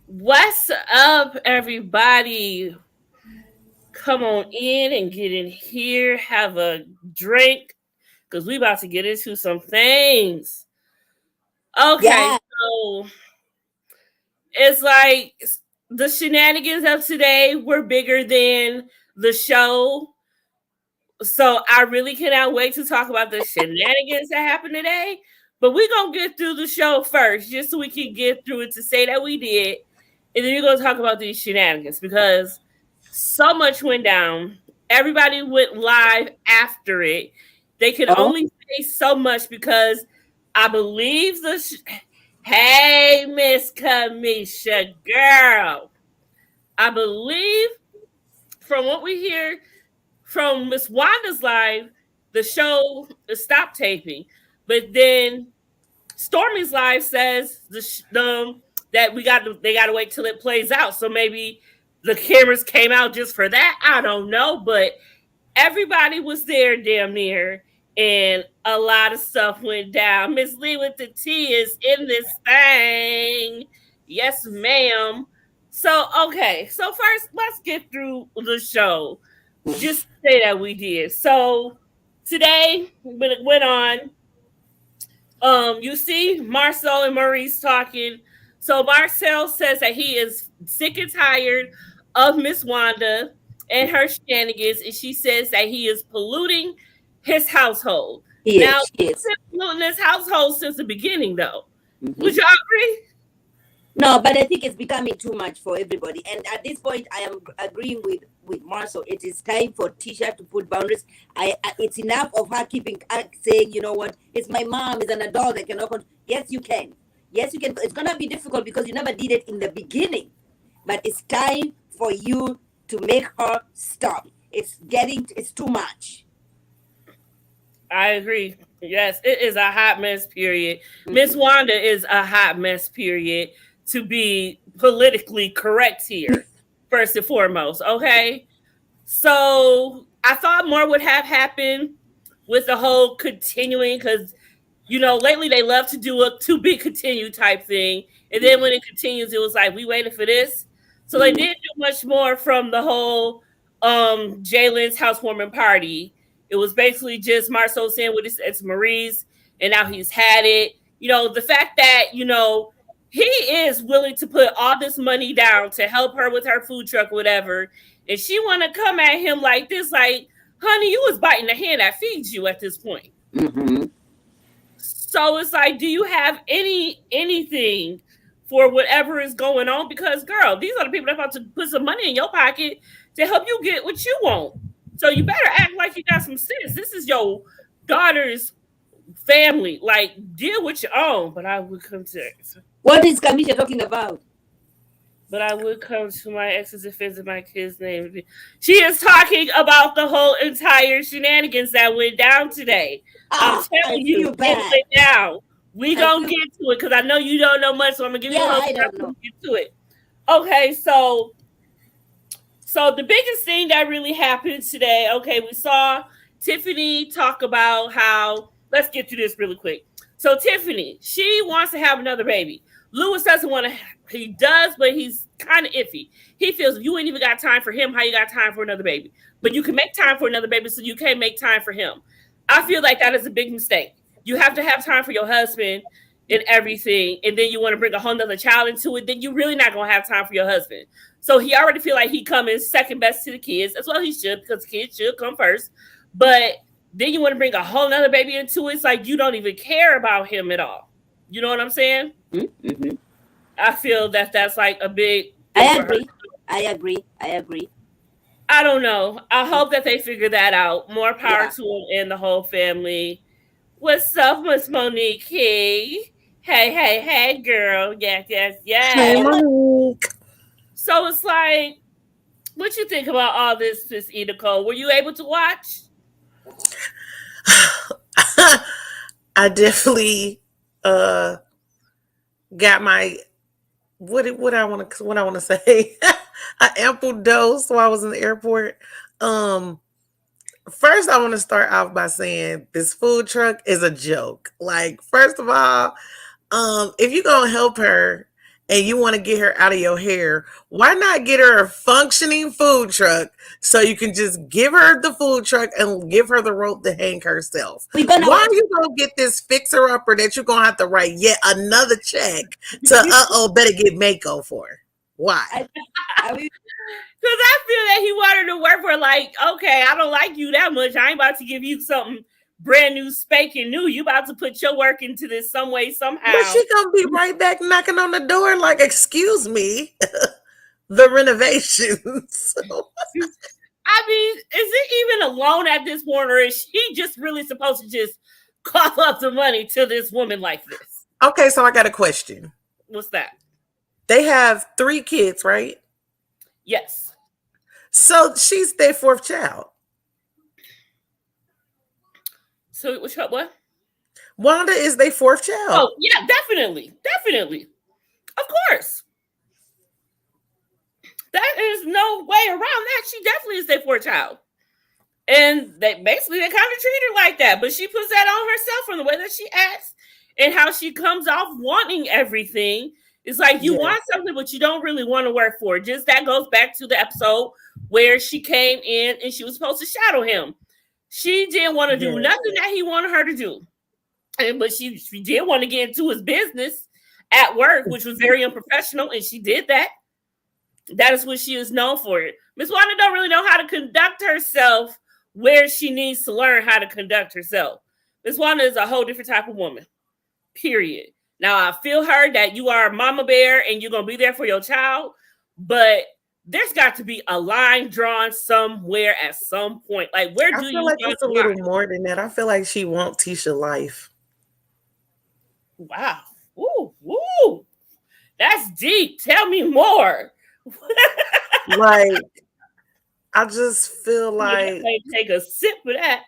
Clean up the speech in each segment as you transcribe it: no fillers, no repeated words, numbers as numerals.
What's up, everybody? Come on in and get in here, have a drink, because we about to get into some things. Okay, Yeah, so it's like the shenanigans of today were bigger than the show. So I really cannot wait to talk about the shenanigans that happened today. But we're gonna get through the show first, just so we can get through it to say that we did. And then we're gonna talk about these shenanigans because so much went down. Everybody went live after it. They could oh, only say so much because I believe hey, Miss Kamisha girl. I believe from what we hear from Miss Wanda's live, the show stopped taping. But then Stormy's live says that they got to wait till it plays out. So maybe the cameras came out just for that. I don't know, but everybody was there damn near, and a lot of stuff went down. Miss Lee with the T is in this thing. Yes, ma'am. So okay, so first let's get through the show. Just say that we did. So today when it went on, you see Marcel and Maurice talking. So Marcel says that he is sick and tired of Miss Wanda and her shenanigans, and she says that he is polluting his household. he Now, is, she he's is. been polluting his household since the beginning, though. hmm Would y'all agree? No, but I think it's becoming too much for everybody. And at this point, I am agreeing with Marcel. It is time for Tisha to put boundaries. It's enough of her keeping saying, you know what? It's my mom. It's an adult. I cannot. Yes, you can. Yes, you can. It's gonna be difficult because you never did it in the beginning. But it's time for you to make her stop. It's too much. I agree. Yes, it is a hot mess, period. Miss hmm Wanda is a hot mess, period, to be politically correct here, first and foremost. Okay. So I thought more would have happened with the whole continuing because lately they love to do a to be continued type thing. And then when it continues, it was like, we waited for this. So they hmm didn't do much more from the whole Jalen's housewarming party. It was basically just Marceau saying what it's Marie's, and now he's had it. The fact that, he is willing to put all this money down to help her with her food truck or whatever. And she wanna come at him like this, like, honey, you was biting the hand that feeds you at this point. hmm So it's like, do you have anything for whatever is going on? Because girl, these are the people that about to put some money in your pocket to help you get what you want. So you better act like you got some sense. This is your daughter's family. Like, deal with your own. What is Kamisha talking about? But I would come to my ex's defense of my kid's name. She is talking about the whole entire shenanigans that went down today. I'm I telling you, feel it bad. went down. We I gonna feel. get to it because I know you don't know much, so I'm gonna give you a Yeah, little I stuff don't know. to get to it. Okay, so the biggest thing that really happened today, okay, we saw Tiffany talk about how let's get through this really quick. So Tiffany, she wants to have another baby. Lewis doesn't want to. He does, but he's kind of iffy. He feels if you ain't even got time for him, how you got time for another baby? But you can make time for another baby, so you can't make time for him. I feel like that is a big mistake. You have to have time for your husband and everything, and then you want to bring a whole nother child into it, then you're really not gonna have time for your husband. So he already feel like he coming second best to the kids. As well he should, because the kids should come first. But then you want to bring a whole nother baby into it. It's like you don't even care about him at all. You know what I'm saying? Mm-hmm. I feel that that's like a big thing I for her. agree. I agree. I agree. I don't know. I hope that they figure that out. More power Yeah. to him and the whole family. What's up, Miss Monique? Hey, hey, girl. Yes, yes, Hey, yes. Monique. So it's like, what you think about all this, Miss Nicole? Were you able to watch? I definitely uh got my what I want to say an ample dose while I was in the airport. Um, First I want to start off by saying this food truck is a joke. Like, first of all, if you're gonna help her and you want to get her out of your hair, why not get her a functioning food truck so you can just give her the food truck and give her the rope to hang herself? We're gonna Why are you gonna get this fixer upper that you're gonna have to write yet another check to better get Mako for? Why? I mean, Because I feel that he wanted to work for, like, okay, I don't like you that much. I ain't about to give you something brand new, spanking new. You about to put your work into this some way, somehow. But she gonna be right back knocking on the door like, excuse me, the renovations. I mean, is it even a loan at this point, or is she just really supposed to just cough up the money to this woman like this? Okay, so I got a question. What's that? They have 3 kids, right? Yes. So she's their 4th child. So what? Wanda is their 4th child. Oh, yeah, definitely. Definitely. Of course. That is no way around that. She definitely is their 4th child. And they kind of treat her like that. But she puts that on herself from the way that she acts and how she comes off wanting everything. It's like you want something, but you don't really want to work for it. Just that goes back to the episode where she came in and she was supposed to shadow him. She didn't want to do nothing that he wanted her to do. But she did want to get into his business at work, which was very unprofessional, and she did that. That is what she is known for. Miss Wanda don't really know how to conduct herself where she needs to learn how to conduct herself. Miss Wanda is a whole different type of woman, period. Now, I feel her that you are a mama bear and you're going to be there for your child, but there's got to be a line drawn somewhere at some point. Like, where do you? I feel like it's a little more than that. I feel like she wants Tisha life. Wow. Woo. That's deep. Tell me more. Like, I just feel like take a sip of that.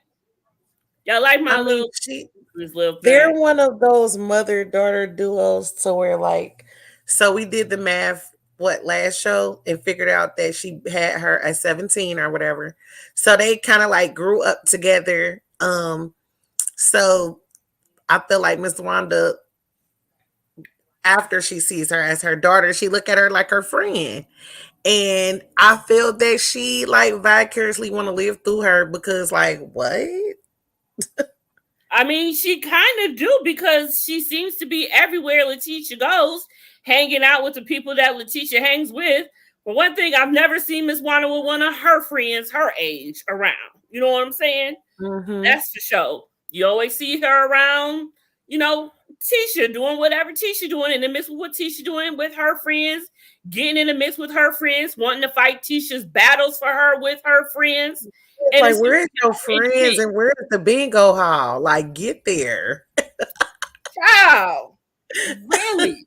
Y'all like my little they're one of those mother-daughter duos to where, like, so we did the math last show and figured out that she had her at 17 or whatever. So they kind of like grew up together. So I feel like Miss Wanda, after she sees her as her daughter, she look at her like her friend. And I feel that she like vicariously want to live through her because, like, what? I mean, she kind of do, because she seems to be everywhere Letitia goes, hanging out with the people that Letitia hangs with. For one thing, I've never seen Miss Wanda with one of her friends her age around. You know what I'm saying? Mm-hmm. That's for sure. You always see her around, Tisha doing whatever Tisha doing, in the midst of what Tisha doing with her friends, getting in the midst with her friends, wanting to fight Tisha's battles for her with her friends. And like, where's your friends and where's the bingo hall? Like, get there. Wow. Really?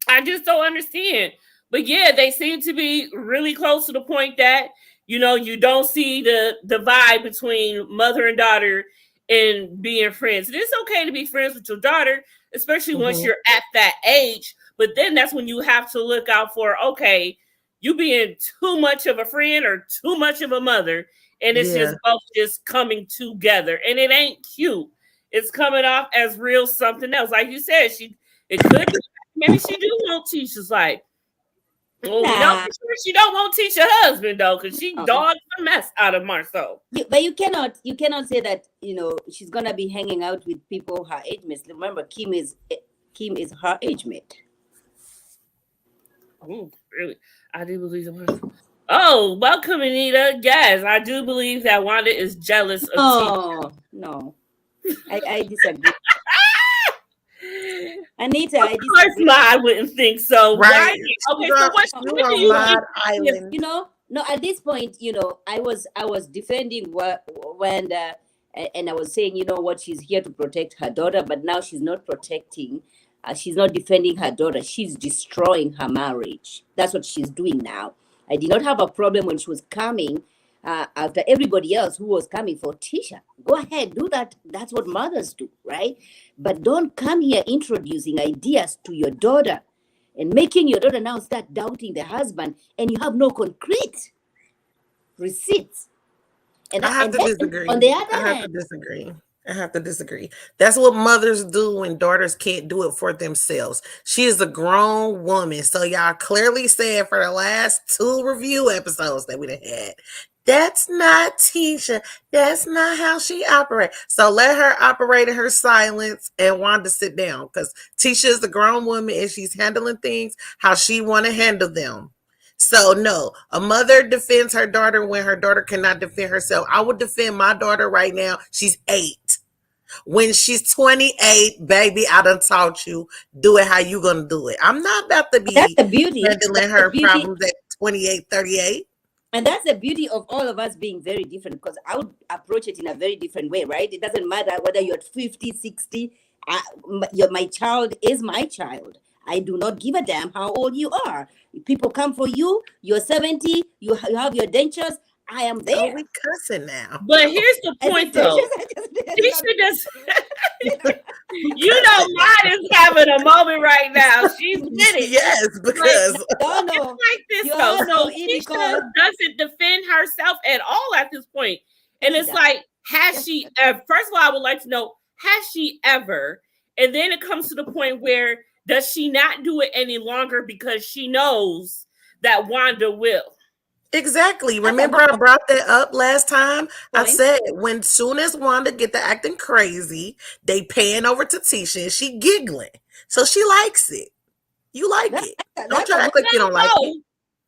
I just don't understand. But yeah, they seem to be really close to the point that, you don't see the vibe between mother and daughter and being friends. And it's okay to be friends with your daughter, especially once you're at that age. But then that's when you have to look out for, okay, you being too much of a friend or too much of a mother. And it's just both just coming together. And it ain't cute. It's coming off as real something else. Like you said, it could be, maybe she do want Tisha's life. Well, we know for sure she don't want Tisha's husband, though, because she dogged the mess out of Marceau. But you cannot say that, she's gonna be hanging out with people her age mates. Remember, Kim is her age mate. Oh, really? I do believe it. Oh, welcome, Anita. Yes, I do believe that Wanda is jealous of Tisha. No. I disagree. Anita, I disagree. Of course not, I wouldn't think so. Right. Okay, so what do you think? Island. No, at this point, I was defending Wanda, and I was saying, what, she's here to protect her daughter, but now she's not protecting. She's not defending her daughter. She's destroying her marriage. That's what she's doing now. I did not have a problem when she was coming after everybody else who was coming for Tisha. Go ahead, do that. That's what mothers do, right? But don't come here introducing ideas to your daughter and making your daughter now start doubting the husband, and you have no concrete receipts. I have to disagree. On the other I have hand, to disagree. I have to disagree. That's what mothers do when daughters can't do it for themselves. She is a grown woman. So y'all clearly said for the last two review episodes that we done had, that's not Tisha. That's not how she operates. So let her operate in her silence and Wanda sit down. Because Tisha is a grown woman and she's handling things how she want to handle them. So no, a mother defends her daughter when her daughter cannot defend herself. I would defend my daughter right now. She's 8. When she's 28, baby, I done taught you. Do it how you gonna do it. I'm not about to That's be the beauty. handling That's the her beauty. problems at 28, 38. And that's the beauty of all of us being very different, because I would approach it in a very different way, right? It doesn't matter whether you're 50, 60. My child is my child. I do not give a damn how old you are. If people come for you, you're 70, you have your dentures, I am Oh, there. we cussing now. But here's the I point, said, though. Tisha does. You know, mine is having a moment right now. She's with it. Yes, because y'all know, It's like this, y'all though. know So Edie Tisha called. doesn't defend herself at all at this point. And Yes, it's she like, has she, first of all, I would like to know, has she ever? And then it comes to the point where, does she not do it any longer because she knows that Wanda will? exactly. Remember, I brought that up last time. I Point. said when soon as Wanda get to acting crazy, they pan over to Tisha and she giggling. So she likes it. You like That- it. that- Don't that's try to a act like you don't like it.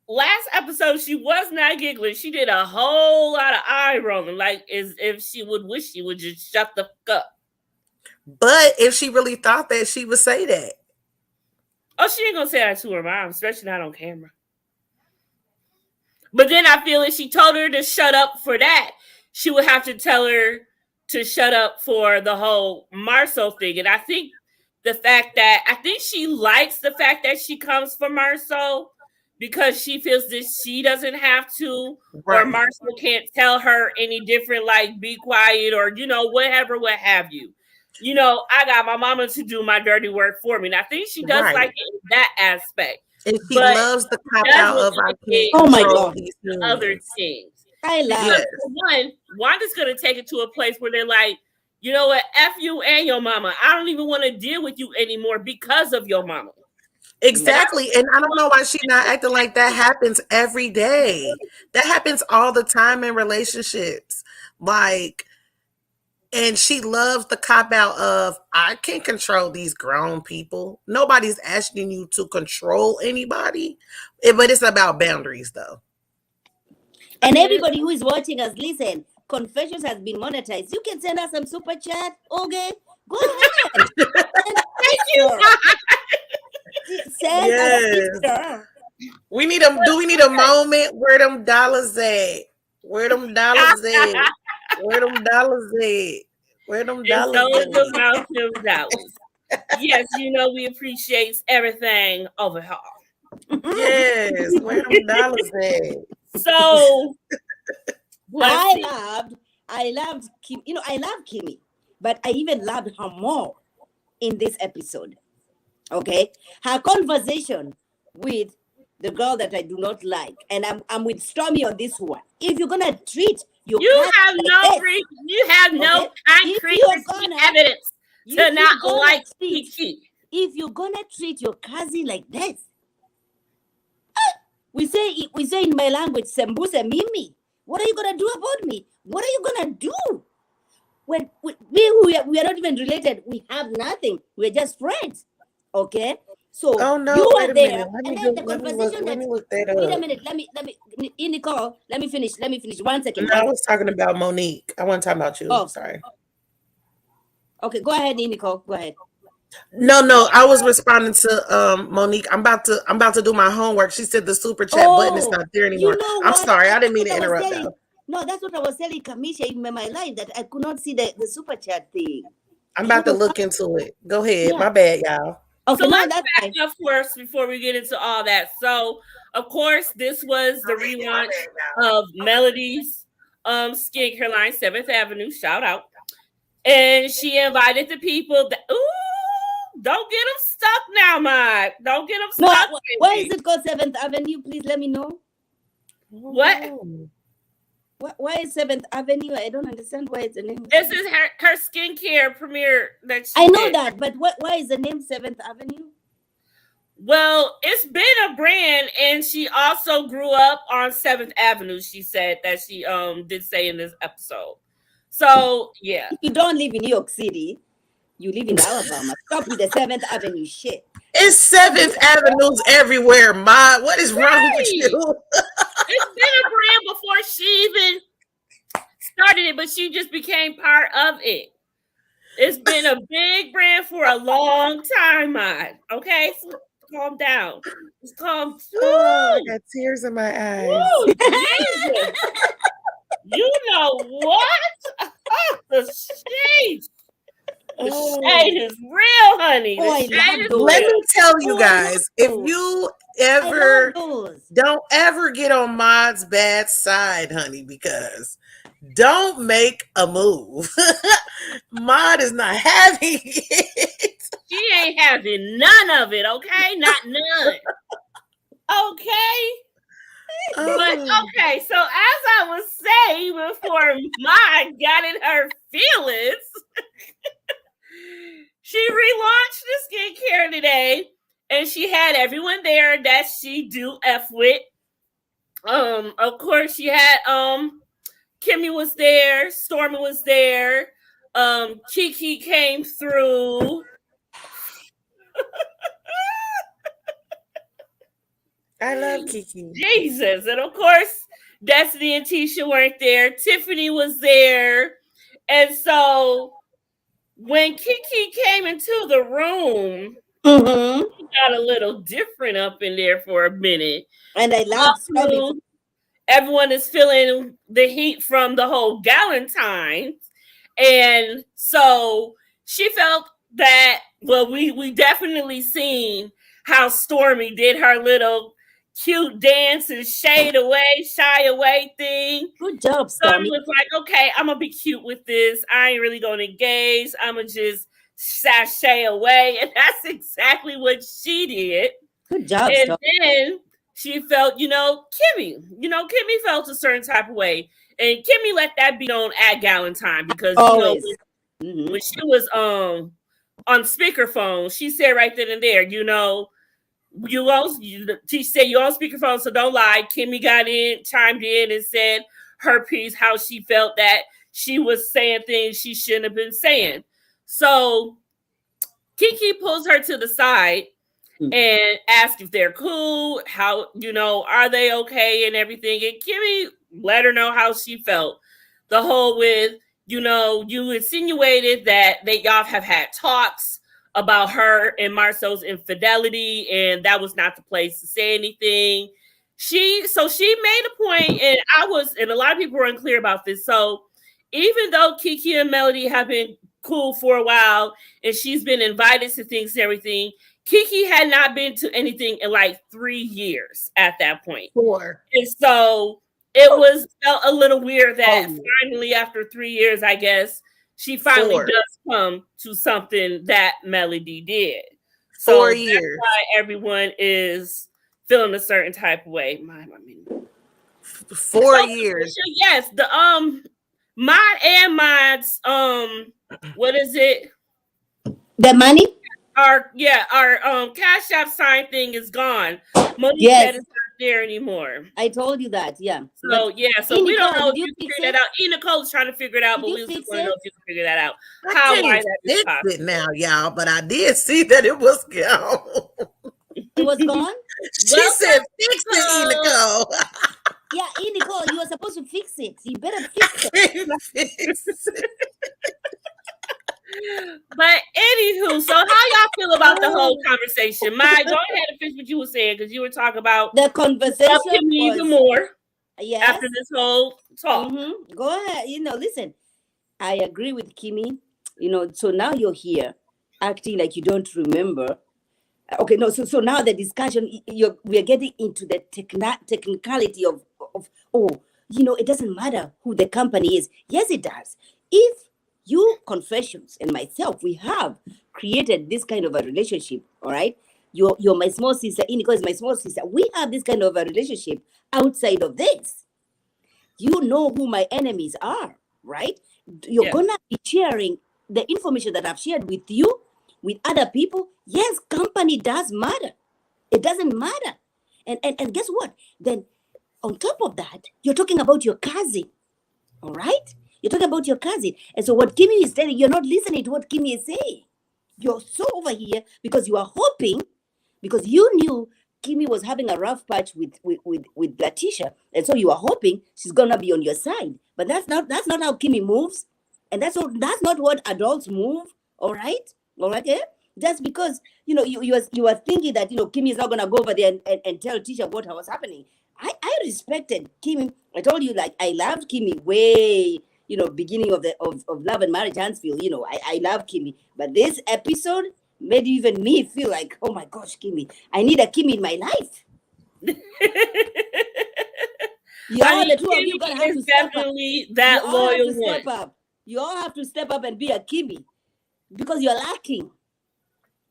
No, last episode she was not giggling. She did a whole lot of eye rolling, like as if she would wish she would just shut the fuck up. But if she really thought that, she would say that. Oh, she ain't gonna say that to her mom, especially not on camera. But then I feel if she told her to shut up for that, she would have to tell her to shut up for the whole Marceau thing. And I think she likes the fact that she comes for Marceau because she feels that she doesn't have to, Right. or Marceau can't tell her any different, like be quiet or, whatever, what have you. I got my mama to do my dirty work for me. And I think she does Right. like it in that aspect. And she But loves the cop doesn't out of I like can't it Oh my control God. these other humans. things. I love Because Yes. for one, Wanda's gonna take it to a place where they're like, you know what, F you and your mama. I don't even want to deal with you anymore because of your mama. Exactly. And I don't know why she's not acting like that happens every day. That happens all the time in relationships. Like, and she loves the cop out of I can't control these grown people. Nobody's asking you to control anybody. But it's about boundaries though. And everybody who is watching us, listen, Confessions has been monetized. You can send us some super chat, okay? Go ahead. Thank you. Send us a picture. We need a do we need a moment where them dollars at? Where them dollars at? Where them dollars at? Where them It's dollars those at? amount of dollars. Yes, we appreciate everything over here. Yes, where them dollars at? So let's see. I loved Kim. I love Kimmy, but I even loved her more in this episode. Okay, her conversation with the girl that I do not like, and I'm with Stormy on this one. If you're gonna treat your You have like no this, re- you have no okay? concrete If you're receipt gonna- evidence if to you're not gonna like treat- Kiki. if you're gonna treat your cousin like this, we say in my language, "Sembuse mimi." What are you gonna do about me? What are you gonna do? When we are not even related, we have nothing. We're just friends. Okay. So Oh no, you wait are a there, minute. and then the conversation Let me that. look that Wait a up. minute. Let me. In the call. Let me finish. 1 second. No, I was talking about Monique. I wasn't talking about you. Oh. Sorry. Okay, go ahead, Nicole. Go ahead. No, I was responding to Monique. I'm about to do my homework. She said the super chat button is not there anymore. I'm what? sorry, I didn't mean to That's what I was interrupt telling- though. No, that's what I was telling Kamisha in my life, that I could not see the super chat thing. I'm about to look into it. Go ahead. Yeah. My bad, y'all. Okay, So no, let's that's back fine. up first before we get into all that. So, of course, this was the relaunch of Melody's skincare line, 7th Avenue. Shout out. And she invited the people that, don't get them stuck now, Mike. Don't get them No, stuck. why is it called 7th Avenue? Please let me know. What? Oh. Why is 7th Avenue? I don't understand why it's the name. This is her skincare premiere that she I know did. that, but why is the name 7th Avenue? Well, it's been a brand, and she also grew up on 7th Avenue. She said that she did say in this episode. So yeah, If you don't live in New York City, you live in Alabama. Stop with the 7th Avenue shit. It's 7th Avenues everywhere, Ma. What is wrong with you? It's been a brand before she even started it, but she just became part of it. It's been a big brand for a long time, Mod. Okay, so calm down. Just calm. I got tears in my eyes. Woo, Jesus. You know what? The shade. The shade is real, honey. The shade is Let real. me tell you guys, if you ever don't ever get on Mod's bad side, honey, because don't make a move. Mod is not having it. She ain't having none of it, okay? Not none. Okay? But okay, so as I was saying before Mod got in her feelings, she relaunched the skincare today, and she had everyone there that she do F with. Of course, she had Kimmy was there, Stormy was there, Kiki came through. I love Kiki. Jesus. And of course, Destiny and Tisha weren't there. Tiffany was there. And so when Kiki came into the room, she got a little different up in there for a minute. And I love everyone is feeling the heat from the whole Galentine's. And so she felt that, well, we definitely seen how Stormy did her little cute dance and shy away thing. Good job, Stormy. So was like, okay, I'm gonna be cute with this. I ain't really gonna engage. I'm gonna just sashay away, and that's exactly what she did. Good job. And then she felt, Kimmy felt a certain type of way, and Kimmy let that be known at Galentine because when she was on speakerphone, she said right then and there, she said you're on speakerphone, so don't lie. Kimmy chimed in and said her piece, how she felt that she was saying things she shouldn't have been saying. So Kiki pulls her to the side and asks if they're cool, how, are they okay and everything. And Kimmy let her know how she felt. The whole with, you insinuated that y'all have had talks about her and Marcel's infidelity, and that was not the place to say anything. She made a point, and a lot of people were unclear about this. So even though Kiki and Melody have been cool for a while, and she's been invited to things and everything, Kiki had not been to anything in like 3 years at that point. 4. And so it felt a little weird that finally, after 3 years, I guess, she finally does come to something that Melody did. So 4 years. That's why everyone is feeling a certain type of way. 4 years. Yes, the Mod and Mod's what is it? The money? Our Cash App sign thing is gone. Money said it's not there anymore. I told you that, yeah. So we don't know if you can figure that out. Nicole is trying to figure it out, but we just want to know if you can figure that out. I can't fix it now, y'all, but I did see that it was gone. It was gone? She said, fix it, Nicole. Yeah, Nicole, you were supposed to fix it. You better fix it. But anywho, so how y'all feel about the whole conversation? Maya, go ahead and finish what you were saying, because you were talking about the conversation even more. Yes. After this whole talk. Go ahead. Listen, I agree with Kimmy. So now you're here acting like you don't remember. Okay, no, so now the discussion, we are getting into the technicality of it doesn't matter who the company is. Yes, it does. If you, Confessions, and myself, we have created this kind of a relationship, all right? You're my small sister, Inigo is my small sister. We have this kind of a relationship outside of this. you know who my enemies are, right? You're Yeah. gonna be sharing the information that I've shared with you, with other people. Yes, company does matter. It doesn't matter. And guess what? Then on top of that, you're talking about your cousin. All right? You're talking about your cousin. And so what Kimmy is telling, you're not listening to what Kimmy is saying. You're so over here because you are hoping, because you knew Kimmy was having a rough patch with Latisha, and so you are hoping she's gonna be on your side. But that's not how Kimmy moves, and that's not what adults move. All right, yeah. Just because you are thinking that Kimmy is not gonna go over there and tell Tisha what was happening. I respected Kimmy. I told you, like, I loved Kimmy way beginning of Love and Marriage Huntsville. I love Kimmy, but this episode made even me feel like, oh my gosh, Kimmy, I need a Kimmy in my life. I mean, The two of you Kimmy gonna have is to step up. definitely You that all have to loyal step one. up. You all have to step up and be a Kimmy because you're lacking.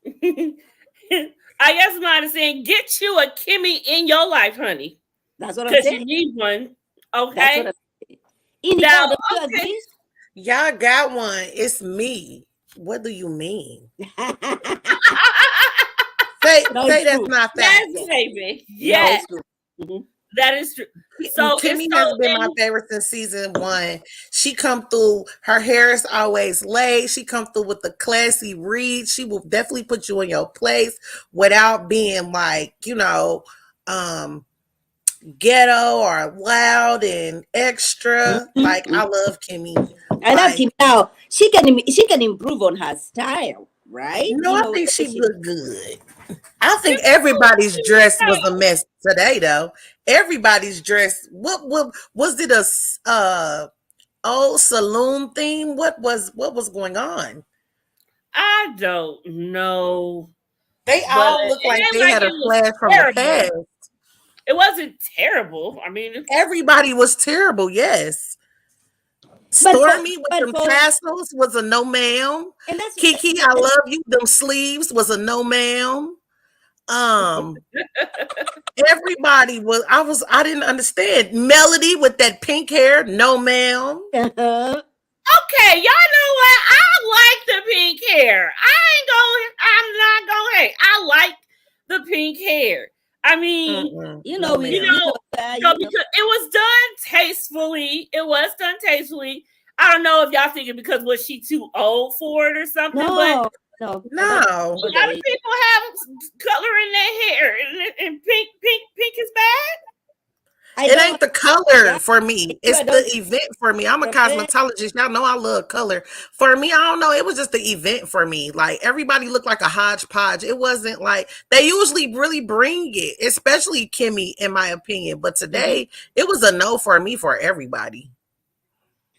I guess mine is saying, get you a Kimmy in your life, honey, That's what I'm because you saying. need one. That's Okay. what I'm saying. Ini, Now, don't you okay. agree? Y'all got one. It's me. What do you mean? Say No, say it's that's true. not Yes, that. baby. No, Yes, it's true. Mhm. that is true. So Kimmy it's has so been my favorite since season 1. She come through. Her hair is always laid. She come through with the classy read. She will definitely put you in your place without being like, ghetto or loud and extra. Like, I love Kimmy. I love Like, Kim. Now she can improve on her style, right? no, I think The way she she. looked good. I think Kimmy everybody's dress was a Kimmy, mess today, though. Everybody's dress. What was it? Old saloon theme? What was going on? I don't know, They but all look it like ain't they like had it a was flash from the terrible. past. It wasn't terrible. I mean, Everybody was terrible. Yes. But for Stormy with but them for tassels was a no ma'am. and that's Kiki, I love you. Them sleeves was a no ma'am. Um, Everybody was. I didn't understand. Melody with that pink hair, no ma'am. okay, y'all know what? I like the pink hair. I'm not going to hate. I like the pink hair. I mean, No you ma'am. know, because it was done tastefully. It was done tastefully. I don't know if y'all thinking because was she too old for it or something, but no. No. a lot of people have color in their hair, and pink is bad. It ain't the color Yeah, for me. It's I the don't. event for me. I'm a From there, cosmetologist. Y'all know I love color. For me, I don't know. It was just the event for me. Like, everybody looked like a hodgepodge. It wasn't like they usually really bring it, especially Kimmy, in my opinion. But today, it was a no for me for everybody.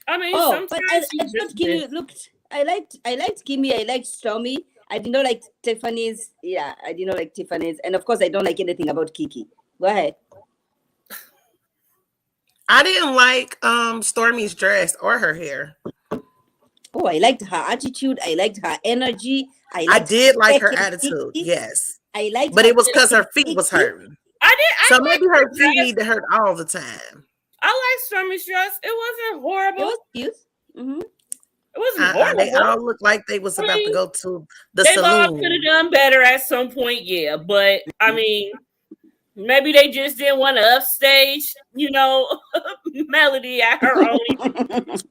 I mean, but sometimes I thought Kimmy looked. I liked Kimmy. I liked Stormy. I did not like Tiffany's. Yeah, I did not like Tiffany's, and of course, I don't like anything about Kiki. Go ahead. I didn't like Stormy's dress or her hair. Oh, I liked her attitude. I liked her energy. I I liked did like her checking attitude, Kiki. yes. I liked But her it was because checking her feet was Kiki. hurting. I So like maybe her her feet dress. need to hurt all the time. I like Stormy's dress. It wasn't horrible. It was cute. Mm-hmm. It wasn't They horrible. all looked like they was I about to mean, go to the they've all could have saloon. done better at some point, yeah. But I mean, maybe they just didn't want to upstage, Melody at her own.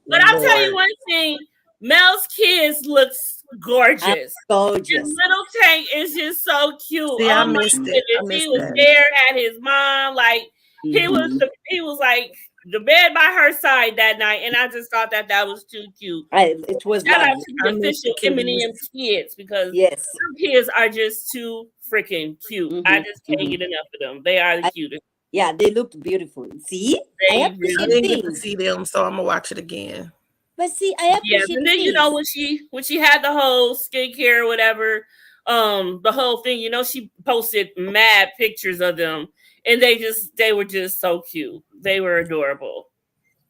But I'll tell you Lord. one thing: Mel's kids looks gorgeous. Gorgeous. And little Tank is just so cute. See, I Oh my missed it. I goodness, missed he was that. there at his mom, like he was like the bed by her side that night, and I just thought that was too cute. It was Shout out lovely. to the I missed the official kitties. Eminem kids because Yes. some kids are just too freaking cute. I just can't get enough of them. They are the cutest. Yeah, they looked beautiful. See, I They I appreciate didn't get to things. see them, so I'm gonna watch it again. But see, I Yes, appreciate and then things. when she had the whole skincare or whatever, the whole thing, she posted mad pictures of them, and they were just so cute. They were adorable.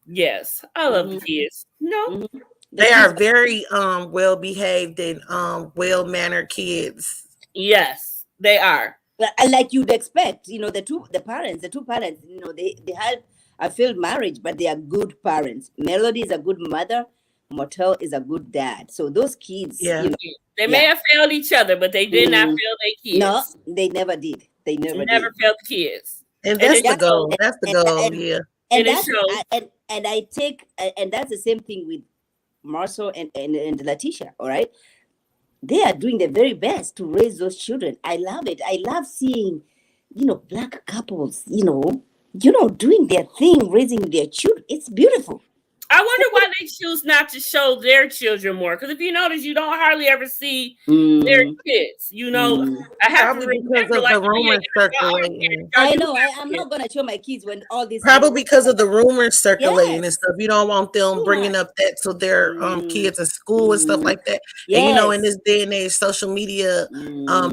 Yes, I love the kids. No, Mhm. The They are kids, very well behaved and well mannered kids. yes, they are. like you'd expect, the two parents, they had a failed marriage, but they are good parents. Melody is a good mother. Motel is a good dad. So those kids, Yeah. They may have failed each other, but they did not fail their No, kids. they never did. They never Never did. failed the kids. And that's the it goal. shows. That's the goal. Yeah. And it that's shows. and I take and that's the same thing with Marcel and Letitia. All right, they are doing their very best to raise those children. I love it. I love seeing, black couples, doing their thing, raising their children. It's beautiful. I wonder why they choose not to show their children more. Because if you notice, you don't hardly ever see their kids. I have Probably to because remember, of like, the rumors circulating. I know. I'm not gonna show my kids when all this. Probably because of the rumors circulating and Yes. stuff. You don't want them Too bringing much. up that to their kids in school and stuff like that. Yes. And in this day and age, social media,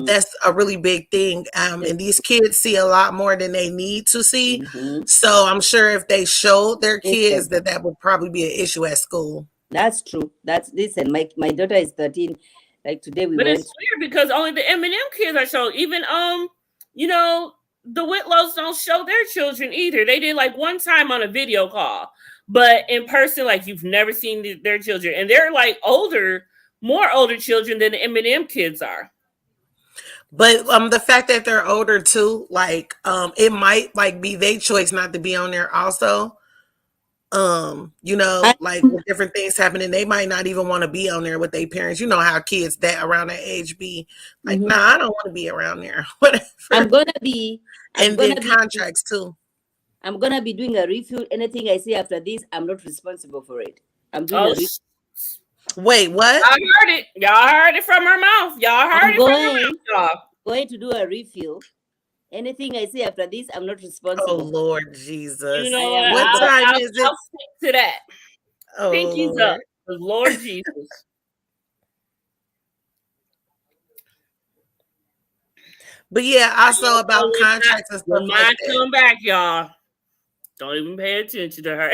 that's a really big thing. And these kids see a lot more than they need to see. So I'm sure if they showed their kids that would probably be an issue at school. That's true. Listen, my daughter is 13. Like today we went. But it's weird because only the Eminem kids are shown. Even the Whitlows don't show their children either. They did like one time on a video call, but in person, like you've never seen their children, and they're like more older children than the Eminem kids are. But the fact that they're older too, like it might like be their choice not to be on there also. Like with different things happening, they might not even want to be on there with their parents. You know how kids that around that age be like, nah, I don't want to be around there. Whatever. And then contracts too. I'm gonna be doing a review. Anything I say after this, I'm not responsible for it. I'm doing a review. Wait, what? I heard it. Y'all heard it from her mouth. Y'all heard it from her mouth, y'all. Going to do a refill. Anything I say after this, I'm not responsible. Oh Lord Jesus! You know what? What time is it? I'll stick to that. Oh, Pinkies up, Lord Jesus. But yeah, also about contracts and stuff like that. Come back, y'all. Don't even pay attention to her.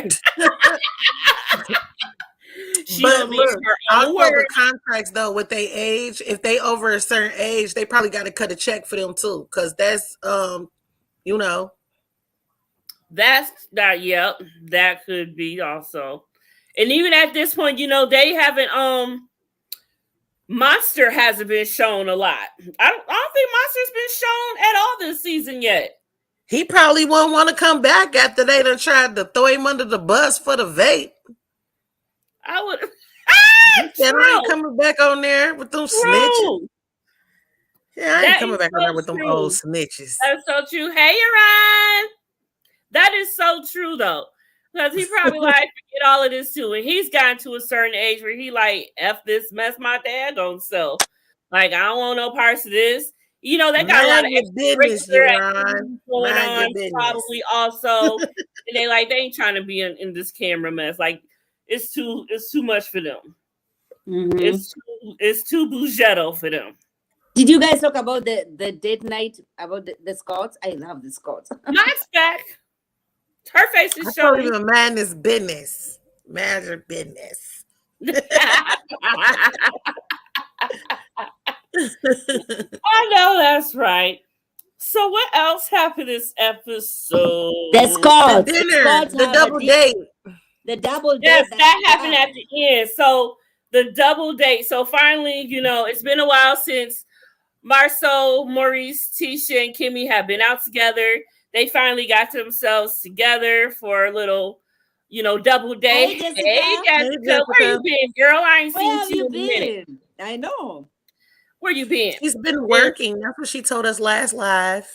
But look, also the contracts though with their age, if they over a certain age, they probably got to cut a check for them too, because that's that's that. Yep, that could be also. And even at this point, they haven't. Monster hasn't been shown a lot. I don't think Monster's been shown at all this season yet. He probably won't want to come back after they done tried to throw him under the bus for the vape. I would. Said, I ain't coming back on there with them snitches. Yeah, I ain't coming back on there with them old snitches. That's so true. Hey, Ryan. That is so true, though. Because he probably like forget all of this too. And he's gotten to a certain age where he like, F this mess my dad don't sell. Like, I don't want no parts of this. They got a lot of business going on probably also. And they ain't trying to be in this camera mess. Like, it's too much for them. It's too bougetto for them. Did you guys talk about the date night about the Scots? I love the Scots. Nice back. Her face is showing. You man is business. Man your business. I know that's right. So what else happened this episode? The Scots. The dinner. The double date. The double date. Yes, that happened at the end. So the double date. So finally, it's been a while since Marceau, Maurice, Tisha, and Kimmy have been out together. They finally got themselves together for a little, double date. Hey, Jessica. Where you been, girl? I ain't seen you in a minute. I know. Where you been? She's been working. That's what she told us last live.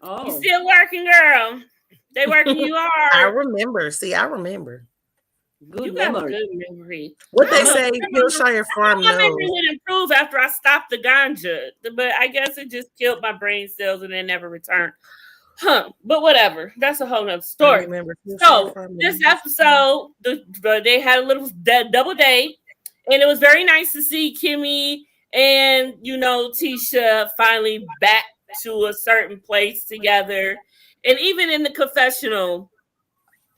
Oh. You still working, girl? They working you hard. I remember. See, I remember. Good memory. What they say, Hillshire Farm knows. My memory would improve after I stopped the ganja, but I guess it just killed my brain cells and then never returned. But whatever. That's a whole nother story. So this episode, they had a little double date, and it was very nice to see Kimmy and Tisha finally back to a certain place together. And even in the confessional,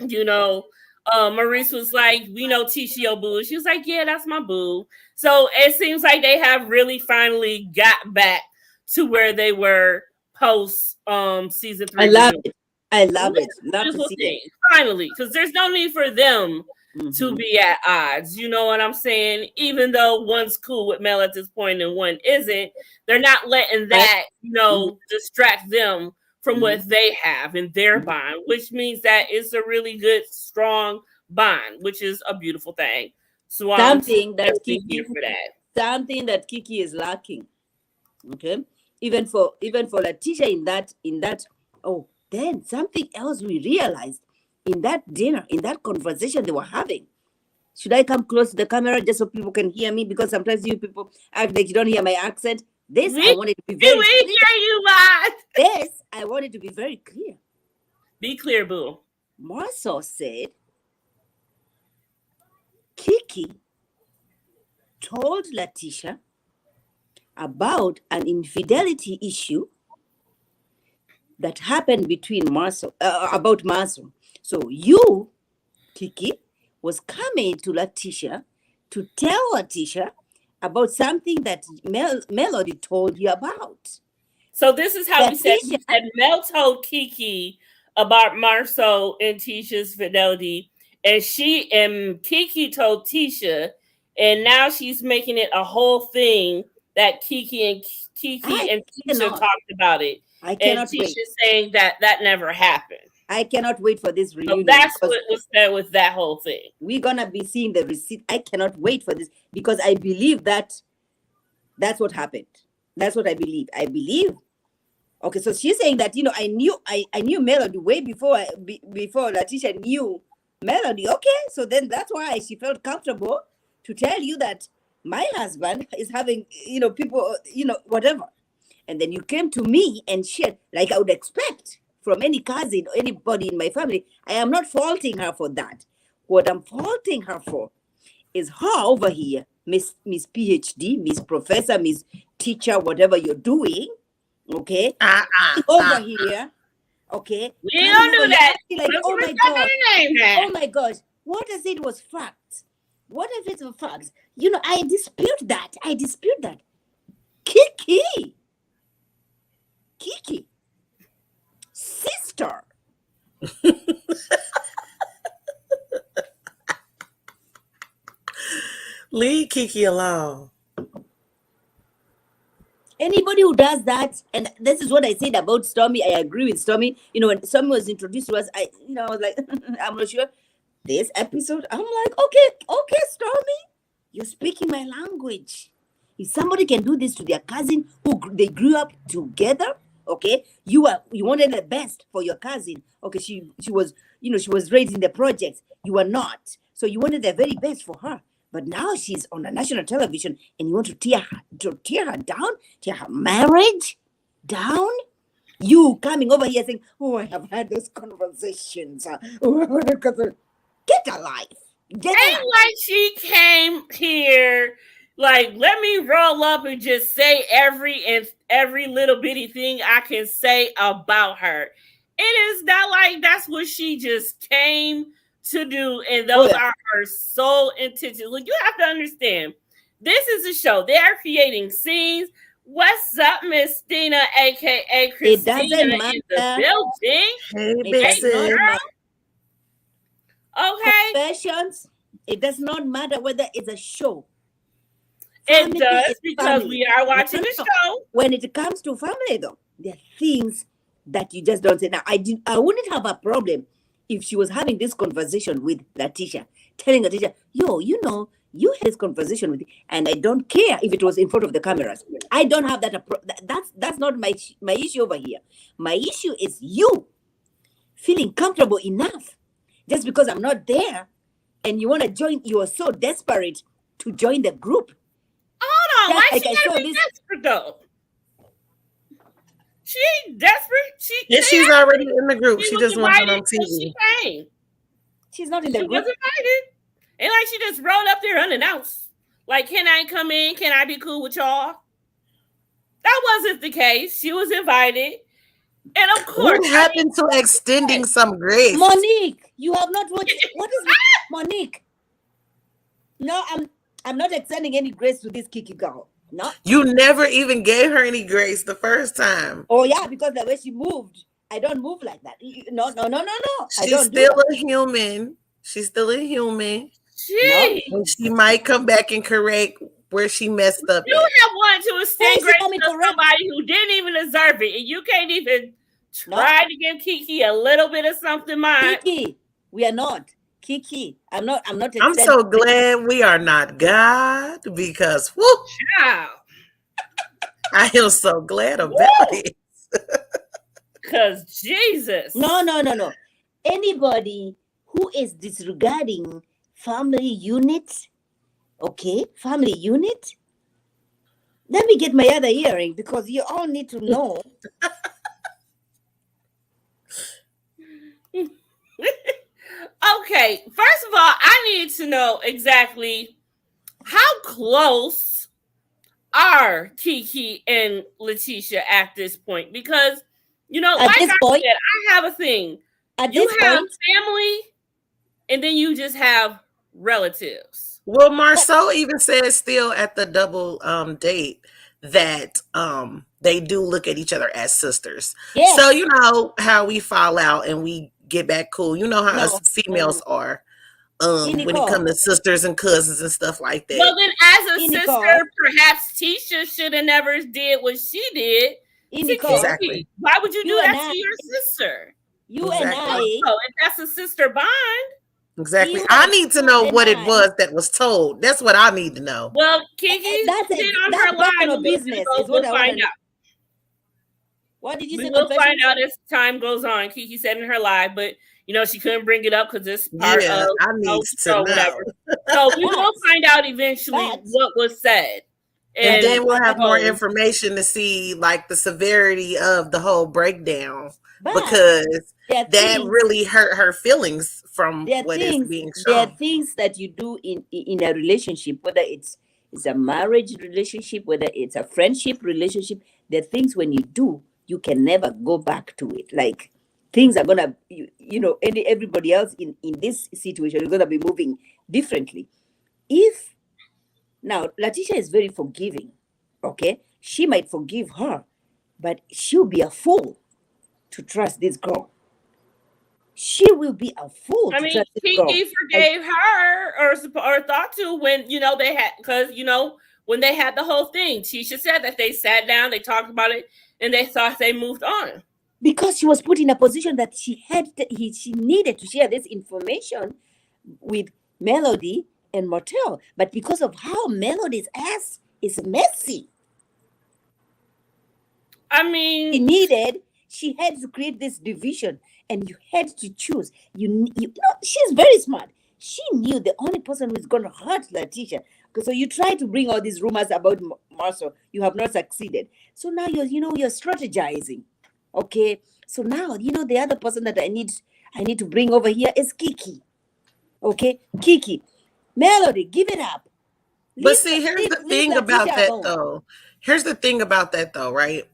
Maurice was like, Tisha, your boo. She was like, yeah, that's my boo. So it seems like they have really finally got back to where they were post season 3. I love it. It's a Love to beautiful see thing. it. Finally, because there's no need for them to Mhm. be at odds. You know what I'm saying? Even though one's cool with Mel at this point and one isn't, they're not letting Right? that, distract them from Mhm. what they have in their Mhm. bond, which means that it's a really good, strong bond, which is a beautiful thing. So I'm Something that definitely Kiki, here for that. something that Kiki is lacking. Okay, even for Letitia in that. Oh, then something else we realized in that dinner, in that conversation they were having. Should I come close to the camera just so people can hear me? Because sometimes you people act like you don't hear my accent. This I We wanted to be do very we clear. hear you, Rod? This I wanted to be very clear. Be clear, boo. Marceau said Kiki told Letitia about an infidelity issue that happened between Marceau, about Marceau. So you, Kiki, was coming to Letitia to tell Letitia about something that Melody told you about. So this is how we said. Letitia, We said Mel told Kiki about Marceau and Tisha's fidelity, and Kiki told Tisha, and now she's making it a whole thing that Kiki I and Tisha cannot, talked about it, I and cannot wait. Tisha saying that never happened. I cannot wait for this So reunion that's because what was said with that whole thing. we're gonna be seeing the receipt. I cannot wait for this because I believe that that's what happened. That's what I believe. I believe. Okay, so she's saying that I knew Melody way before Letitia knew Melody. Okay, so then that's why she felt comfortable to tell you that my husband is having people whatever, and then you came to me and shared like I would expect from any cousin or anybody in my family. I am not faulting her for that. What I'm faulting her for is her over here, Miss PhD, Miss Professor, Miss Teacher, whatever you're doing, okay? Over here, okay? We Coming don't over do here that. acting like, Put oh some my respect on God, your name, man. oh my gosh, what if it was facts? What if it was facts? I dispute that. I dispute that. Kiki, sister. Leave Kiki alone. Anybody who does that, and this is what I said about Stormy. I agree with Stormy. When Stormy was introduced to us, I was like, I'm not sure. This episode, I'm like, okay, Stormy, you're speaking my language. If somebody can do this to their cousin they grew up together, okay, you wanted the best for your cousin. Okay, she was she was raised in the projects. You were not, so you wanted the very best for her. But now she's on a national television, and you want to tear her down, tear her marriage down. You coming over here saying, "Oh, I have had those conversations." Get a life. Ain't like she came here like, let me roll up and just say every little bitty thing I can say about her. It is not like that's what she just came to do, and those are her sole intentions. Look, you have to understand, this is a show. They are creating scenes. What's up, Miss Stina, aka Christina, in the building? Hey, It big does not sis. matter. Okay. Confessions, it does not matter whether it's a show. It does, because we are watching the show. When it comes to family, though, there are things that you just don't say. Now, I wouldn't have a problem if she was having this conversation with Letitia, telling Letitia, yo, you had this conversation with, and I don't care if it was in front of the cameras. I don't have that. That's not my issue over here. My issue is you feeling comfortable enough just because I'm not there, and you want to join. You are so desperate to join the group. Hold on, why she gotta be desperate though? She ain't desperate. She's already in the group. She just wasn't on TV. She came. She's not in the group. She was invited. And like she just rolled up there unannounced. Like, can I come in? Can I be cool with y'all? That wasn't the case. She was invited. And of course, what happened to extending some grace? Monique, you have not watched. What is it? Monique? No, I'm not extending any grace to this Kiki girl. No. You never even gave her any grace the first time. Oh yeah, because the way she moved I don't move like that. No, no, no, no, no. I She's don't do still that. a human. She's still a human. No. Gee, And she might come back and correct where she messed up you at. have wanted to Why extend is she grace coming to correct? somebody who didn't even deserve it, and you can't even No. try to give Kiki a little bit of something, mine. Kiki, we are not. Kiki, I'm not I'm extending. so glad we are not God because whoo, Child. I am so glad about Woo! it. Because Jesus. No, no, no, no. Anybody who is disregarding family unit, okay, family unit. Let me get my other earring because you all need to know. Okay, first of all, I need to know exactly how close are Kiki and Letitia at this point, because At like this I point, said, I have a thing. at You this have point, family, and then you just have relatives. Well, Marceau even said still at the double date that they do look at each other as sisters. yes, So you know how we fall out and we get back cool. You know how no, us females are when it Nicole, comes to sisters and cousins and stuff like that. Well, then, as a Nicole, sister, perhaps Tisha should have never did what she did to Nicole, Exactly. Kiki. Why would you do you and that I, to your sister? you and Exactly. I, So, if that's a sister bond, Exactly. you I need to know and what it I, was that was told. That's what I need to know. well, Kiki that's said it. on That's her live, none of we'll, business is what we'll I want find to. out. What did you We say? will find Confessions? out as time goes on. Kiki said in her live, but she couldn't bring it up because it's part Yeah, of I need to know. whatever. So we will find out eventually But what was said. And then we'll have more so- information to see like the severity of the whole breakdown but because there are that things, really hurt her feelings from there are what is things, being there are shown. things that you do in a relationship, whether it's a marriage relationship, whether it's a friendship relationship. There are things when you do, you can never go back to it. Like things are gonna, everybody else in this situation is gonna be moving differently. If now Letitia is very forgiving, okay, she might forgive her, but she'll be a fool to trust this girl. She will be a fool I to mean, trust this girl. Kiki forgave her or thought to when, they had, because, when they had the whole thing, Tisha said that they sat down, they talked about it, and they thought they moved on. Because she was put in a position that she needed to share this information with Melody and Martel. But because of how Melody's ass is messy, I mean, she had to create this division, and you had to choose. She's very smart. She knew the only person who's going to hurt Letitia. So you try to bring all these rumors about Marceau. You have not succeeded. So now you're strategizing. Okay. So now the other person that I need to bring over here is Kiki. Okay, Kiki, Melody, give it up. But see, here's the thing about that though. Here's the thing about that though, right?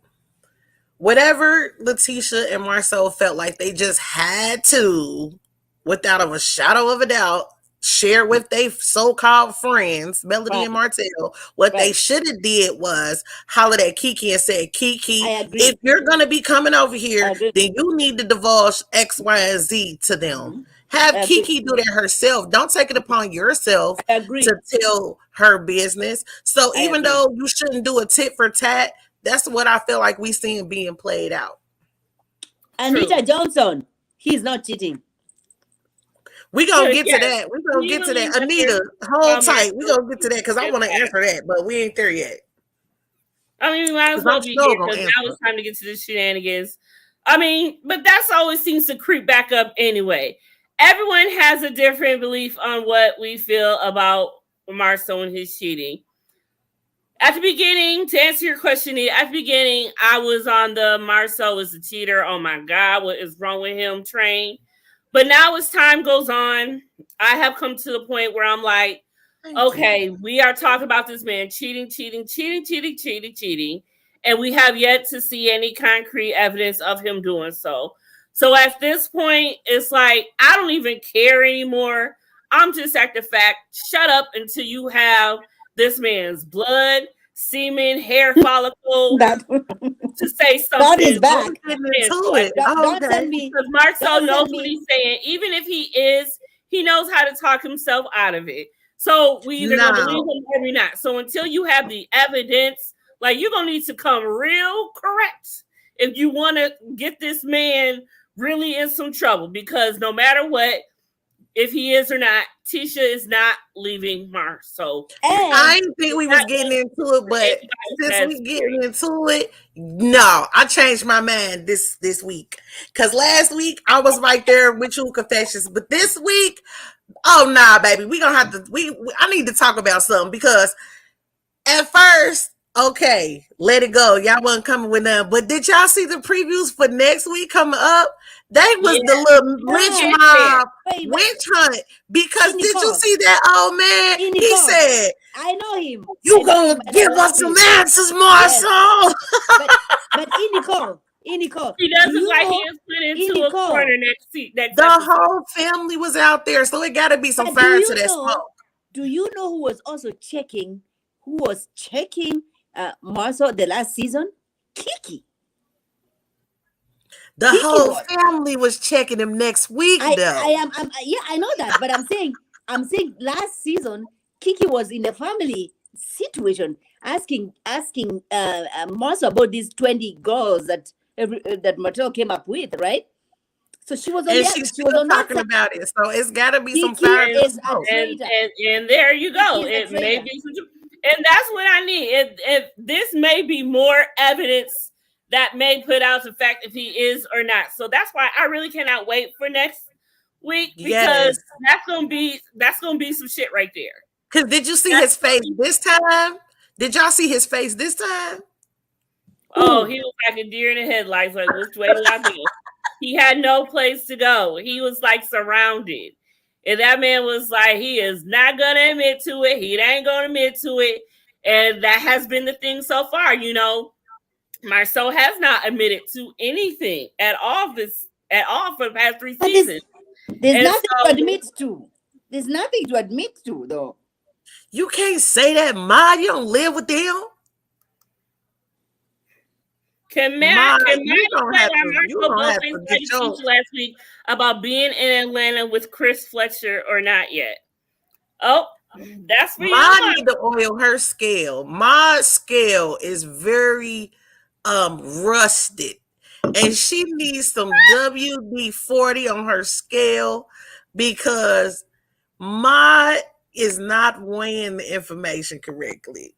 Whatever Letitia and Marceau felt like they just had to, without a shadow of a doubt, share with their so-called friends, Melody and Martell, what they should have did was hollered at Kiki and said, Kiki, if you're going to be coming over here, then you need to divulge X, Y, and Z to them. Have Kiki do that herself. Don't take it upon yourself to tell her business. So even though you shouldn't do a tit for tat, that's what I feel like we seeing being played out. Anita Johnson, he's not cheating. We gonna get to that. We gonna get to that. Anita, hold tight. We gonna get to that because I want to answer that, but we ain't there yet. I mean, we might as well be here because now it's time to get to the shenanigans. I mean, but that's always seems to creep back up anyway. Everyone has a different belief on what we feel about Marceau and his cheating. At the beginning, to answer your question, at the beginning, I was on the Marceau is a cheater. Oh my God, what is wrong with him train? But now as time goes on, I have come to the point where I'm like, okay, we are talking about this man cheating, and we have yet to see any concrete evidence of him doing so. So at this point, it's like, I don't even care anymore. I'm just at the fact, shut up until you have this man's blood, semen, hair follicle That to say God is something. back. Getting And into so it. Don't Okay. send me. because Marcel Don't knows send what me. he's saying. Even if he knows how to talk himself out of it. So we either gonna believe Now, him or we not. So until you have the evidence, like you're gonna need to come real correct if you want to get this man really in some trouble. Because no matter what, if he is or not, Tisha is not leaving Mars. So I And didn't think we not was getting into it, but anybody since that's we getting into it, no, I changed my mind this week. Cause last week I was right there with you, Confessions, but this week, oh nah, baby, we gonna have to. I need to talk about something because at first, okay, let it go. Y'all wasn't coming with nothing. But did y'all see the previews for next week coming up? They was Yeah. the little lynch Yeah. mob wait, witch hunt. Because did you Nicole. see that old man? He Nicole. said, I know him. "You I know gonna him and I give love us some him. answers, Marcel." But Nicole, He do doesn't you like know? he is put into a Nicole, corner next The episode. whole family was out there, so it got to be some but fire to that smoke. do you know who was also checking? Who was checking Marcel the last season? Kiki. The Kiki whole was. family was checking him next week, I though. am. Yeah, I know that, but I'm saying last season Kiki was in a family situation, asking Marcel about these 20 girls that Marcel came up with, right? So she was on And the she's other. She was still on that talking side. about it, so it's got to be some Kiki fire to the is a smoke. traitor. And there you go. Kiki is a It may traitor. be some, and that's what I need. If this may be more evidence that may put out the fact if he is or not. So that's why I really cannot wait for next week because Yes. that's gonna be some shit right there. Because did you see his face this time? Did y'all see his face this time? Oh, he was like a deer in the headlights. Like, which way do I go? He had no place to go. He was like surrounded. And that man was like, he is not going to admit to it. He ain't going to admit to it. And that has been the thing so far. You know, Marceau has not admitted to anything at all for the past 3 seasons. There's nothing to admit to. There's nothing to admit to, though. You can't say that, Ma. You don't live with them. Can Matt explain why Marceau both things like teach last week about being in Atlanta with Chris Fletcher or not yet? Oh, that's for Ma you. need to oil her scale. Ma's scale is very rusted. And she needs some WD-40 on her scale because Ma is not weighing the information correctly.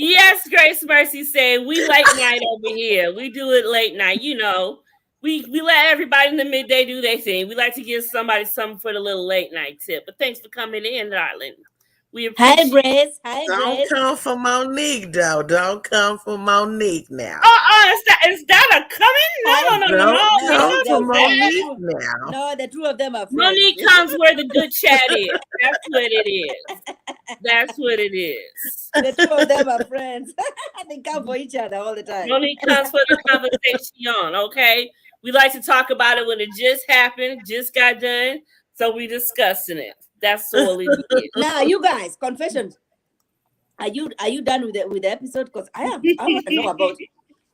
Yes, Grace Mercy said we late night over here. We do it late night. You know, we let everybody in the midday do their thing. We like to give somebody something for the little late night tip. But thanks for coming in, darling. We appreciate Hi, Grace. Hi, Don't Grace. come for Monique, though. Don't come for Monique now. Is that a coming? No. Don't come for Monique now. No, the two of them are friends. Monique comes where the good chat is. That's what it is. That's what it is. The two of them are friends. They come for each other all the time. Monique comes for the conversation, okay? We like to talk about it when it just happened, just got done, so we discussing it. That's all it is. Now, you guys, confessions. Are you done with the episode? Because I want to know about it.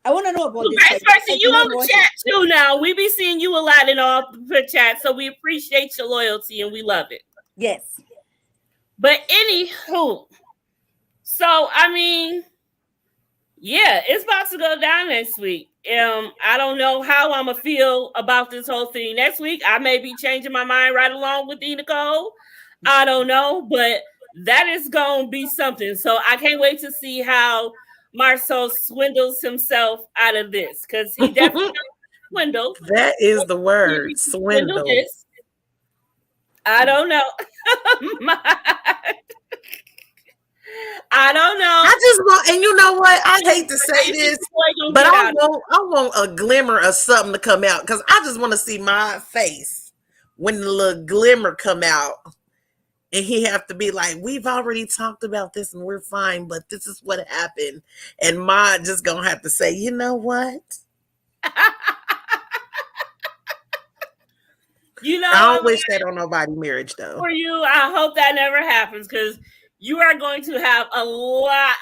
I want to know about this. Vice versa, you on the chat too now. We be seeing you a lot in all the chat, so we appreciate your loyalty and we love it. Yes. But anywho, so I mean, yeah, it's about to go down next week. I don't know how I'm gonna feel about this whole thing next week. I may be changing my mind right along with Nicole. I don't know, but that is gonna be something. So I can't wait to see how Marceau swindles himself out of this because he definitely swindled. That is the word, swindle. I don't know. I don't know. I just want, and you know what? I hate to say this, but I want a glimmer of something to come out because I just want to see my face when the little glimmer come out. And he have to be like, we've already talked about this and we're fine, but this is what happened. And Ma just gonna have to say, you know what? You know, I don't wish that on nobody's marriage though. For you, I hope that never happens because you are going to have a lot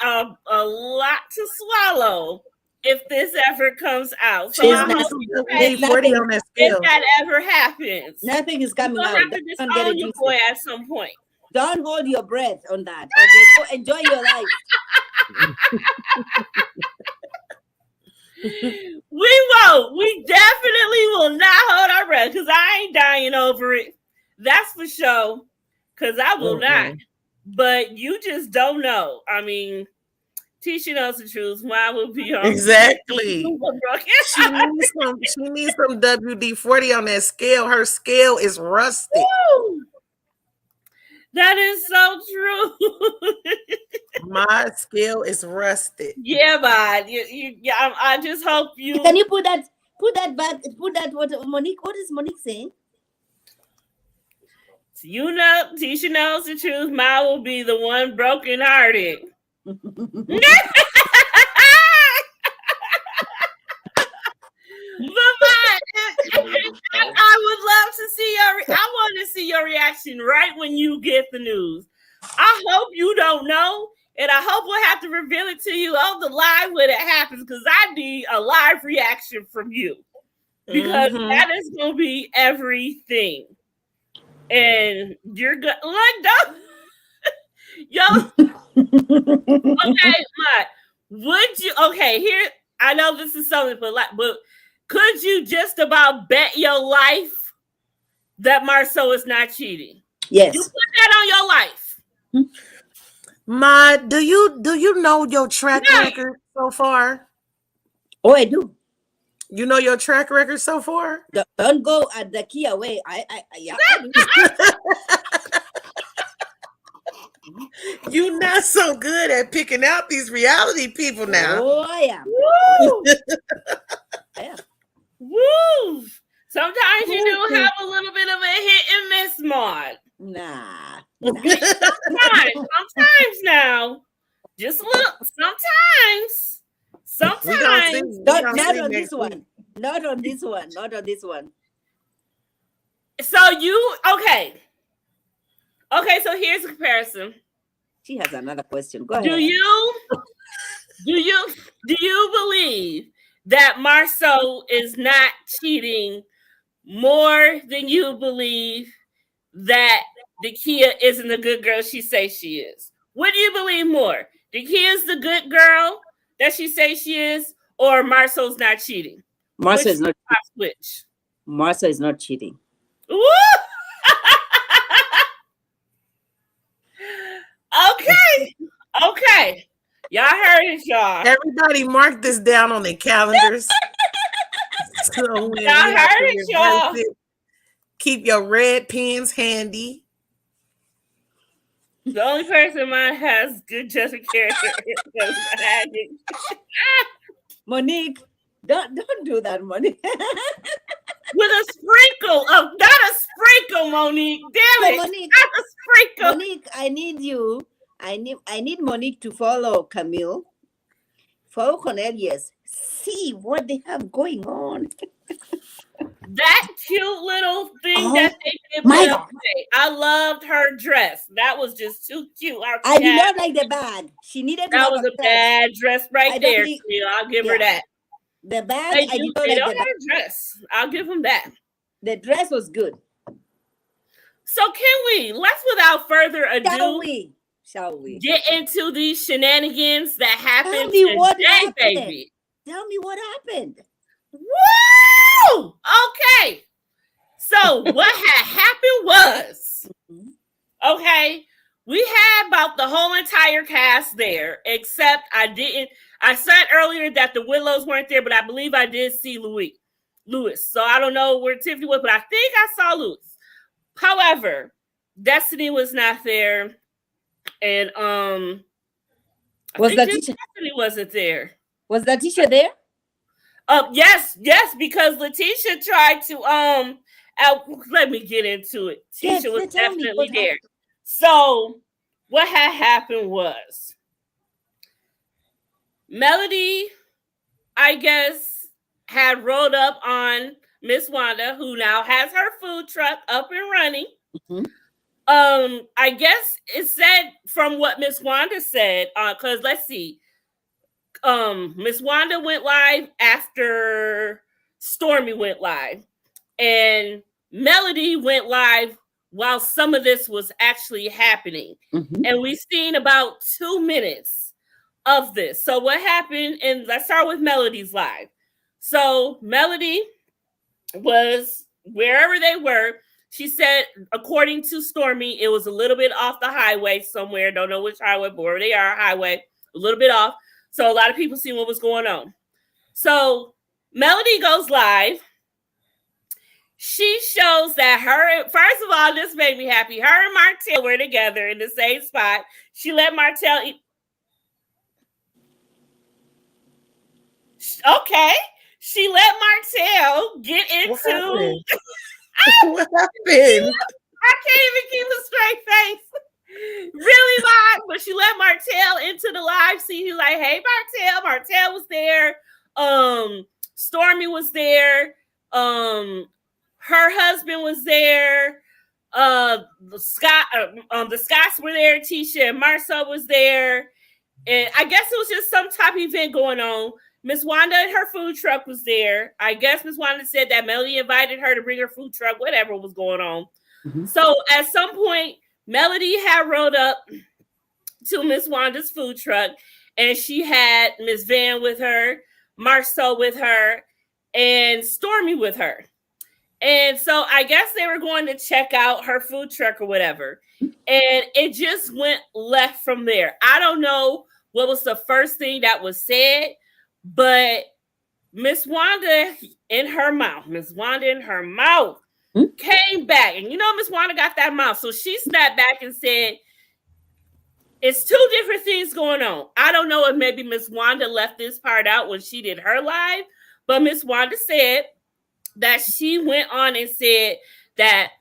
to swallow if this ever comes out. So She's I got hope some you pay WD-40 on that if scale. that ever happens. Nothing is You're coming gonna out. have to Don't get disown it your twisted. boy at some point. Don't hold your breath on that. Okay, so enjoy your life. We won't. We definitely will not hold our breath because I ain't dying over it. That's for sure. Because I will not. But you just don't know. I mean, Tisha knows the truth. Mine will be on. Exactly. She needs some WD-40 on that scale. Her scale is rusted. Woo! That is so true. My scale is rusted. Yeah, man. I just hope you. Can you put that back? Put that what Monique? What is Monique saying? You know, Tisha knows the truth. Mine will be the one brokenhearted. But I would love to see I want to see your reaction right when you get the news. I hope you don't know, and I hope we'll have to reveal it to you on the live when it happens, because I need a live reaction from you, because that is going to be everything. And you're good. Like, don't. Yo. Okay, Mike. Would you? Okay, here. I know this is something, but could you just about bet your life that Marceau is not cheating? Yes. You put that on your life. Ma, do you know your track record so far? Oh, I do. You know your track record so far? Don't go at the Kia way. Yeah. You're not so good at picking out these reality people now. Oh, I am. Woo! I am. Woo! Sometimes you do have a little bit of a hit and miss, Maud. Nah. Sometimes now. Just a little. Sometimes. Not on this one. Not on this one. Not on this one. So you okay? Okay, so here's a comparison. She has another question. Go ahead. Do you believe that Marceau is not cheating more than you believe that Dakia isn't the good girl she says she is? What do you believe more? Dakia is the good girl that she says she is, or Marceau's not cheating? Marceau is not. Which? Marceau is not cheating. Woo! Okay. Y'all heard it, y'all. Everybody mark this down on their calendars. So when Y'all heard it, y'all. Keep your red pens handy. The only person mine has good judgment character is Magic. Monique, don't do that, Monique. With a sprinkle of, not a sprinkle, Monique. Damn it. Monique, not a sprinkle. Monique, I need you. I need Monique to follow Camille. Follow Cornelius. See what they have going on. That cute little thing that they did put up today. I loved her dress. That was just too cute. I did not like the bag. She needed to that was a bad dress right there. I'll give her that. The bag, I did not like the dress. I'll give them that. The dress was good. So let's without further ado, shall we get into these shenanigans that happened Tell me what happened. baby? Tell me what happened. Woo! Okay. So what had happened was, okay, we had about the whole entire cast there, except I said earlier that the Willows weren't there, but I believe I did see Lewis. So I don't know where Tiffany was, but I think I saw Lewis. However, Destiny was not there. And Destiny wasn't there. Was Letitia there? Yes, because Letitia tried to let me get into it. Tisha was definitely there. So what had happened was Melody, I guess, had rolled up on Miss Wanda, who now has her food truck up and running. I guess it said from what Miss Wanda said, because let's see. Miss Wanda went live after Stormy went live, and Melody went live while some of this was actually happening. Mhm. And we've seen about 2 minutes of this. So what happened, and let's start with Melody's live. So Melody was wherever they were. She said, according to Stormy, it was a little bit off the highway somewhere. Don't know which highway, but where they are, highway, a little bit off. So a lot of people see what was going on. So Melody goes live. She shows that her, first of all, this made me happy. Her and Martell were together in the same spot. She let Martell eat. Okay. She let Martell get into. What happened? What happened? I can't even keep a straight face. Really live, but she let Martell into the live scene. He's like, hey, Martell. Martell was there. Stormy was there. Her husband was there. The Scotts were there. Tisha and Marcel was there. And I guess it was just some type of event going on. Miss Wanda and her food truck was there. I guess Miss Wanda said that Melody invited her to bring her food truck, whatever was going on. Mhm. So at some point, Melody had rode up to Miss Wanda's food truck, and she had Miss Van with her, Marcel with her, and Stormy with her. And so I guess they were going to check out her food truck or whatever. And it just went left from there. I don't know what was the first thing that was said, but Miss Wanda in her mouth came back. And you know, Miss Wanda got that mouth. So she snapped back and said, it's two different things going on. I don't know if maybe Miss Wanda left this part out when she did her live, but Miss Wanda said that she went on and said that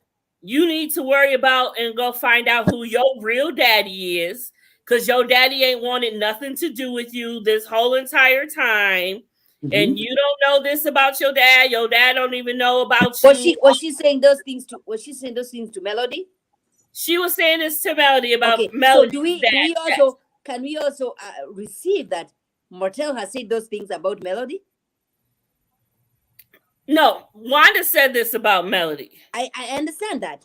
you need to worry about and go find out who your real daddy is, because your daddy ain't wanted nothing to do with you this whole entire time. Mhm. And you don't know this about your dad. Your dad don't even know about you. Was she saying those things to Melody? She was saying this to Melody about Okay. Melody's So do we dad. also can we also receive that Martell has said those things about Melody? No, Wanda said this about Melody. I understand that,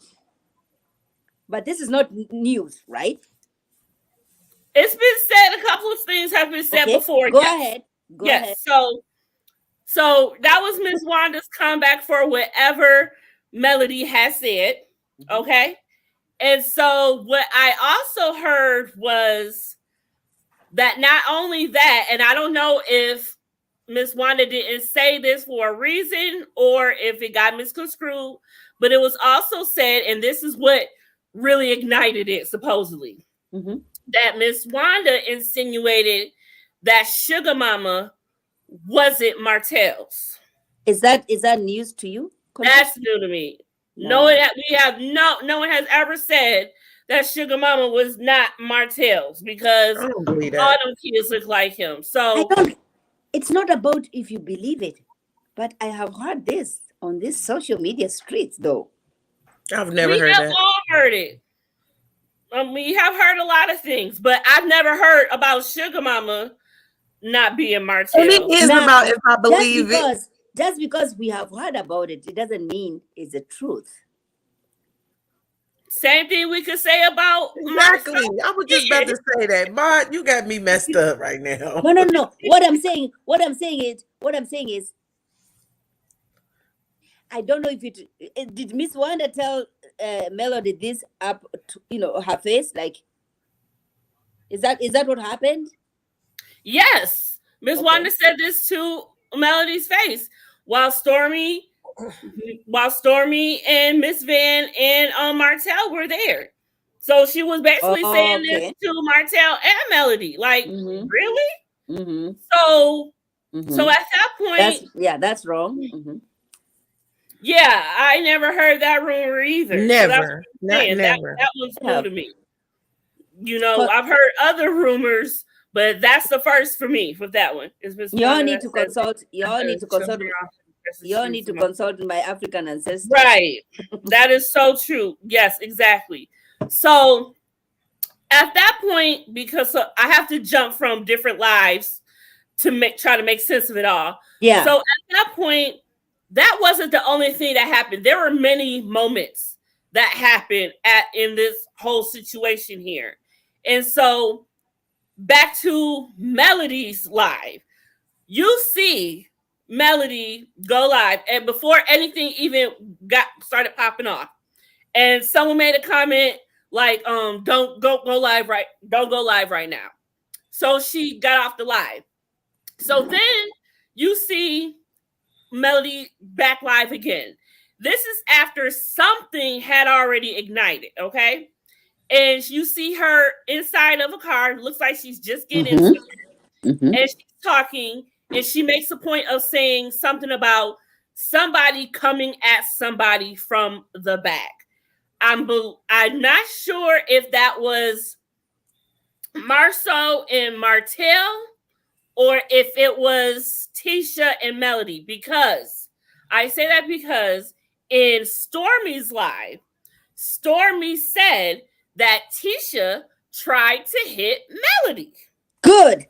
but this is not news, right? It's been said. A couple of things have been said Okay, before. Go yes. ahead. Go Yes. ahead. So that was Miss Wanda's comeback for whatever Melody has said. Okay. And so what I also heard was that not only that, and I don't know if Miss Wanda didn't say this for a reason or if it got misconstrued, but it was also said, and this is what really ignited it, supposedly, Mhm. that Miss Wanda insinuated that Sugar Mama wasn't Martell's. Is that news to you? That's new to me. No one has ever said that Sugar Mama was not Martell's, because I don't believe all that. them kids look like him. I So don't. It's not about if you believe it, but I have heard this on these social media streets, though. I've never we heard have that. all heard it. We have heard a lot of things, but I've never heard about Sugar Mama not being And Martell. it is Now, about if I believe it. Just because we have heard about it, it doesn't mean it's the truth. Same thing we could say about Exactly. Marcel. I was just about to say that. Bart, you got me messed up right now. No. What I'm saying is, I don't know if did Miss Wanda tell Melody this up to, her face? Like, is that what happened? Yes, Miss Okay. Wanda said this to Melody's face while Stormy and Miss Van and Martell were there. So she was basically saying this Okay. to Martell and Melody. Like, Mhm. really? Mm-hmm. So Mm-hmm. at that point, That's wrong. Mm-hmm. yeah, I never heard that rumor either. So that's what Never. I'm Not saying. never. That was new Yeah. to me. You know, But- I've heard other rumors, but that's the first for me with that one. Is Miss Y'all Wanda need that to said consult. Y'all need to consult. Y'all need to consult my African ancestors. Right. That is so true. Yes, exactly. So at that point, because I have to jump from different lives to try to make sense of it all. Yeah. So at that point, that wasn't the only thing that happened. There were many moments that happened in this whole situation here. And so back to Melody's live. You see Melody go live, and before anything even started popping off, and someone made a comment like, don't go live right now. So she got off the live. So then you see Melody back live again. This is after something had already ignited, okay? And you see her inside of a car. Looks like she's just getting into it. And she's talking, and she makes a point of saying something about somebody coming at somebody from the back. I'm not sure if that was Marceau and Martell or if it was Tisha and Melody, because I say that because in Stormy's live, Stormy said that Tisha tried to hit Melody. Good.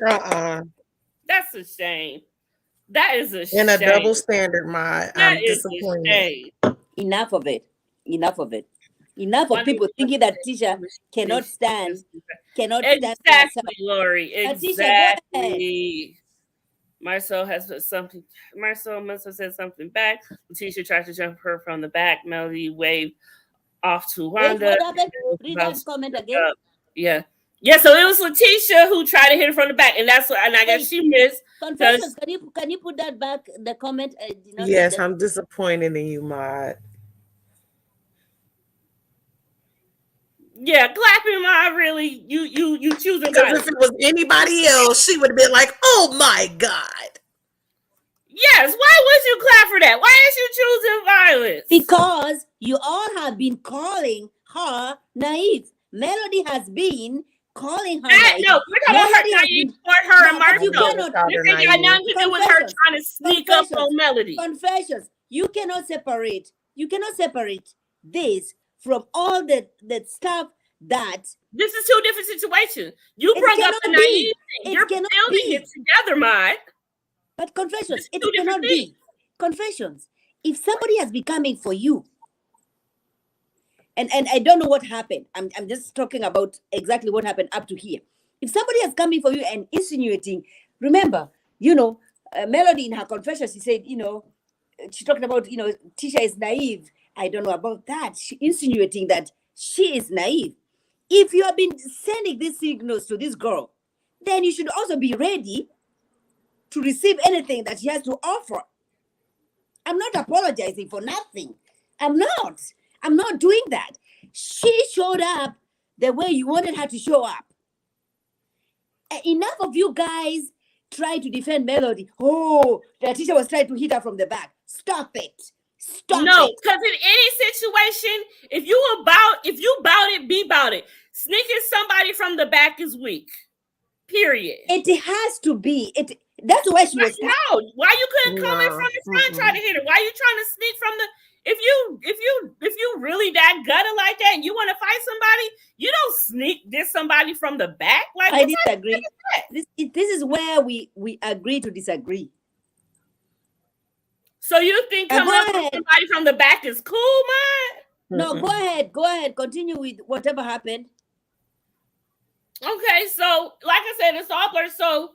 That's a shame. That is a shame. In a double standard, I'm disappointed. Enough of it. Enough of people thinking that Tisha cannot stand. Exactly, Lori. Exactly. Marceau must have said something back. Tisha tried to jump her from the back. Melody waved off to Wanda. Read that comment again. Yeah. Yeah, so it was Letitia who tried to hit her from the back, and that's what. And I guess she missed. Confessions, can you put that back? The comment. Yes, I'm disappointed in you, Maud. Yeah, clapping, Maud. Really, you choosing violence. If it was anybody else, she would have been like, "Oh my God." Yes. Why would you clap for that? Why is you choosing violence? Because you all have been calling her naive. Melody has been calling her naive. No, we're talking about her naive for her and Marceau. This ain't got nothing to do with her trying to sneak up on Melody. Confessions. You cannot separate this from all the stuff that... This is two different situations. You brought up the naive thing. You're building it together, Mike. But confessions, it cannot be. Confessions. If somebody has been coming for you, and I don't know what happened. I'm just talking about exactly what happened up to here. If somebody is coming for you and insinuating, remember, Melody in her confession, she said, she talked about, Tisha is naive. I don't know about that. She insinuating that she is naive. If you have been sending these signals to this girl, then you should also be ready to receive anything that she has to offer. I'm not apologizing for nothing. I'm not doing that. She showed up the way you wanted her to show up. Enough of you guys try to defend Melody. Oh, the teacher was trying to hit her from the back. Stop it. No, because in any situation, if you bout it, be about it. Sneaking somebody from the back is weak. Period. It has to be. That's why she was. No, why you couldn't come in from the front trying to hit her? Why are you trying to sneak from the? If you really that gutter like that, and you want to fight somebody, you don't sneak this somebody from the back. Like I disagree. This is where we agree to disagree. So you think coming up with somebody from the back is cool, man? No, go ahead. Continue with whatever happened. Okay, so like I said, it's all blurred. So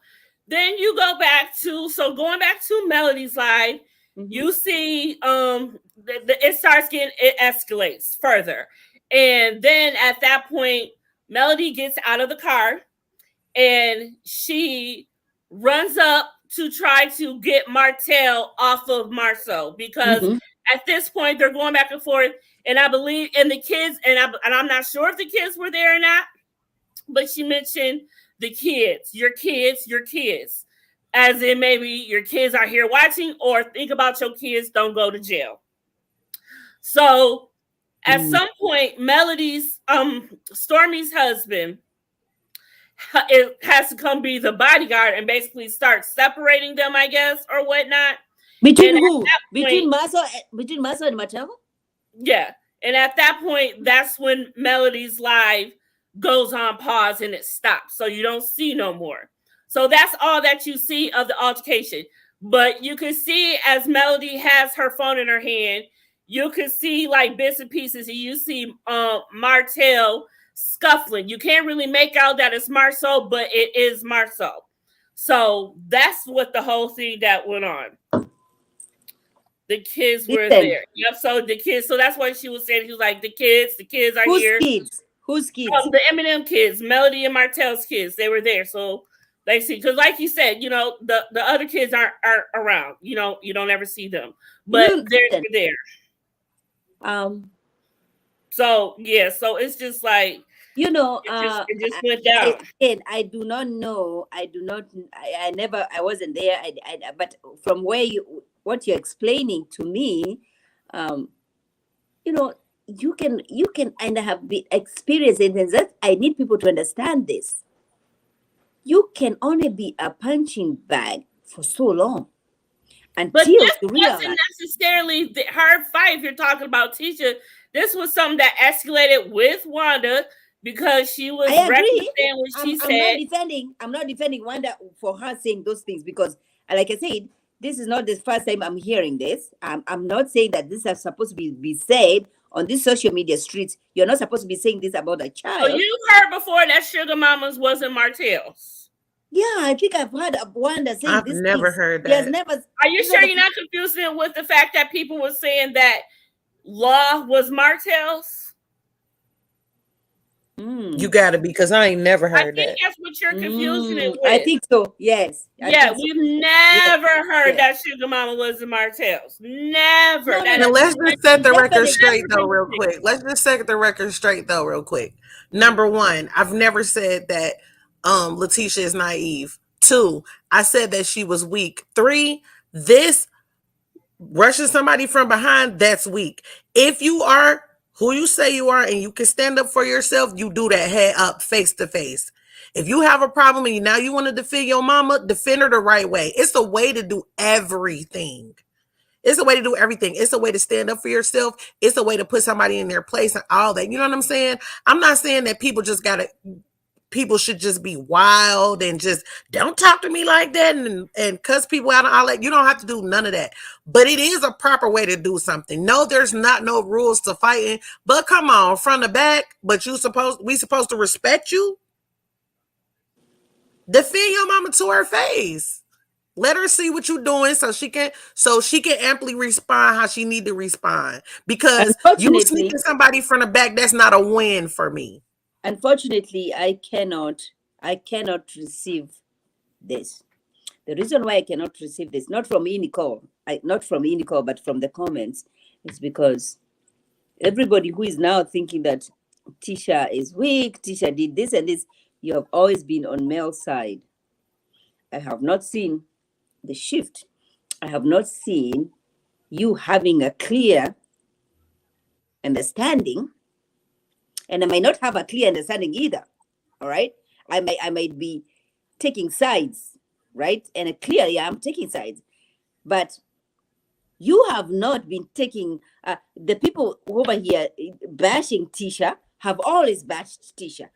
then you go back to going back to Melody's live. Mm-hmm. You see, it escalates further, and then at that point, Melody gets out of the car, and she runs up to try to get Martell off of Marceau because at this point they're going back and forth, and I believe the kids, and I'm not sure if the kids were there or not, but she mentioned the kids, your kids. As in maybe your kids are here watching, or think about your kids, don't go to jail. So at some point, Melody's, Stormy's husband, it has to come be the bodyguard and basically start separating them, I guess, or whatnot. Between who? Between Marceau and Martell? Yeah. And at that point, that's when Melody's live goes on pause and it stops. So you don't see no more. So that's all that you see of the altercation. But you can see as Melody has her phone in her hand, you can see like bits and pieces, and you see Martell scuffling. You can't really make out that it's Marceau, but it is Marceau. So that's what the whole thing that went on. The kids were there. Yep. So the kids. So that's why she was saying, he was like, the kids are here. Whose kids? The Eminem kids, Melody and Martell's kids. They were there. So they see, because like you said, you know, the other kids aren't around. You know, you don't ever see them, but they're there. So yeah. So it's just like, you know, it just went down. And I do not know. I wasn't there. But from what you're explaining to me, you know, you can and have been experiencing things that I need people to understand this. You can only be a punching bag for so long. But this wasn't necessarily the hard fight. If you're talking about Tisha, this was something that escalated with Wanda because she was referencing what she said. I'm not defending Wanda for her saying those things because, like I said, this is not the first time I'm hearing this. I'm not saying that this is supposed to be said on these social media streets. You're not supposed to be saying this about a child. So you heard before that Sugar Mama's wasn't Martell's. Yeah, I think I've heard Wanda saying I've this. I've never heard that. Are you sure you're not confusing it with the fact that people were saying that Law was Martell's? You gotta be, because I ain't never heard that. I think that's what you're confusing it with. I think so. Yes. We've never heard that Sugar Mama was the Martell's. Never. And let's just set the record straight though, real quick. Number one, I've never said that Letitia is naive. 2, I said that she was weak. 3, this rushing somebody from behind, that's weak. If you are who you say you are and you can stand up for yourself, you do that head up, face to face. If you have a problem and now you want to defend your mama, defend her the right way. It's a way to do everything. It's a way to stand up for yourself. It's a way to put somebody in their place and all that. You know what I'm saying? I'm not saying that people should just be wild and just don't talk to me like that and cuss people out and all that. You don't have to do none of that. But it is a proper way to do something. No, there's no rules to fighting. But come on, front to back. But we supposed to respect you? Defend your mama to her face. Let her see what you're doing so she can amply respond how she need to respond. Because you sneaking somebody from the back, that's not a win for me. Unfortunately, I cannot receive this. The reason why I cannot receive this, not from Nicole, but from the comments, is because everybody who is now thinking that Tisha is weak, Tisha did this and this, you have always been on Mel's side. I have not seen the shift. I have not seen you having a clear understanding. And I might not have a clear understanding either. All right. I might be taking sides, right? And clearly I'm taking sides. But you have not been taking the people over here bashing Tisha have always bashed Tisha,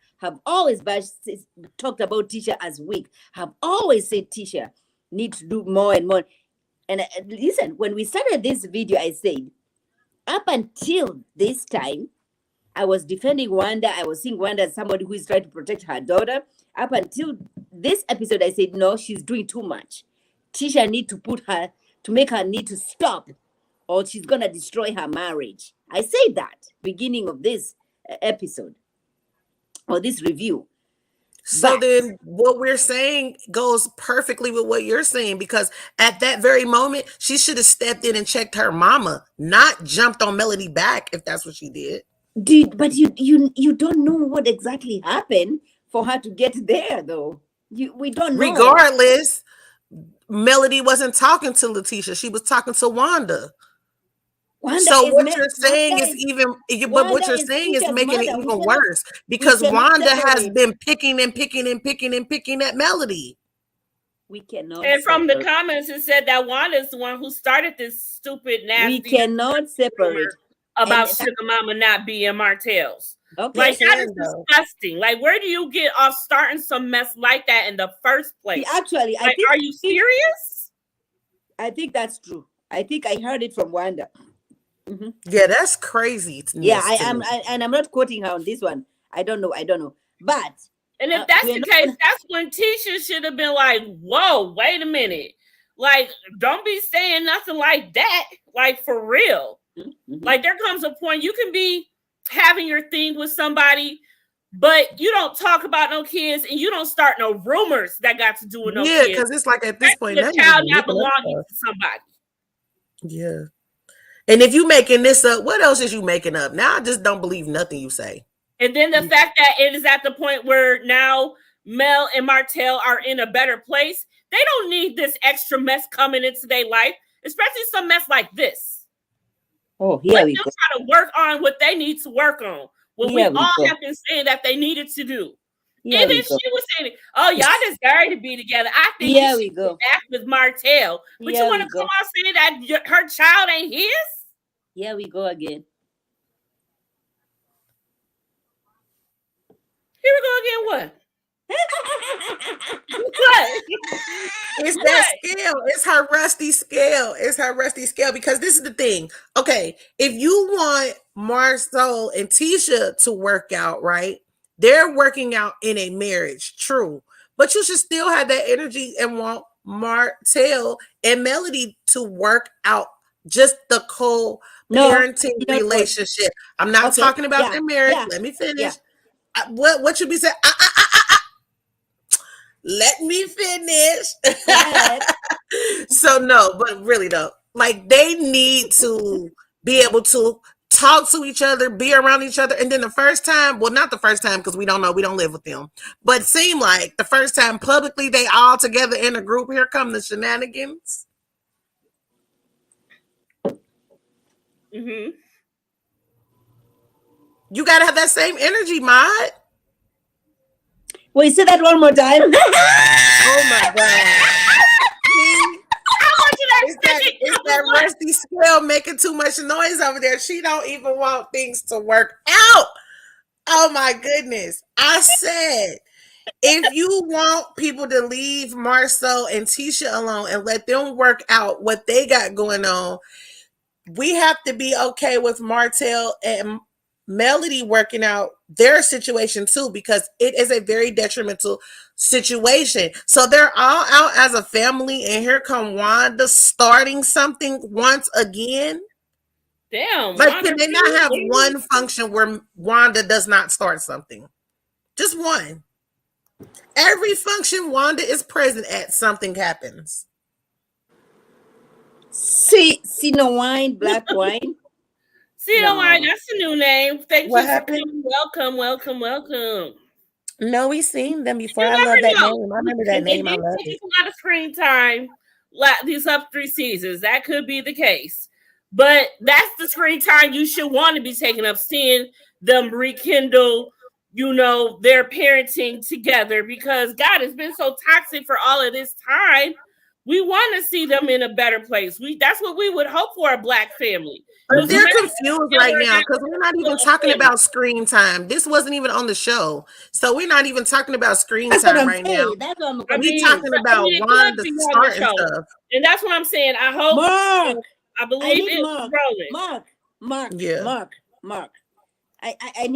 talked about Tisha as weak, have always said Tisha needs to do more and more. And listen, when we started this video, I said, up until this time, I was defending Wanda. I was seeing Wanda as somebody who is trying to protect her daughter. Up until this episode, I said, no, she's doing too much. Tisha need to make her need to stop, or she's going to destroy her marriage. I said that beginning of this episode, or this review. So then what we're saying goes perfectly with what you're saying, because at that very moment, she should have stepped in and checked her mama, not jumped on Melody back if that's what she did. But you don't know what exactly happened for her to get there, though. We don't know. Regardless, Melody wasn't talking to Letitia; she was talking to Wanda. So what you're saying is making it even worse, because Wanda has been picking at Melody. We cannot. And from the comments, it said that Wanda is the one who started this stupid, nasty. We cannot separate. about Sugar Mama not being Martell's. Okay. Like, that is disgusting. Like, where do you get off starting some mess like that in the first place? Actually, like, are you serious? I think that's true. I think I heard it from Wanda. Mm-hmm. Yeah, that's crazy. Yeah, and I'm not quoting her on this one. I don't know. But and if that's the case, that's when Tisha should have been like, "Whoa, wait a minute! Like, don't be saying nothing like that. Like, for real. Mm-hmm. Like, there comes a point you can be having your thing with somebody, but you don't talk about no kids and you don't start no rumors that got to do with no kids. Yeah, because it's like at this point, the child not belonging to somebody. Yeah. And if you making this up, what else is you making up? Now I just don't believe nothing you say. And then the fact that it is at the point where now Mel and Martell are in a better place. They don't need this extra mess coming into their life, especially some mess like this. Oh, yeah. Let them try to work on what they need to work on. What we all have been saying that they needed to do. Even she was saying, "Oh, y'all deserve to be together." I think you should go back with Martell, but you want to come out saying that her child ain't his? Here we go again. Here we go again. What? What? It's that scale. It's her rusty scale. It's her rusty scale, because this is the thing. Okay, if you want Marsau and Tisha to work out, right? They're working out in a marriage, true. But you should still have that energy and want Martell and Melody to work out just the co-parenting relationship. I'm not talking about their marriage. Let me finish. What should be said? Let me finish. So no, but really though, like they need to be able to talk to each other, be around each other, and then the first time, well, not the first time because we don't know, we don't live with them, but seem like the first time publicly they all together in a group. Here come the shenanigans. Mm-hmm. You gotta have that same energy, Mod. Wait, say that one more time. Oh my god. It's that rusty scale making too much noise over there. She don't even want things to work out. Oh my goodness. I said, if you want people to leave Marsau and Tisha alone and let them work out what they got going on, we have to be okay with Martell and Melody working out their situation too, because it is a very detrimental situation. So they're all out as a family, and here come Wanda starting something once again. Damn. Like, can they not have one function where Wanda does not start something? Just one. Every function Wanda is present at, something happens. See no wine, black wine. No wine, that's a new name. Thank you for coming. Welcome. No, we've seen them before. I love that name. I remember that name. I love it. A lot of screen time these up 3 seasons. That could be the case. But that's the screen time you should want to be taking up, seeing them rekindle, their parenting together, because God has been so toxic for all of this time. We want to see them in a better place. That's what we would hope for a black family. But they're confused right now because we're not even talking about screen time. This wasn't even on the show. So we're not even talking about screen time right now. We're talking about Wanda starting stuff. And that's what I'm saying. I hope. Mark, I believe it's rolling. Mark. I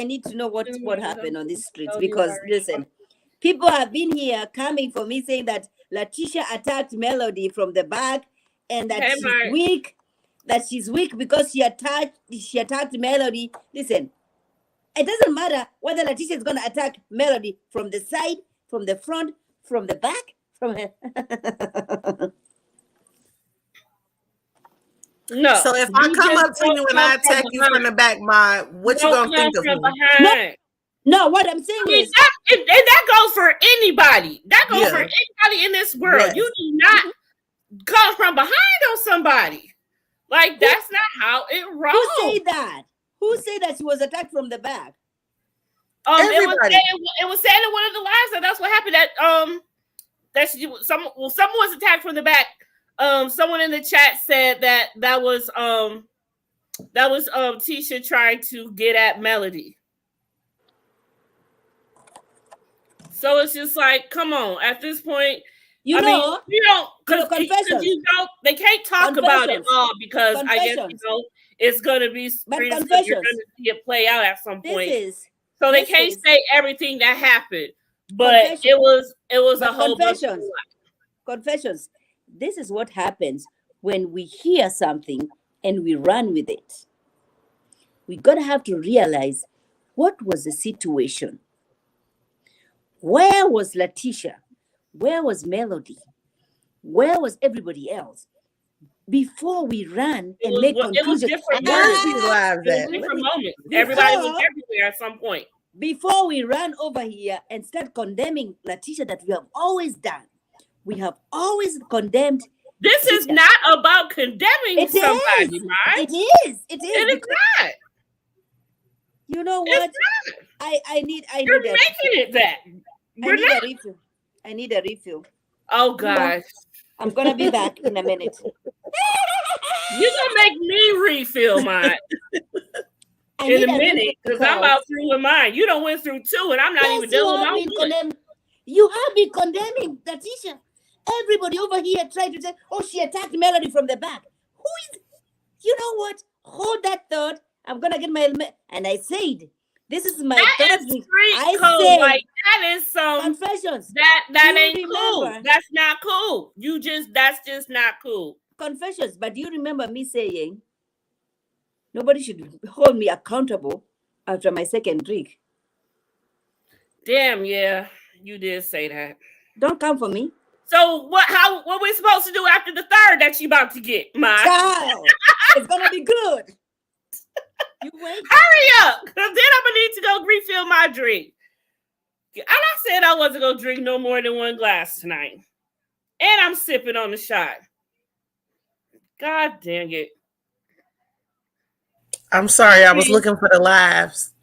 need to know what happened on these streets, because listen, people have been here coming for me saying that Letitia attacked Melody from the back and that she's weak. That she's weak because she attacked Melody. Listen, it doesn't matter whether Letitia is going to attack Melody from the side, from the front, from the back, from her. No. So if I come up to you and I attack you from the back, what you gonna think of me? No, what I'm saying is that goes for anybody. That goes for anybody in this world. Yes. You do not come from behind on somebody. Like, that's not how it rolls. Who said that? Who said that she was attacked from the back? It was said in one of the lives that's what happened. That someone was attacked from the back. Someone in the chat said that was That was Tisha trying to get at Melody. So it's just like, come on, at this point, you don't, because they can't talk about it all because I guess it's gonna be you're gonna see it play out at some point. So they can't say everything that happened, but it was a whole bunch of confessions. This is what happens when we hear something and we run with it. We gotta have to realize what was the situation. Where was Letitia? Where was Melody? Where was everybody else? Before we ran and make conclusions. It was different moments. Everybody was everywhere at some point. Before we run over here and start condemning Letitia that we have always done. We have always condemned. This is not about condemning somebody, right? It is. It is not. You know what? I need You're making it that. I need a refill. Oh gosh. I'm gonna be back in a minute. You're gonna make me refill mine in a minute because I'm about through with mine. You don't went through 2 and I'm not even done with one. You have been condemning Letitia. Everybody over here tried to say, oh, she attacked Melody from the back. Who is, you know what? Hold that thought. I'm gonna get my, and I said, this is my third week. I said, like, that is some confessions. That ain't cool. That's not cool. That's just not cool. Confessions. But do you remember me saying nobody should hold me accountable after my second drink? Damn, yeah, you did say that. Don't come for me. So what we supposed to do after the third that you about to get, Ma? Child, it's gonna be good. You wait. Hurry up, because then I'm gonna need to go refill my drink. And I said I wasn't gonna drink no more than 1 glass tonight. And I'm sipping on the shot. God dang it. I'm sorry, I was looking for the lives.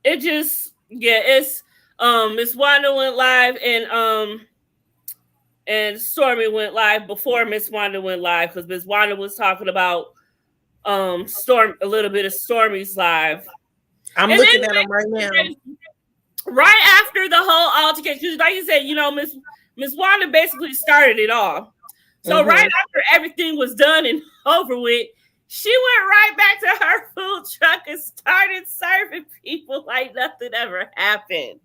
It just, it's Miss Wanda went live and Stormy went live before Miss Wanda went live because Miss Wanda was talking about a little bit of Stormy's live. I'm looking at them right now. Right after the whole altercation, like you said, Miss Wanda basically started it all. So right after everything was done and over with, she went right back to her food truck and started serving people like nothing ever happened.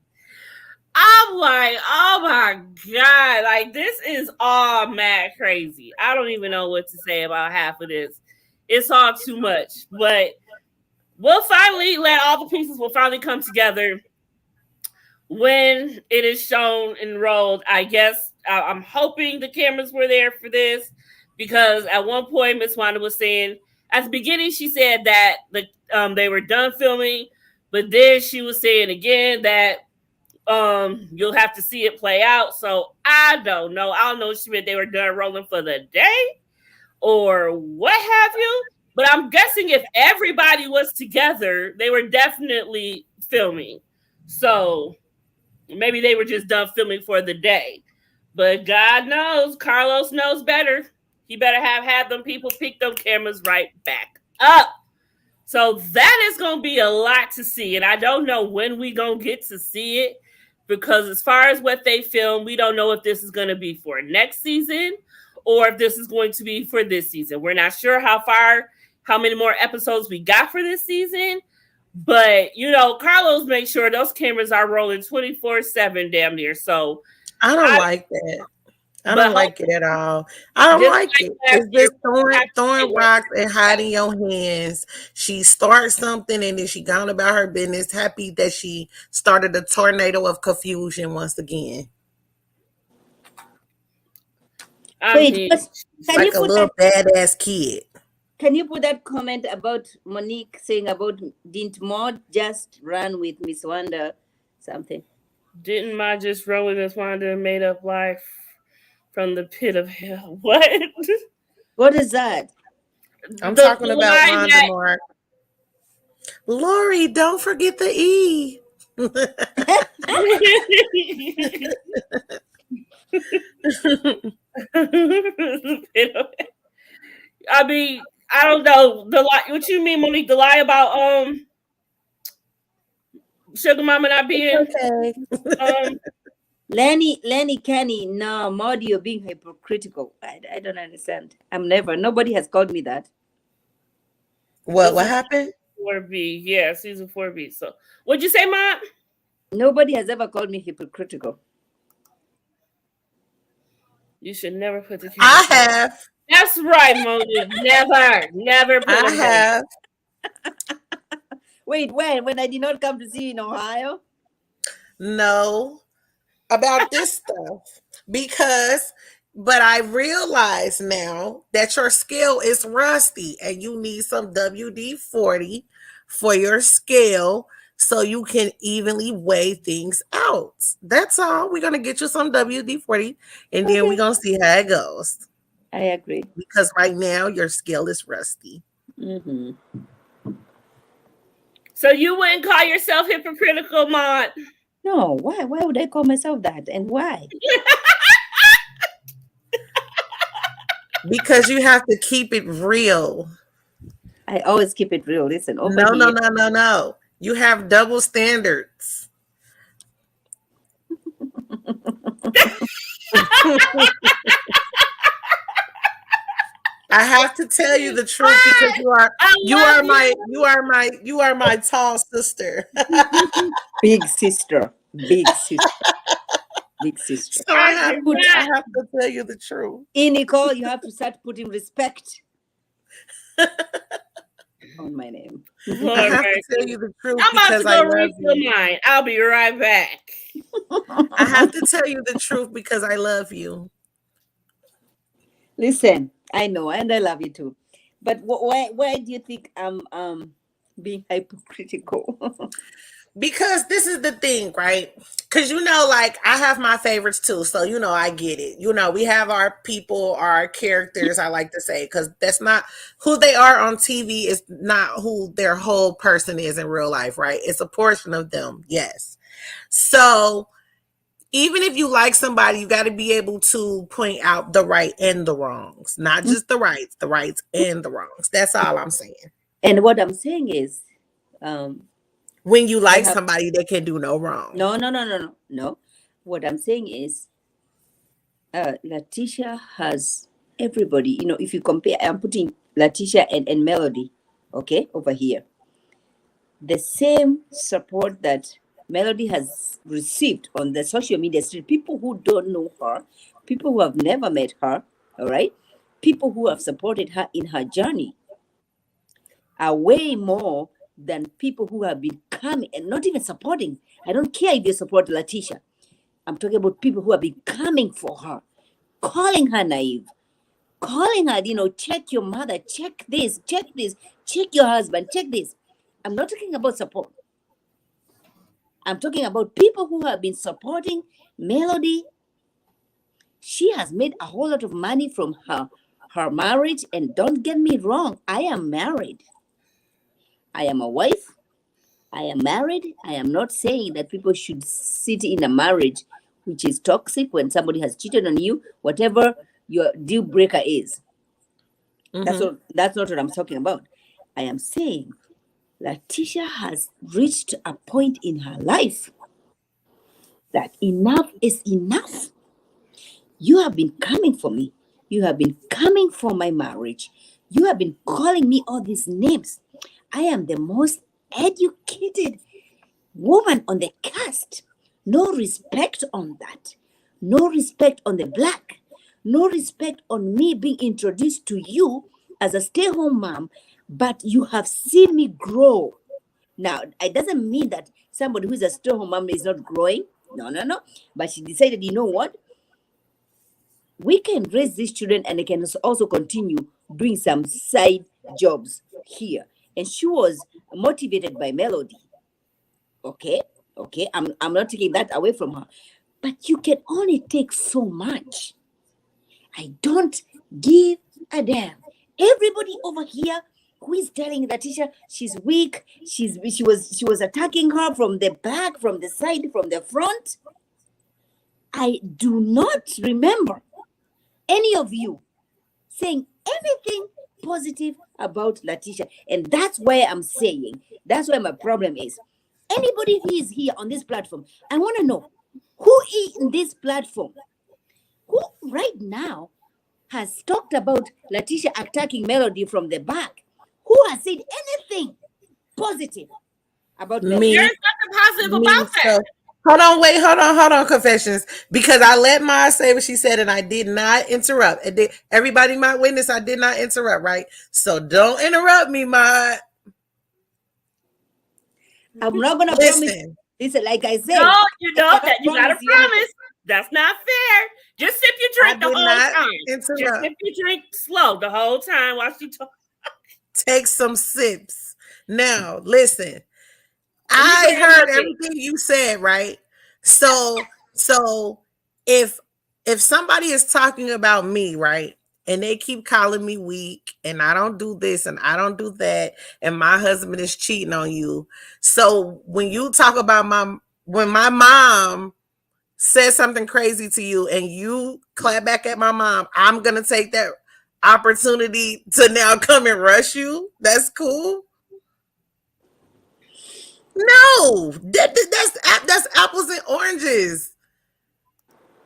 I'm like, oh my God, like this is all mad crazy. I don't even know what to say about half of this. It's all too much, but we'll finally all the pieces will finally come together when it is shown and rolled. I guess I'm hoping the cameras were there for this because at one point Miss Wanda was saying at the beginning she said that they were done filming, but then she was saying again that you'll have to see it play out. So I don't know. I don't know if she meant they were done rolling for the day or what have you. But I'm guessing if everybody was together, they were definitely filming. So maybe they were just done filming for the day. But God knows, Carlos knows better. He better have had them people pick them cameras right back up. So that is going to be a lot to see. And I don't know when we going to get to see it. Because as far as what they film, we don't know if this is going to be for next season or if this is going to be for this season. We're not sure how many more episodes we got for this season. But, Carlos makes sure those cameras are rolling 24/7 damn near. So I don't like that. I don't like it at all. I don't like it. It's just throwing rocks and hiding your hands. She starts something and then she gone about her business. Happy that she started a tornado of confusion once again. Wait, like a little badass kid. Can you put that comment about Monique saying about didn't Maud just run with Miss Wanda something? Didn't Maud just run with Miss Wanda and made up life from the pit of hell? What? What is that? I'm talking about Wanda Mark. Lori, don't forget the E. I mean, I don't know the lie. What you mean, Monique? The lie about Sugar Mama not being Okay. um. Lenny, Kenny, no, Maudie, you're being hypocritical. I don't understand. Nobody has called me that. What This what is happened? 4B. Yeah, season 4B. So, what'd you say, Mom? Nobody has ever called me hypocritical. You should never put the camera. I have. That's right, Monique. Never put I them there. have. Wait, when I did not come to see you in Ohio? No. About this stuff because but I realize now that your scale is rusty and you need some WD-40 for your scale so you can evenly weigh things out. That's all. We're going to get you some WD-40 and then we're Okay, going to see how it goes I agree. because right now your scale is rusty. Mm-hmm. So you wouldn't call yourself hypocritical, Mom? No, why? Why would I call myself that? And why? Because you have to keep it real. I always keep it real. Listen, over No, no, here. no, no, no. You have double standards. I have to tell you the truth because I love you are my tall sister. Big sister. Big sister. Big sister. So I I cannot. have to tell you the truth. Nicole, you have to start putting respect on my name. All I have right. to tell you the truth I'm about to because I go love refill you. mine. I'll be right back. I have to tell you the truth because I love you. Listen, I know, and I love you too. But why do you think I'm being hypocritical? Because this is the thing, right? Because like I have my favorites too, so I get it. We have our people, our characters. I like to say because that's not who they are on TV. Is not who their whole person is in real life, right? It's a portion of them, yes. So even if you like somebody, you got to be able to point out the right and the wrongs, not just the rights and the wrongs. That's all I'm saying. And what I'm saying is, um, When you I like have somebody, they can do no wrong. no. What I'm saying is, Letitia has everybody. If you compare, I'm putting Letitia and Melody, okay, over here. The same support that Melody has received on the social media street, people who don't know her, people who have never met her, all right, people who have supported her in her journey are way more than people who have been coming and not even supporting. I don't care if you support Letitia. I'm talking about people who have been coming for her, calling her naive, calling her, check your mother, check this, check your husband, check this. I'm not talking about support. I'm talking about people who have been supporting Melody. She has made a whole lot of money from her marriage. And don't get me wrong, I am married. I am a wife. I am married. I am not saying that people should sit in a marriage which is toxic when somebody has cheated on you, whatever your deal breaker is. That's not what I'm talking about. I am saying Letitia has reached a point in her life that enough is enough. You have been coming for me. You have been coming for my marriage. You have been calling me all these names. I am the most educated woman on the cast. No respect on that. No respect on the black. No respect on me being introduced to you as a stay-home mom, but you have seen me grow. Now, it doesn't mean that somebody who is a stay-home mom is not growing. No. But she decided, you know what? We can raise these children and they can also continue doing some side jobs here. And she was motivated by Melody. Okay. I'm not taking that away from her. But you can only take so much. I don't give a damn. Everybody over here who is telling Letitia she's weak, she was attacking her from the back, from the side, from the front. I do not remember any of you saying anything positive about Letitia. And that's where I'm saying, that's where my problem is. Anybody who is here on this platform, I want to know who in this platform, who right now has talked about Letitia attacking Melody from the back, who has said anything positive about Melody? There's Me, nothing positive me. about that. So hold on, wait, hold on, Confessions, because I let Ma say what she said, and I did not interrupt. Everybody might witness I did not interrupt, right? So don't interrupt me, Ma. I'm not gonna promise. Listen, Listen, like I said, No, you I know cannot that you gotta promise you anything. promise. That's not fair. Just sip your I drink the did whole not time. Just interrupt. sip your drink slow the whole time while she talks. Take some sips. Now, listen. Let me I grab my heard drink. everything you said, right? So if somebody is talking about me, right? And they keep calling me weak and I don't do this and I don't do that and my husband is cheating on you. So when you talk about when my mom says something crazy to you and you clap back at my mom, I'm going to take that opportunity to now come and rush you. That's cool. No, that's apples and oranges.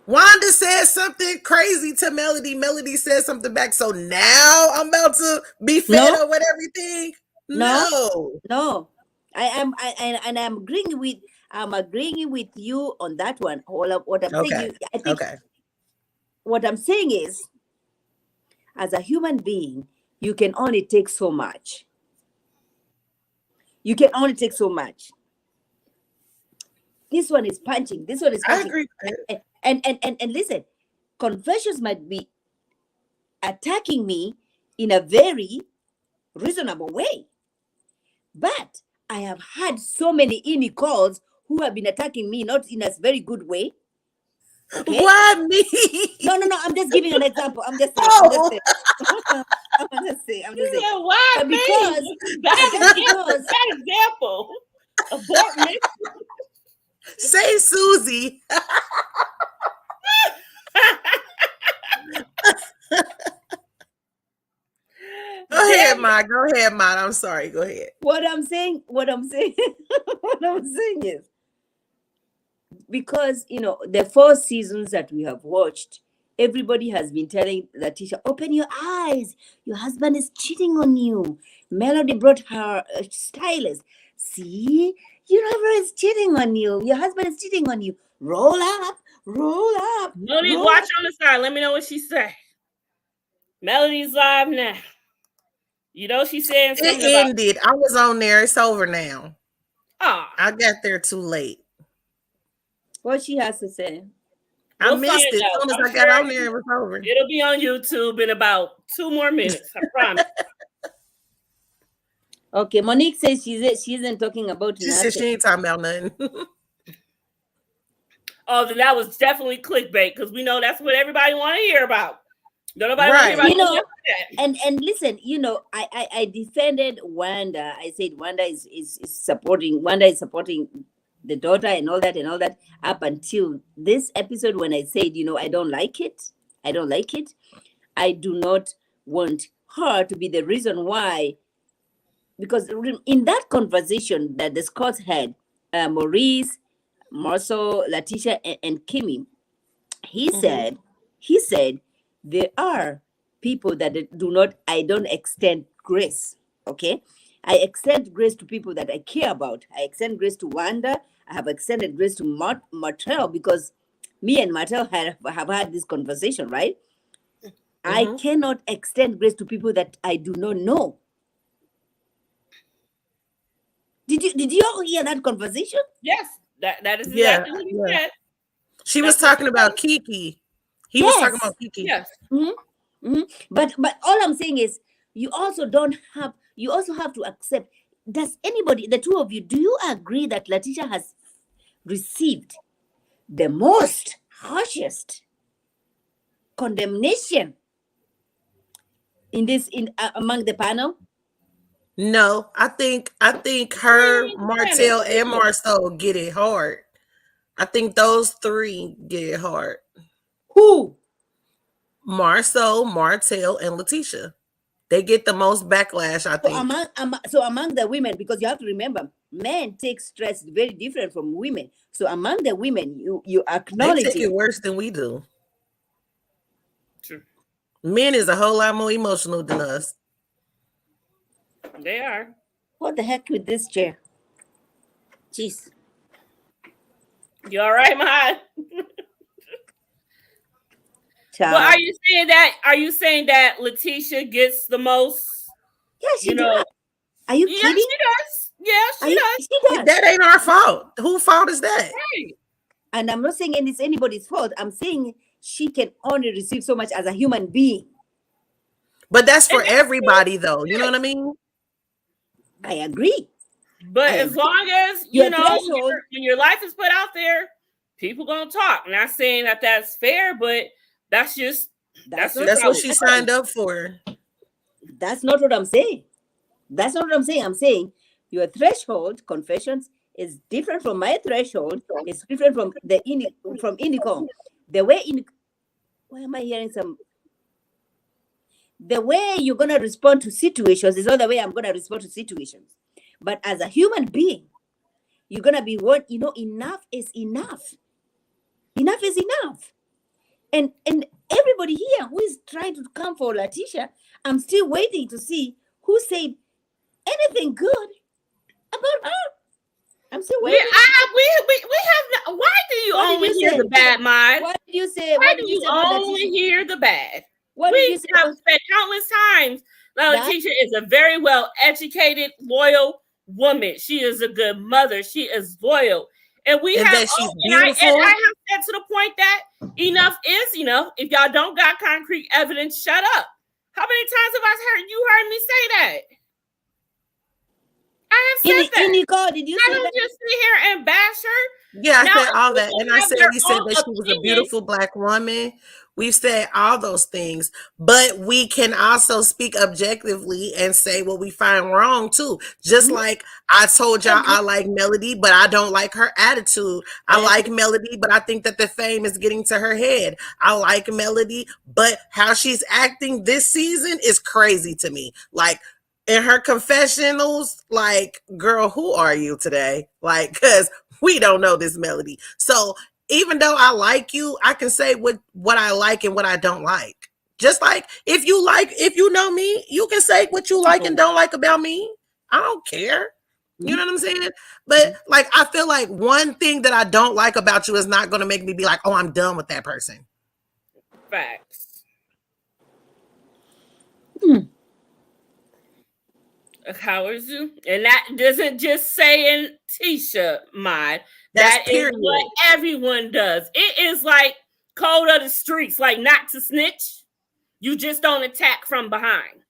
Wanda says something crazy to Melody. Melody says something back. So now I'm about to be fed No, up with everything. no, No. no. And I'm agreeing with you on that one. What I'm saying, Okay. I think Okay. what I'm saying is, as a human being, you can only take so much. You can only take so much. This one is punching. This one is I punching. agree with it. And listen, Confessions might be attacking me in a very reasonable way, but I have had so many ini calls who have been attacking me not in a very good way. Okay. Why me? No. I'm just giving an example. I'm just saying. I'm just Oh, saying. I'm just saying. I'm just You saying. know, why But me? because, Bad but just example. because, Bad example. Abort me. say Susie. Go ahead, Damn. Ma. Go ahead, Ma. I'm sorry. Go ahead. what I'm saying, what I'm saying is, because the 4 seasons that we have watched, everybody has been telling Letitia, open your eyes, your husband is cheating on you. Melody brought her stylist. See, your husband is cheating on you. Your husband is cheating on you. Roll up, roll up, Melody, roll watch up. on the side. Let me know what she say. Melody's live now. You know she's saying something It about. ended. I was on there. It's over now. Ah, I got there too late. What she has to say. I we'll find missed it. As out. soon as I'm I got sure on there, it was over. it'll be on YouTube in about 2 more minutes. I promise. Okay, Monique says she isn't talking about She said nothing. she ain't talking about nothing. Oh, then that was definitely clickbait because we know that's what everybody want to hear about. Don't nobody want to hear Right. about that. And listen, I defended Wanda. I said Wanda is supporting, Wanda is supporting the daughter and all that up until this episode when I said, I don't like it. I don't like it. I do not want her to be the reason why, because in that conversation that the Scots had, Maurice, Marceau, Letitia, and Kimmy, he Mhm. said there are people that do not, I don't extend grace. Okay, I extend grace to people that I care about. I extend grace to Wanda. I have extended grace to Martel, because me and Martel have had this conversation, right? I Mhm. cannot extend grace to people that I do not know. Did you all hear that conversation? Yes, that is Yeah. exactly what he Yeah. said. She was That's what talking he said. about Kiki. He was talking Yes. about Kiki. Yes. But all I'm saying is, you also have to accept. Does anybody, the two of you, do you agree that Letitia has received the most harshest condemnation in among the panel? No, I think her, Martell, and Listen, Marceau get it hard. I think those three get it hard. Who? Marceau, Martell, and Letitia. They get the most backlash, I So think. among the women, because you have to remember, men take stress very different from women. So among the women, you They acknowledge take it. it worse than we do. True. Men is a whole lot more emotional than us. They are. What the heck with this chair? Jeez. You all right, Mahal? Child. Well, are you saying that Letitia gets the most? Yeah, she You know, does. Are you yeah, kidding? she does. Yeah, she does. She does. That ain't our fault. Whose fault is that? Right. And I'm not saying it's anybody's fault. I'm saying she can only receive so much as a human being. But that's for And that's everybody, though. You know what I mean? I agree. But I as agree. long as Your threshold. when your life is put out there, people gonna talk. Not saying that that's fair, but that's just That's what she signed up for. That's not what I'm saying. That's not what I'm saying. I'm saying your threshold, confessions, is different from my threshold. It's different from from Indicom. The way why am I hearing some? The way you're gonna respond to situations is not the way I'm gonna respond to situations. But as a human being, you're gonna be what enough is enough. Enough is enough. And everybody here who is trying to come for Letitia, I'm still waiting to see who said anything good about her. I'm still waiting. We have. Why do you only hear the bad, Mike? What did you say? Why do you only hear the bad? We have said countless times. Letitia is a very well educated, loyal woman. She is a good mother. She is loyal. And we have, that she's beautiful. And I have said to the point that enough is enough. If y'all don't got concrete evidence, shut up. How many times have heard me say that? I have said that. Nicole, did you say I don't just sit here and bash her. Yeah, I said all that. And I said we said that she was a beautiful Black woman. We've said all those things, but we can also speak objectively and say what we find wrong too. Just like I told y'all, I like Melody, but I don't like her attitude. I like Melody, but I think that the fame is getting to her head. I like Melody, but how she's acting this season is crazy to me. Like, in her confessionals, like, girl, who are you today? Like, because we don't know this Melody. So even though I like you, I can say what I like and what I don't like. Just like if you know me, you can say what you like and don't like about me. I don't care. You know what I'm saying? But like, I feel like one thing that I don't like about you is not going to make me be like, oh, I'm done with that person. Facts. How is you? And that doesn't just say in Tisha mind. That is what everyone does. It is like code of the streets, like not to snitch. You just don't attack from behind.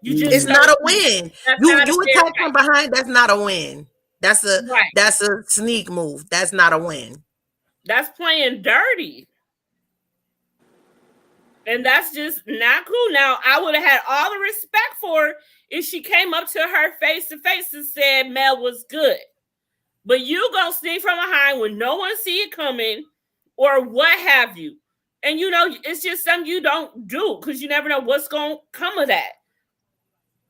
It's not a win. You attack from behind, that's not a win. That's a sneak move. That's not a win. That's playing dirty. And that's just not cool. Now, I would have had all the respect for her if she came up to her face to face and said Mel was good. But you gonna sneak from behind when no one see it coming or what have you. And it's just something you don't do because you never know what's gonna come of that.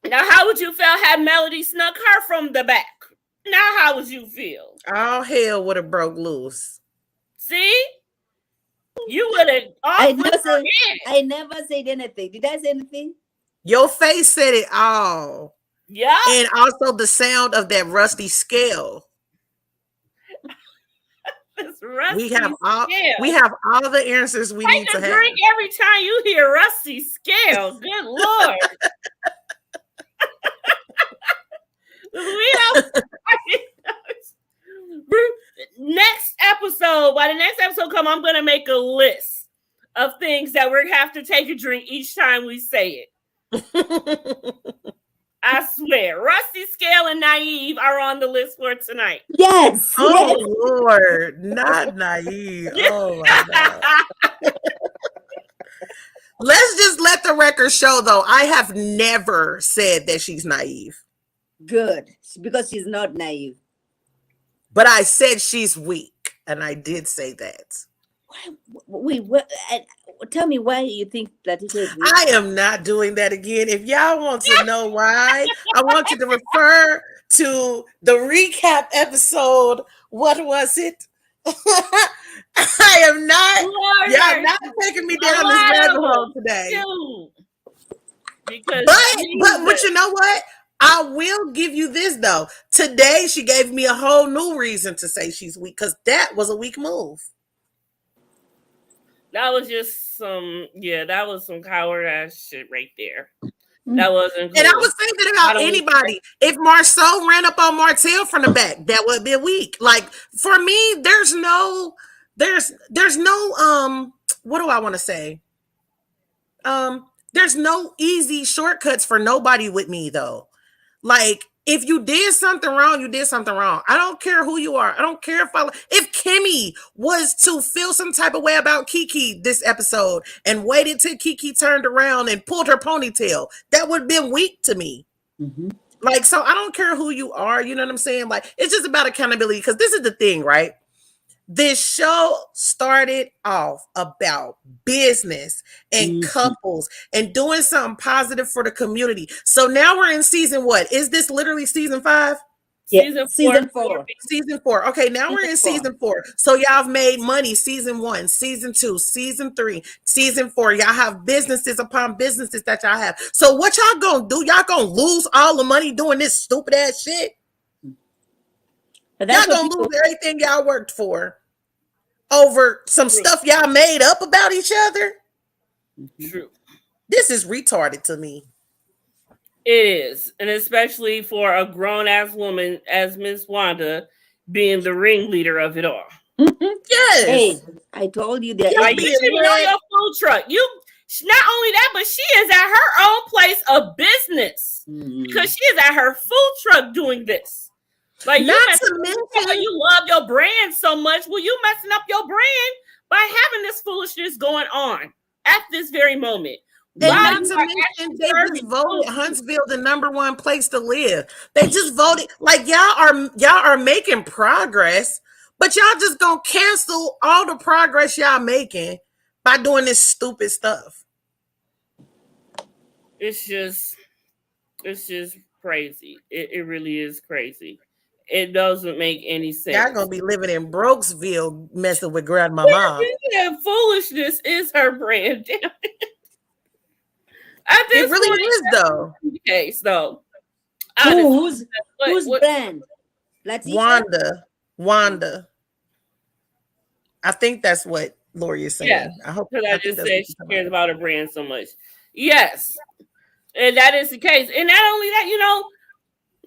Now, how would you feel had Melody snuck her from the back? Now, how would you feel? All hell would have broke loose. See? You would have. I never said anything. Did I say anything? Your face said it all. Yeah. And also the sound of that rusty scale. We have all the answers we need to have. Drink every time you hear rusty scale. Good Lord. By the next episode come, I'm gonna make a list of things that we're gonna have to take a drink each time we say it. I swear, Rusty, Scale, and Naive are on the list for tonight. Yes. Oh Lord, not Naive. Oh my God. Let's just let the record show, though. I have never said that she's naive. Good, because she's not naive. But I said she's weak, and I did say that. tell me why you think Letitia is weak. I am not doing that again. If y'all want to know why, I want you to refer to the recap episode. What was it? I am not. Lord, Y'all not taking me down this rabbit hole today. Because but you know what? I will give you this though. Today she gave me a whole new reason to say she's weak because that was a weak move. That was just that was some coward ass shit right there. That wasn't cool. And I was thinking about anybody. If Marceau ran up on Martell from the back, that would be weak. Like for me, there's no what do I want to say? There's no easy shortcuts for nobody with me though. Like if you did something wrong, you did something wrong. I don't care who you are. I don't care if Kimmy was to feel some type of way about Kiki this episode and waited till Kiki turned around and pulled her ponytail, that would have been weak to me. Mm-hmm. Like, so I don't care who you are. You know what I'm saying? Like, it's just about accountability because this is the thing, right? This show started off about business and couples and doing something positive for the community. So now we're in season what? Is this literally season 5? Yeah, season 4. Season 4. Okay, now we're in season 4. So y'all have made money season 1, season 2, season 3, season 4. Y'all have businesses upon businesses that y'all have. So what y'all gonna do? Y'all gonna lose all the money doing this stupid ass shit? Y'all gonna lose everything y'all worked for over some stuff y'all made up about each other? True. This is retarded to me. It is. And especially for a grown-ass woman as Miss Wanda being the ringleader of it all. Yes. Hey, I told you that. Like, you should know your food truck. You not only that, but she is at her own place of business. Because she is at her food truck doing this. Like, not to mention, you love your brand so much. Well, you messing up your brand by having this foolishness going on at this very moment. And not to mention, they just voted Huntsville the #1 place to live. They just voted. Like, y'all are making progress, but y'all just gonna cancel all the progress y'all making by doing this stupid stuff. It's just crazy. It really is crazy. It doesn't make any sense. Y'all gonna be living in Brooksville messing with grandmama. Foolishness is her brand. It really is though. Case though. Whose brand? Wanda. I think that's what Lori is saying. Yeah, I hope because I just said she cares about her brand so much. Yes, and that is the case. And not only that,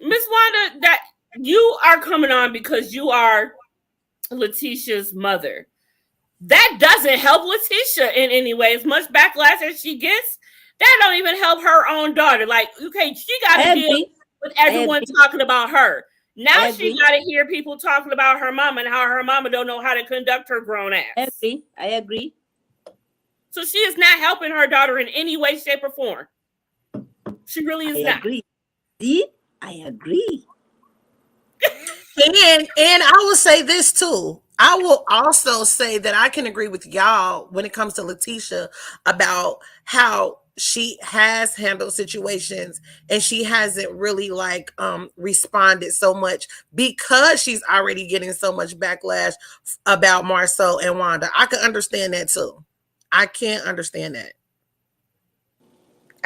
Miss Wanda, that you are coming on because you are Letitia's mother. That doesn't help Letitia in any way. As much backlash as she gets, that don't even help her own daughter. Like, okay, she got to deal with everyone talking about her. Now she got to hear people talking about her mama and how her mama don't know how to conduct her grown ass. I agree. So she is not helping her daughter in any way, shape, or form. She really is not. Agree. See? I agree. And I will say this too. I will also say that I can agree with y'all when it comes to Letitia about how she has handled situations and she hasn't really responded so much because she's already getting so much backlash about Marceau and Wanda. I can understand that too. I can't understand that.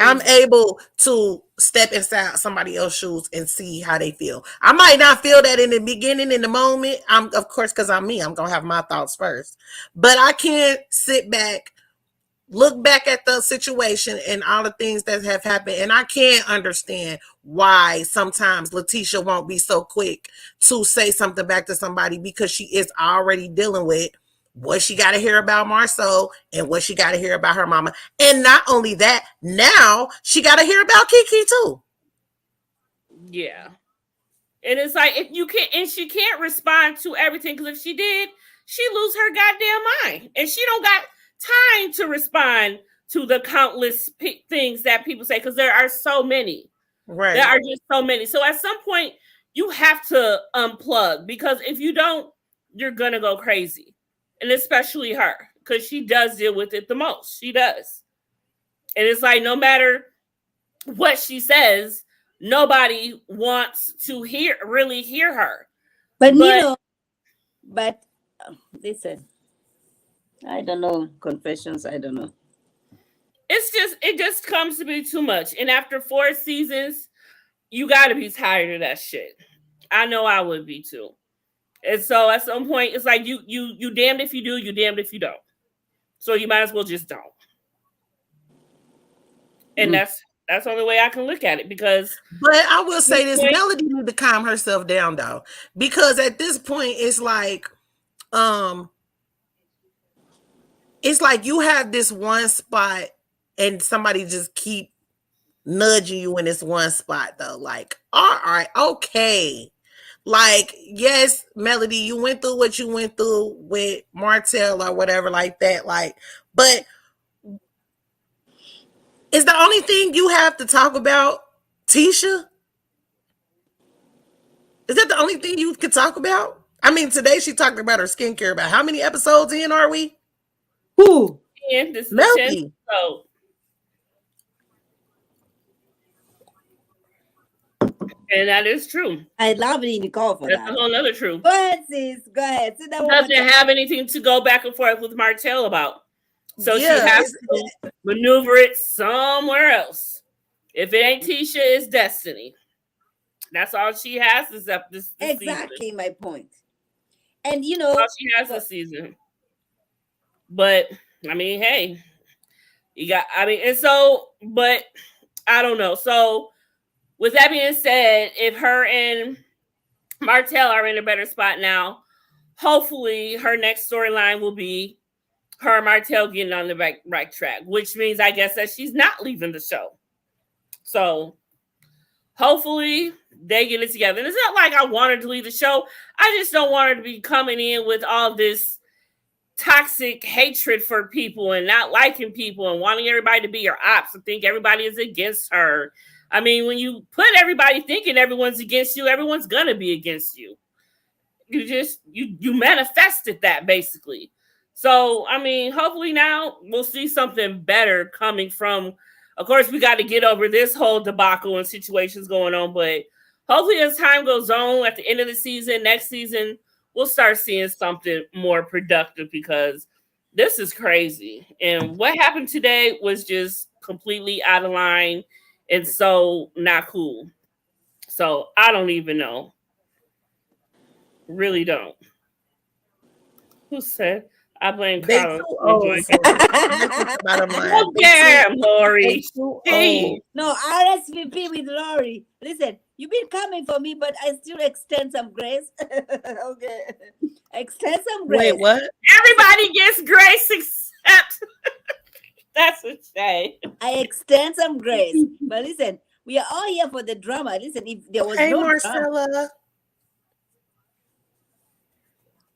I'm able to step inside somebody else's shoes and see how they feel. I might not feel that in the beginning, in the moment. Of course, because I'm me. I'm going to have my thoughts first. But I can't sit back, look back at the situation and all the things that have happened. And I can't understand why sometimes Letitia won't be so quick to say something back to somebody because she is already dealing with what she got to hear about Marceau and what she got to hear about her mama. And not only that, now she got to hear about Kiki too. Yeah. And it's like, if you can't, and she can't respond to everything, because if she did, she lose her goddamn mind. And she don't got time to respond to the countless things that people say, because there are so many. Right. There are just so many. So at some point, you have to unplug, because if you don't, you're going to go crazy. And especially her, because she does deal with it the most. She does. And it's like no matter what she says, nobody wants to really hear her. But you know, but listen, I don't know. Confessions, I don't know. It just comes to be too much. And after 4 seasons, you got to be tired of that shit. I know I would be too. And so at some point, it's like you damned if you do, you damned if you don't. So you might as well just don't. And that's the only way I can look at it, because. But I will say this: Melody need to calm herself down though, because at this point, it's like you have this one spot, and somebody just keep nudging you in this one spot though. Like, all right, okay. Like, yes, Melody, you went through what you went through with Martell or whatever like that. Like, but is the only thing you have to talk about Tisha? Is that the only thing you could talk about? I mean, today she talked about her skincare. About how many episodes in are we? Who? And this is Melody. And that is true. I love it in the call for That's that. That's a whole other truth. Go ahead, sis. Go ahead. She doesn't have anything to go back and forth with Martell about. So she has to maneuver it somewhere else. If it ain't Tisha, it's Destiny. That's all she has this exactly season. My point. And you know, all she has this season. But I mean, hey, but I don't know. So with that being said, if her and Martell are in a better spot now, hopefully her next storyline will be her and Martell getting on the right track, which means I guess that she's not leaving the show. So hopefully they get it together. And it's not like I want her to leave the show. I just don't want her to be coming in with all this toxic hatred for people and not liking people and wanting everybody to be your ops and think everybody is against her. I mean, when you put everybody thinking everyone's against you, everyone's gonna be against you. You manifested that basically. So, I mean, hopefully now we'll see something better coming from. Of course, we got to get over this whole debacle and situations going on, but hopefully as time goes on, at the end of the season, next season, we'll start seeing something more productive, because this is crazy. And what happened today was just completely out of line and so not cool. So I don't even know. Really don't. Who said? I blame Carlos. Damn, Lori. No, RSVP with Lori. Listen, you've been coming for me, but I still extend some grace. Okay. Extend some grace. Wait, what? Everybody gets grace except that's a shame. I extend some grace. But listen, we are all here for the drama. Listen, if there was no Marcella. Drama.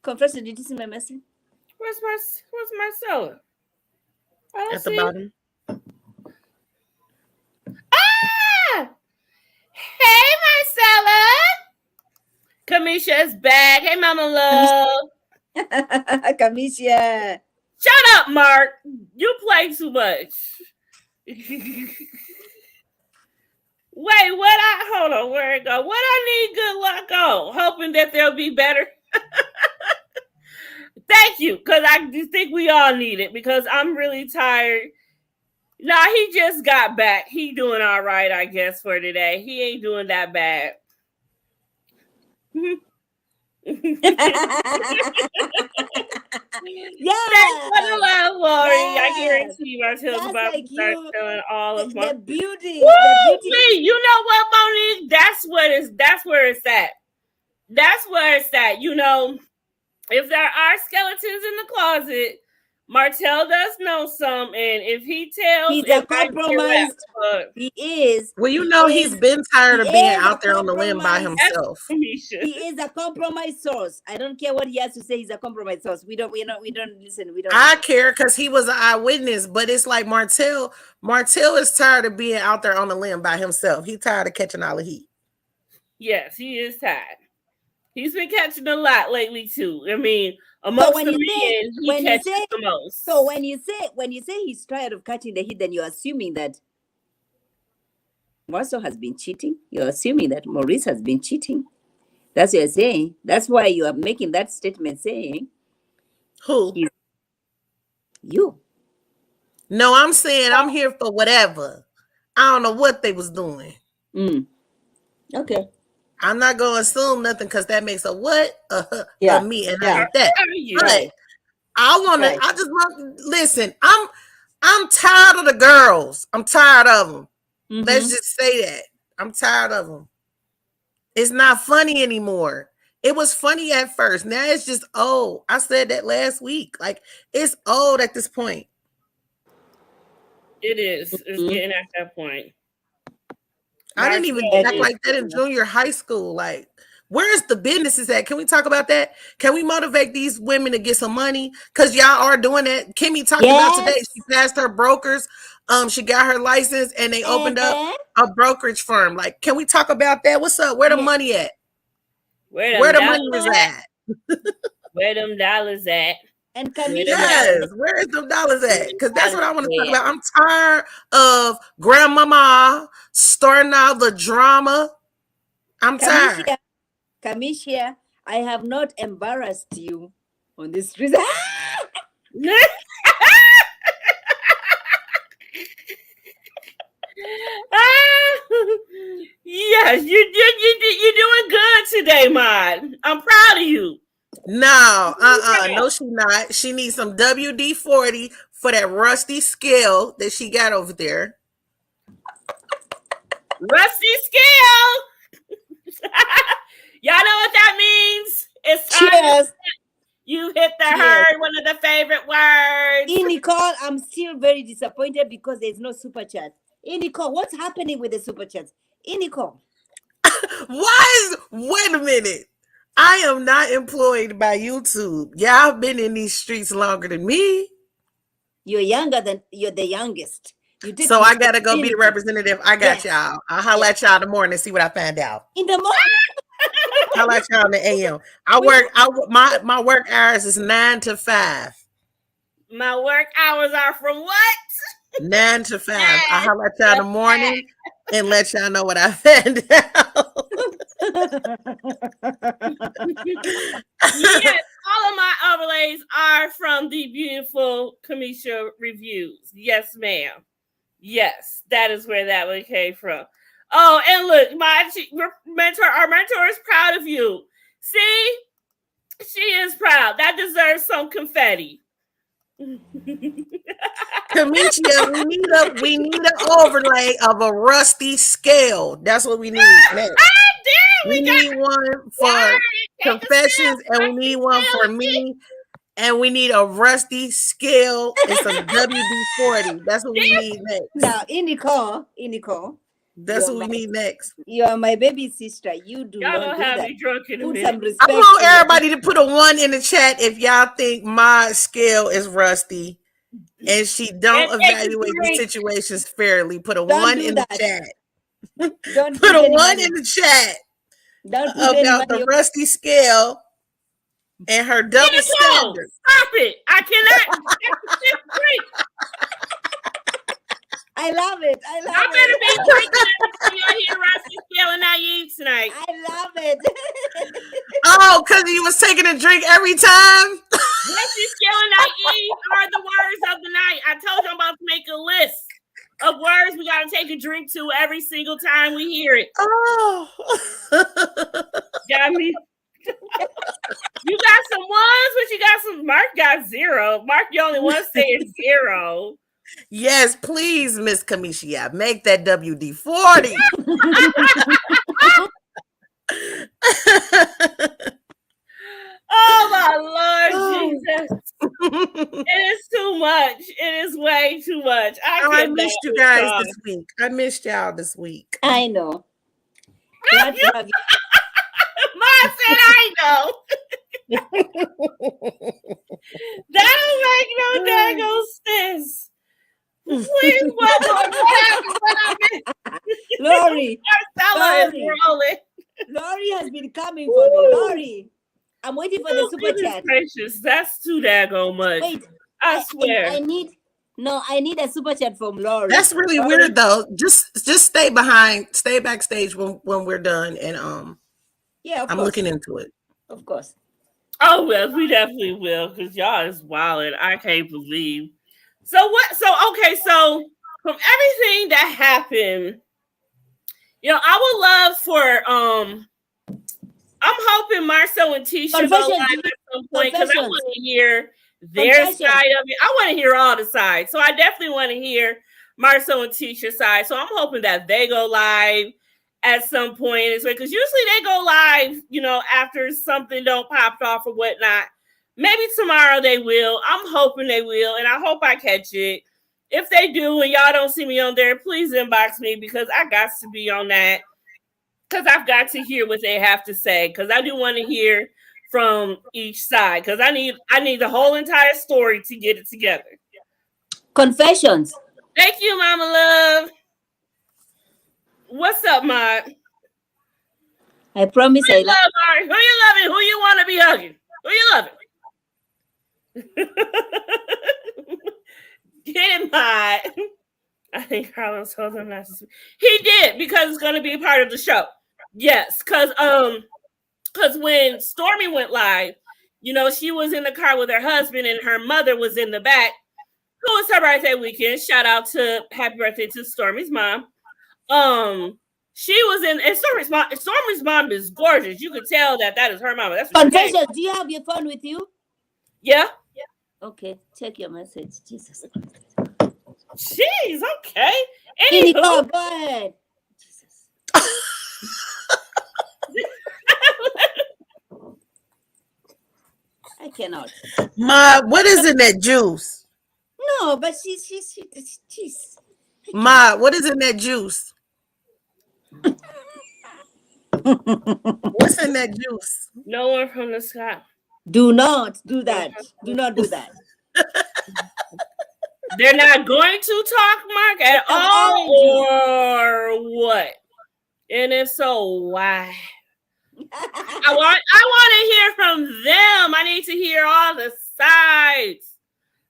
Confession, did you see my message? Where's Marcella? I don't At see the bottom. Ah! Hey, Marcella. Kamisha is back. Hey, Mama Love. Kamisha. Shut up, Mark. You play too much. Wait, hold on, where it go? What I need good luck on? Hoping that they'll be better. Thank you, because I think we all need it, because I'm really tired. Nah, he just got back. He doing all right, I guess, for today. He ain't doing that bad. Yeah. Thanks for the love, Lori. Yes. I guarantee you Martell's about to start telling all of the beauty. Woo! The beauty. You know what, Monique? That's where it's at. That's where it's at. You know, if there are skeletons in the closet, Martell does know some, and if he tells, he's a compromise. He is. Well, you know, he's been tired of being out there on the limb by himself. He is a compromise source. I don't care what he has to say. He's a compromise source. We don't listen. We don't. I care because he was an eyewitness, but it's like Martell is tired of being out there on the limb by himself. He's tired of catching all the heat. Yes, he is tired. He's been catching a lot lately too. I mean, amongst the men, he catches the most. So when you say he's tired of catching the heat, then you're assuming that Marcel has been cheating. You're assuming that Maurice has been cheating. That's what you're saying. That's why you are making that statement saying Who? You. No, I'm saying I'm here for whatever. I don't know what they was doing. Okay. I'm not going to assume nothing because that makes a what? Yeah. A me, and Yeah. I ain't that. But I want to, I just want, listen, I'm tired of the girls. I'm tired of them. Let's just say that. I'm tired of them. It's not funny anymore. It was funny at first. Now it's just old. I said that last week. Like, it's old at this point. It is. It's getting at that point. I didn't even act like that in junior high school. Like, where's the businesses at? Can we talk about that? Can we motivate these women to get some money? Because y'all are doing that. Kimmy talked about today. She passed her brokers. She got her license and they opened up a brokerage firm. Like, can we talk about that? What's up? Where the money at? Where the money is at? Where them dollars at? And Kamisha, yes, where is them dollars at? Because that's what I want to talk about. I'm tired of grandmama starting out the drama. I'm tired. Kamisha, I have not embarrassed you on this street. Yes, you're doing good today, Maud. I'm proud of you. No, no, she not. She needs some WD-40 for that rusty scale that she got over there. Rusty scale. Y'all know what that means? It's time. You hit the herd, one of the favorite words. Nicole, I'm still very disappointed because there's no super chat. Nicole, what's happening with the super chats? Nicole. Wait a minute. I am not employed by YouTube. Y'all been in these streets longer than me. You're the youngest. So I gotta go be the representative. I got y'all. I'll holler at y'all in the morning and see what I find out. In the morning? I'll let y'all in the AM. My work hours is 9 to 5. My work hours are from what? 9 to 5. I'll let y'all in the morning and let y'all know what I found out. Yes, all of my overlays are from the beautiful Kamisha reviews. Yes, ma'am. Yes, that is where that one came from. Oh, and look, our mentor is proud of you. See, she is proud. That deserves some confetti. Kamisha, we need an overlay of a rusty scale. That's what we need next. We need one for confessions, and we need one for me, and we need a rusty scale and some WD-40. That's what we need next. Now, Nicole. That's what we need next. You are my baby sister. You do y'all not don't have me drunk in a minute. Some respect. I want everybody to put a 1 in the chat if y'all think my scale is rusty and she don't evaluate the situations fairly. Put a 1 in the chat. Don't put a 1 in the chat about the rusty scale and her double standard. Stop it! I cannot. I love it. I better be drinking you're here rusty scale and not eat tonight. I love it. Oh, because you was taking a drink every time? Rusty scale and not eat are the words of the night. I told you I'm about to make a list of words we got to take a drink to every single time we hear it. Oh. Got me. You got some ones, but you got some. Mark got 0. Mark, the only one saying 0. Yes, please, Miss Kamisha. Make that WD-40. Oh, my Lord Jesus. It is too much. It is way too much. I missed you guys this week. I missed y'all this week. I know. Glad to have you. Mom said I know. That don't make no daggone sense. Please, what happened? Lori. Marcella is rolling. Lori has been coming for me. Lori, I'm waiting for the Oh, super goodness chat. gracious. That's too daggone much. Wait, I swear. I need a super chat from Lori. That's really Lori, weird though. Just stay backstage when we're done, and yeah, of I'm course, looking into it. of course. Oh well, we definitely will, because y'all is wilding. I can't believe. So what? So okay. So from everything that happened, I would love for I'm hoping Marcel and Tisha go live at some point, because I want to hear their side of it. I want to hear all the sides. So I definitely want to hear Marcel and Tisha's side. So I'm hoping that they go live at some point, because usually they go live, after something don't popped off or whatnot. Maybe tomorrow they will. I'm hoping they will, and I hope I catch it. If they do and y'all don't see me on there, please inbox me, because I got to be on that. Because I've got to hear what they have to say, because I do want to hear from each side, because I need the whole entire story to get it together. Confessions. Thank you, Mama Love. What's up, Maude? I promise I love Maude. Who you loving? Who you want to be hugging? Who you loving? Get it, Maude. I think Carlos told him not to speak. He did, because it's going to be a part of the show. Yes, because when Stormy went live, she was in the car with her husband and her mother was in the back. It was her birthday weekend. Shout out to happy birthday to Stormy's mom. She was in, and Stormy's mom is gorgeous. You could tell that is her mama. That's Confessions. Do you have your phone with you? Yeah. Okay, check your message. Jesus. Jeez, okay. Anywho, go ahead. Jesus. I cannot. Ma, what is in that juice? No, but she's. Ma, what is in that juice? What's in that juice? No one from the sky. Do not do that. Do not do that. They're not going to talk, Mark, at all, or what? And if so, why? I want to hear from them. I need to hear all the sides.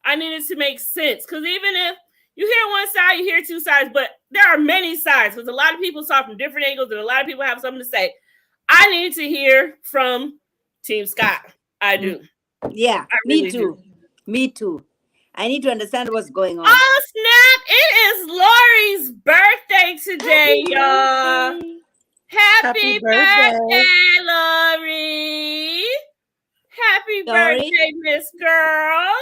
I need it to make sense, because even if you hear one side, you hear two sides, but there are many sides, because a lot of people saw from different angles, and a lot of people have something to say. I need to hear from Team Scott. I do. Yeah, me too. Me too. I need to understand what's going on. Oh, snap. It is Lori's birthday today, y'all. Happy birthday, Lori. Happy birthday, Miss Girl.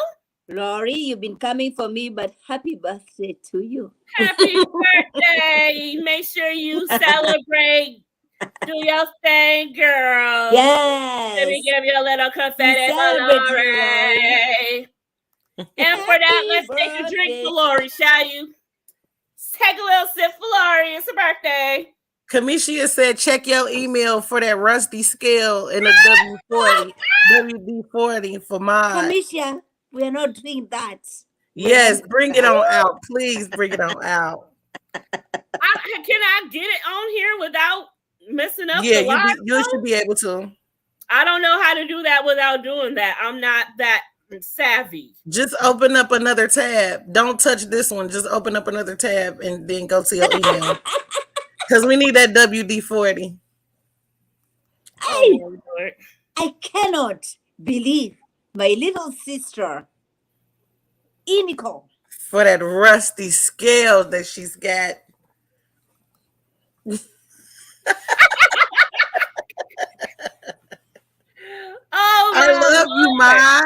Lori, you've been coming for me, but happy birthday to you. Happy birthday. Make sure you celebrate. Do your thing, girl. Yes. Let me give you a little confetti for Lori. And for that, let's take a drink for Lori, shall you? Take a little sip for Lori. It's her birthday. Kamisha said, check your email for that rusty scale in a WD-40. WD-40 for mine. Kamisha, we're not doing that. Yes, bring it on out. Please bring it on out. Can I get it on here without messing up? Yeah, you should be able to. I don't know how to do that without doing that. I'm not that savvy. Just open up another tab. Don't touch this one. Just open up another tab and then go to your email. Because we need that WD-40. I cannot believe my little sister, Inico, for that rusty scale that she's got. I love you, Ma.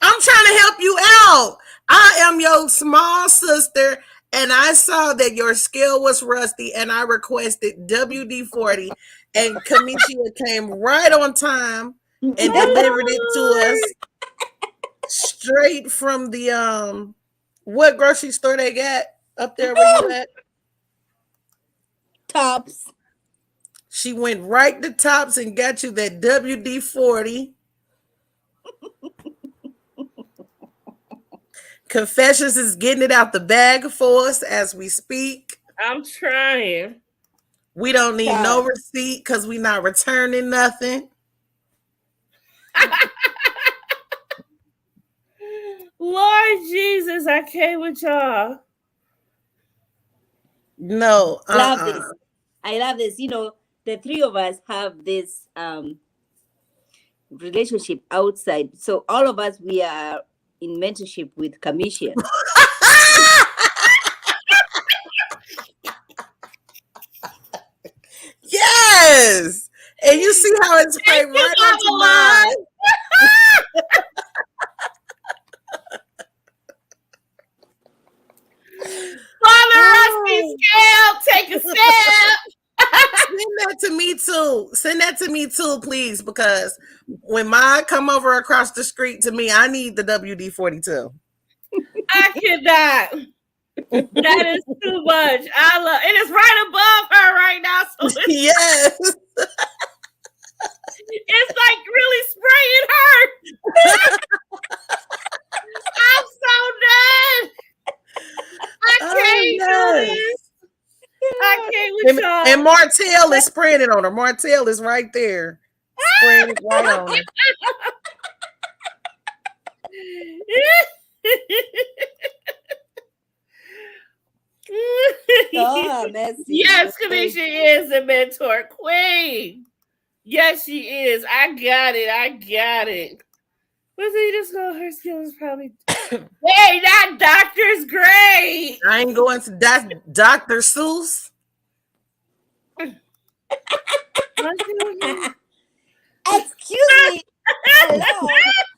I'm trying to help you out. I am your small sister, and I saw that your scale was rusty, and I requested WD-40, and Kamisha came right on time and delivered it to us straight from the what grocery store they got up there where you at? Tops. She went right to Tops and got you that WD-40. Confessions is getting it out the bag for us as we speak. I'm trying. We don't need no Child. receipt because we not returning nothing. Lord Jesus, I can't with y'all. No, Love this. I love this. You know, the three of us have this relationship outside. So all of us, we are in mentorship with Kamisha. Yes. And you see how it's sprayed right onto mine. Father Rusty scale, take a step. Send that to me too. Send that to me too, please, because when mine come over across the street to me, I need the WD-42. I cannot. That is too much. I love it. Is right above her right now, so Yes. it's like really spraying her. I'm so done. I can't do this. I can't with y'all. And Martell is spraying it on her. Martell is right there. Spraying it right on her. Oh, messy. Yes, Kamisha is a mentor queen. Yes, she is. I got it. Was he just know her skills probably? Hey, that doctor's great. I ain't going to Dr. Seuss. Excuse me.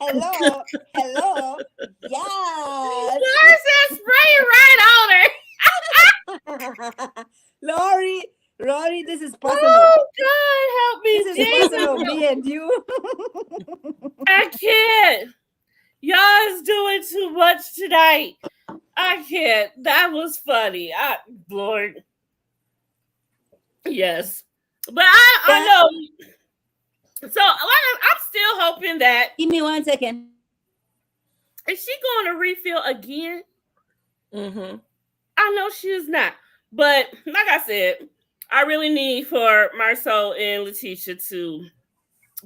Hello. Yes. Where's that spray right on her? Lori, this is personal. Oh God, help me, This is personal, me and you. I can't. Y'all is doing too much tonight. I can't. That was funny. Lord. Yes. But I know. So I'm still hoping that. Give me 1 second. Is she going to refill again? Mm-hmm. I know she is not. But like I said, I really need for Marceau and Letitia to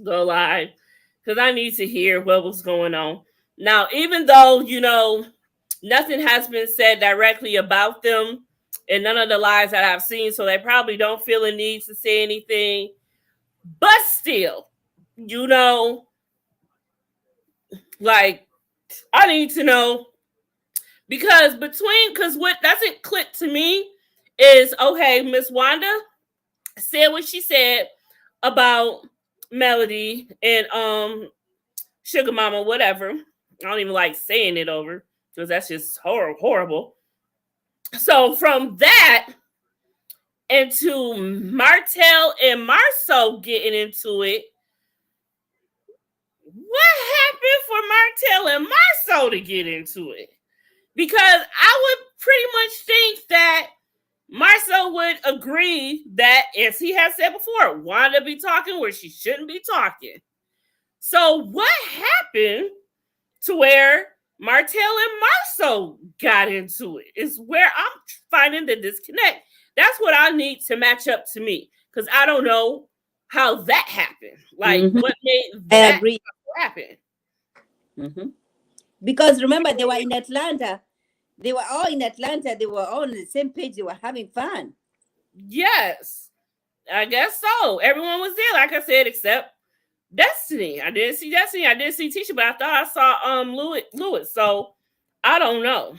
go live because I need to hear what was going on. Now, even though, nothing has been said directly about them and none of the lives that I've seen, so they probably don't feel a need to say anything. But still, like, I need to know because what doesn't click to me is, okay, Miss Wanda said what she said about Melody and Sugar Mama, whatever. I don't even like saying it over because that's just horrible. So from that into Martell and Marceau getting into it, what happened for Martell and Marceau to get into it? Because I would pretty much think that Marceau would agree that, as he has said before, Wanda be talking where she shouldn't be talking. So what happened to where Martell and Marceau got into it is where I'm finding the disconnect. That's what I need to match up to me because I don't know how that happened. Like, what made that happen? Mm-hmm. Because remember, they were in Atlanta. They were all in Atlanta. They were all on the same page. They were having fun. Yes, I guess so. Everyone was there, like I said, except Destiny. I didn't see Destiny. I didn't see Tisha, but I thought I saw Lewis. So I don't know.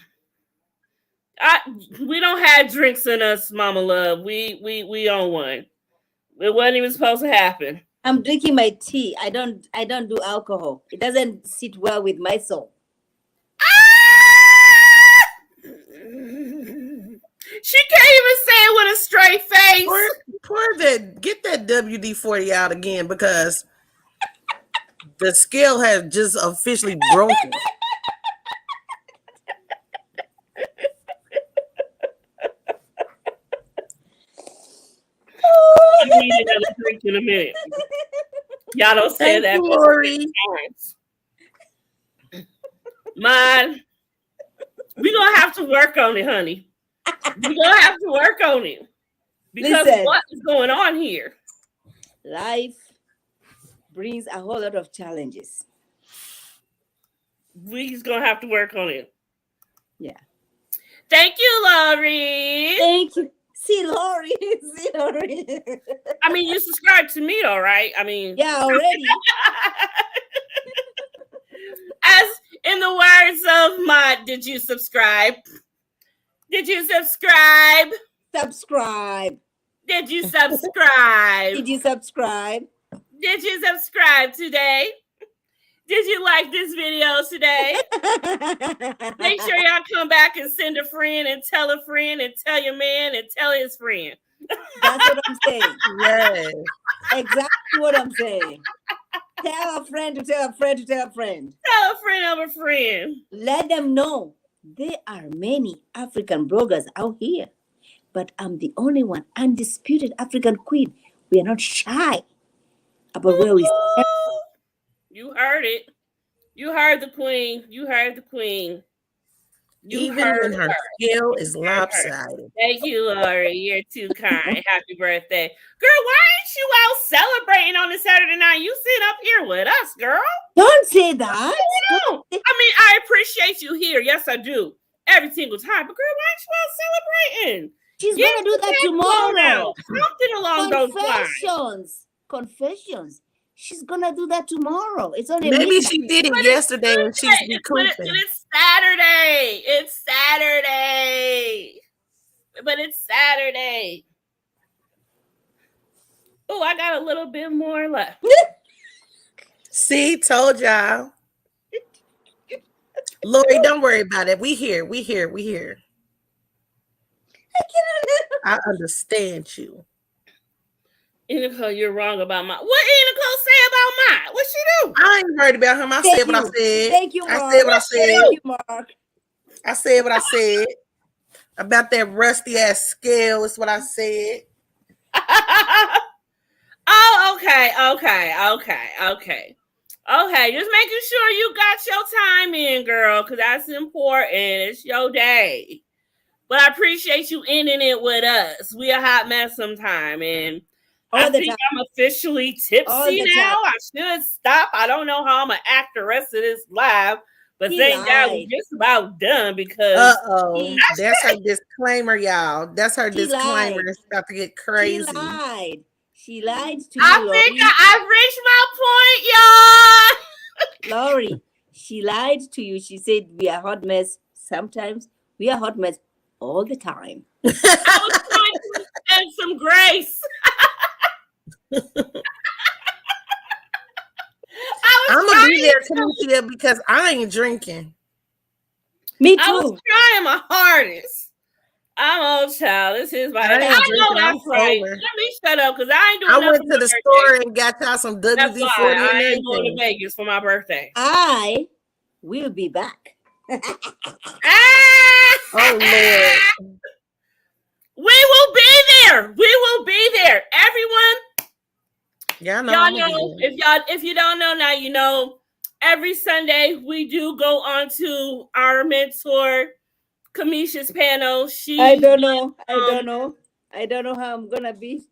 We don't have drinks in us, Mama Love. We on one. It wasn't even supposed to happen. I'm drinking my tea. I don't do alcohol. It doesn't sit well with my soul. She can't even say it with a straight face. Get that WD-40 out again because the scale has just officially broken. I need another drink in a minute. Y'all don't say that. Mine, we're going to have to work on it, honey. We're going to have to work on it. Because Listen. what is going on here? Life brings a whole lot of challenges. We just gonna have to work on it. Yeah. Thank you, Laurie. Thank you. See, Laurie. See, Laurie. I mean, you subscribed to me, all right? I mean, Yeah, already. As in the words of my, did you subscribe? Did you subscribe? Subscribe. Did you subscribe? Did you subscribe? Did you subscribe today? Did you like this video today? Make sure y'all come back and send a friend and tell your man and tell his friend. That's what I'm saying. Yes. Exactly what I'm saying. Tell a friend to tell a friend to tell a friend. Tell a friend of a friend. Let them know there are many African bloggers out here, but I'm the only one, undisputed African queen. We are not shy about where we stand. You heard it. You heard the queen. You heard the queen. Even when her scale is lopsided. Thank you, Laurie. You're too kind. Happy birthday. Girl, why ain't you out celebrating on the Saturday night? You sit up here with us, girl. Don't say that. No. I mean, I appreciate you here. Yes, I do. Every single time. But girl, why ain't you out celebrating? She's going to do that tomorrow. Something along those lines. Confessions. She's going to do that tomorrow. It's only Maybe midnight. she did it yesterday and she's recouping. But it's Saturday. It's Saturday. But it's Saturday. Oh, I got a little bit more left. See, told y'all. Lori, don't worry about it. We here. I understand you. Nicole, you're wrong about my. What did Nicole say about mine? What she do? I ain't worried about him. I said what I said. Thank you, Mark. I said what I said. Thank you, Mark. I said what I said. About that rusty ass scale is what I said. Oh, okay. Just making sure you got your time in, girl, because that's important. It's your day. But I appreciate you ending it with us. We a hot mess sometime, and I think I'm officially tipsy now. I should stop. I don't know how I'm gonna act the rest of this live, but thank God we're just about done because that's her disclaimer, y'all. That's her disclaimer. It's about to get crazy. She lied to you. I think I've reached my point, y'all. Laurie, she lied to you. She said we are hot mess sometimes. We are hot mess all the time. I was trying to extend some grace. I'm gonna be there, Tanisha, because I ain't drinking. Me too. I was trying my hardest. I'm old child. This is my. I know that's right. Let me shut up because I ain't doing. I went to the store and got y'all some WD-40. I ain't going to Vegas for my birthday. I will be back. Oh Lord. We will be there. Everyone. Y'all know if you don't know now, you know. Every Sunday we do go on to our mentor Kamisha's panel. I don't know how I'm gonna be.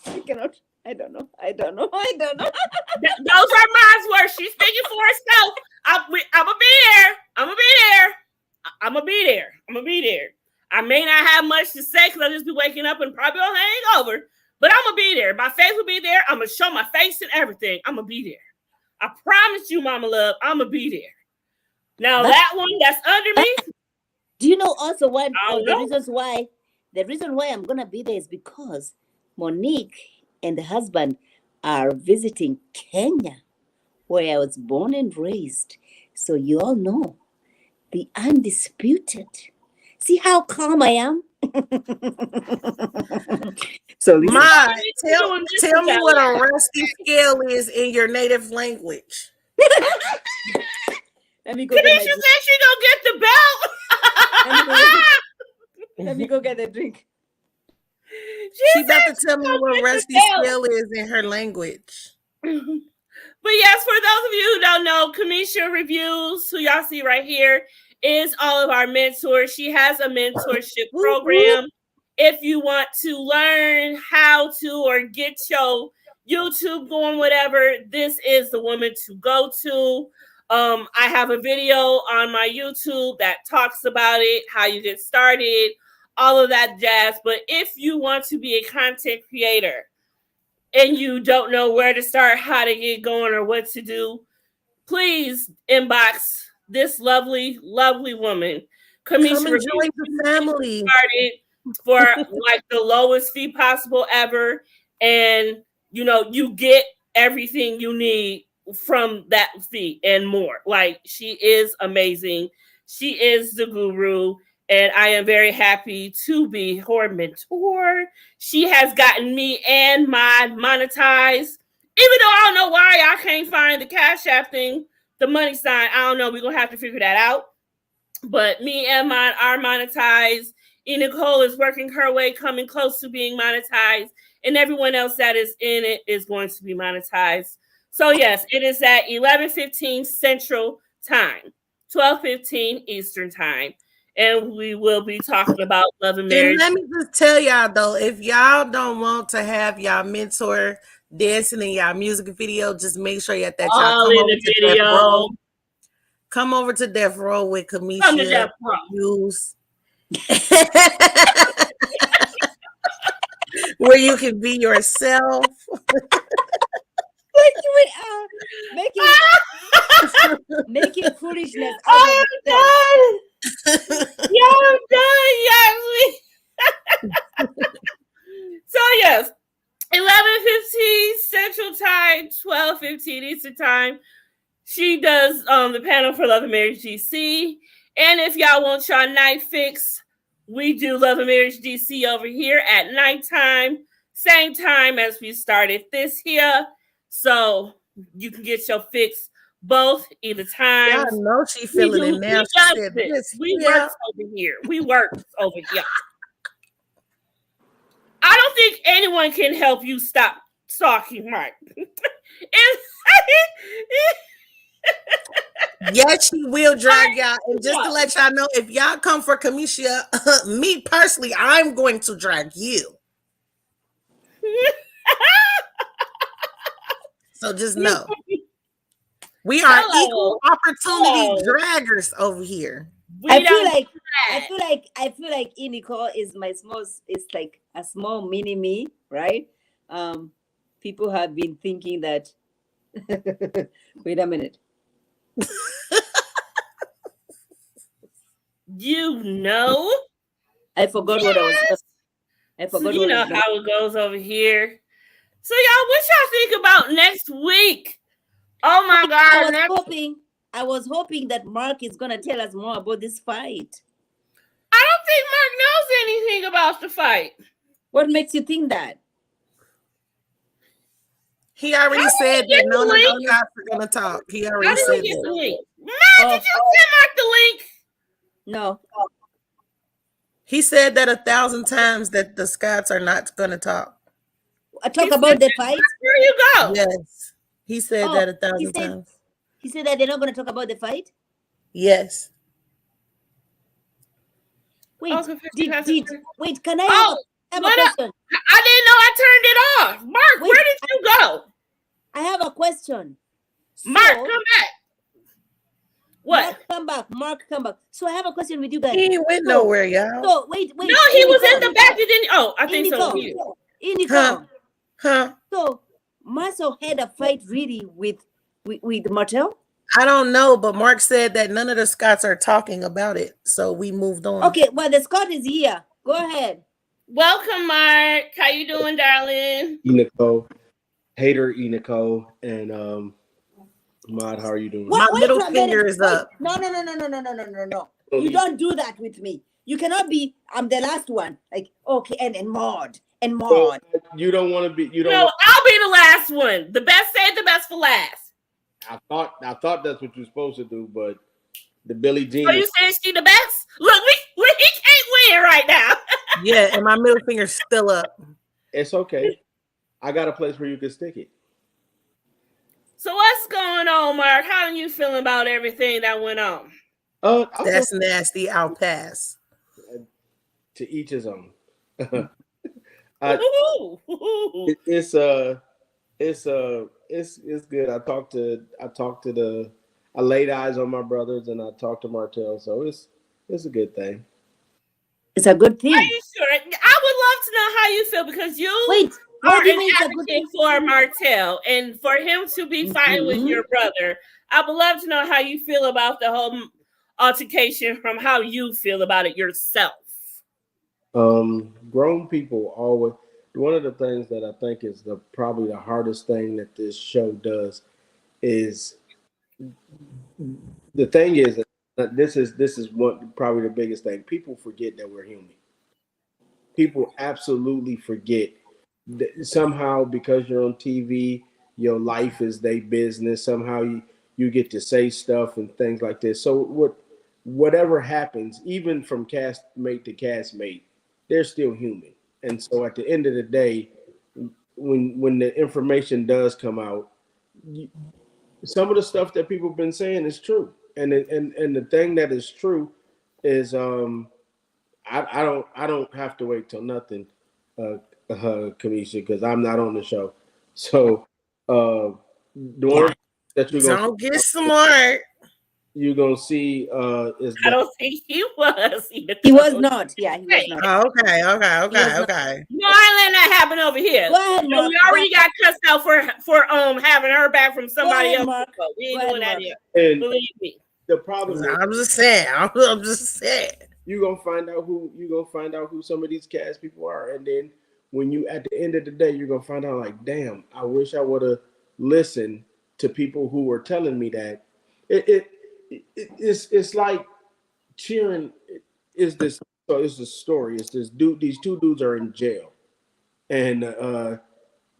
I cannot. I don't know. Those are my words. She's speaking for herself. I'm gonna be there. I may not have much to say because I'll just be waking up and probably on hangover. But I'm gonna be there. My face will be there. I'm gonna show my face and everything. I'm gonna be there. I promise you, Mama Love, I'm gonna be there. Now that one that's under me. Do you know also what the reason why I'm gonna be there is because Monique and the husband are visiting Kenya, where I was born and raised. So you all know the undisputed. See how calm I am? So Ma, tell me what a rusty scale is in your native language. Let me go. Kanisha said she gonna get the belt. Let me go get the drink. She about to tell me what rusty scale is in her language. But yes, for those of you who don't know, Kamisha Reviews, who y'all see right here, is all of our mentors. She has a mentorship program. If you want to learn how to or get your YouTube going, whatever, this is the woman to go to. I have a video on my YouTube that talks about it, how you get started, all of that jazz. But if you want to be a content creator and you don't know where to start, how to get going, or what to do, please inbox this lovely, lovely woman. Kamisha, come and join the family. Started for like the lowest fee possible ever, and you get everything you need from that fee and more. Like, she is amazing. She is the guru, and I am very happy to be her mentor. She has gotten me and my monetized. Even though I don't know why I can't find the Cash App thing, the money sign, I don't know. We're going to have to figure that out. But me and mine are monetized. Nicole is working her way, coming close to being monetized. And everyone else that is in it is going to be monetized. So, yes, it is at 11:15 Central Time, 12:15 Eastern Time. And we will be talking about love and marriage. And let me just tell y'all, though, if y'all don't want to have y'all mentor dancing in y'all music video, just make sure that y'all All come in over the to video. Death Row. Come over to Death Row with Kamisha. Use where you can be yourself. Making foolishness. I'm done. Yeah, I'm done. So, yes, 11:15 Central Time, 12:15 Eastern Time. She does the panel for Love and Marriage DC. And if y'all want your night fix, we do Love and Marriage DC over here at nighttime, same time as we started this here. So you can get your fix both either time. Y'all know she feeling it now. We work over here. We work over here. I don't think anyone can help you stop stalking Mark. Yes, she will drag y'all. And just to let y'all know, if y'all come for Kamisha, me personally, I'm going to drag you. So just know, we are equal opportunity draggers over here. I feel like Nicole is my small. It's like a small mini me, right? People have been thinking that. Wait a minute. I forgot what I was. I forgot. So how it goes over here. So y'all, what y'all think about next week? Oh my God! I was hoping that Mark is gonna tell us more about this fight. I don't think Mark knows anything about the fight. What makes you think that? He already said that none of those guys are gonna talk. He already said that. Mark, did you send Mark the link? No. He said that 1,000 times that the Scots are not gonna talk. Talk about the fight? There you go. Yes. He said that 1,000 times. He said that they're not going to talk about the fight? Yes. Wait, wait, can I have a question? I didn't know I turned it off. Mark, where did you go? I have a question. Mark, come back. What? Mark, come back. So I have a question with you guys. He went nowhere, y'all. So wait. No, he was in the back. He didn't. Oh, I think so. Huh? So Marcel had a fight really with Martel? I don't know, but Mark said that none of the Scots are talking about it, so we moved on. Okay, well, the Scot is here. Go ahead. Welcome, Mark. How you doing, darling? Nicole, hater Nicole, and Mod, how are you doing? My middle finger is up. No. You don't do that with me. You cannot be. I'm the last one. Like, okay, and Mod. So you don't want to be. You don't. No, I'll be the last one. The best saved the best for last. I thought that's what you're supposed to do, but the Billie Jean. So you saying she the best? Look, we can't win right now. Yeah, and my middle finger's still up. It's okay. I got a place where you can stick it. So what's going on, Mark? How are you feeling about everything that went on? That's nasty. I'll pass. To each his own. I, Woo-hoo. it's good. I laid eyes on my brothers and I talked to Martell, so it's a good thing. It's a good Are thing. you sure? I would love to know how you feel because you Wait, what are do you an mean it's a good advocate thing? for Martell, and for him to be fighting with Mhm. your brother, I would love to know how you feel about the whole altercation from how you feel about it yourself. Grown people always. One of the things that I think is probably the hardest thing that this show does is the thing is that this is what probably the biggest thing. People forget that we're human. People absolutely forget that somehow because you're on TV, your life is their business. Somehow you get to say stuff and things like this. So whatever happens, even from castmate to castmate, they're still human. And so at the end of the day, when the information does come out, some of the stuff that people have been saying is true. And the thing that is true is I don't have to wait till nothing, Kamisha, because I'm not on the show. So the one that Don't get smart. you're gonna see is I that don't think he was. He was not. Yeah, he was not. Okay, okay, He was okay, not. okay. No, I let that happen over here. Go ahead, You know, Mark. we Go already got cussed out for having her back from somebody ahead, else. Mark. We Go ain't ahead, doing that Mark. here. and Believe me. the problem is I'm just saying. I'm just saying. you're gonna find out who some of these cast people are, and then when you at the end of the day, you're gonna find out like, damn, I wish I would have listened to people who were telling me that. It's like cheering is this so it's the story. It's this dude, these two dudes are in jail and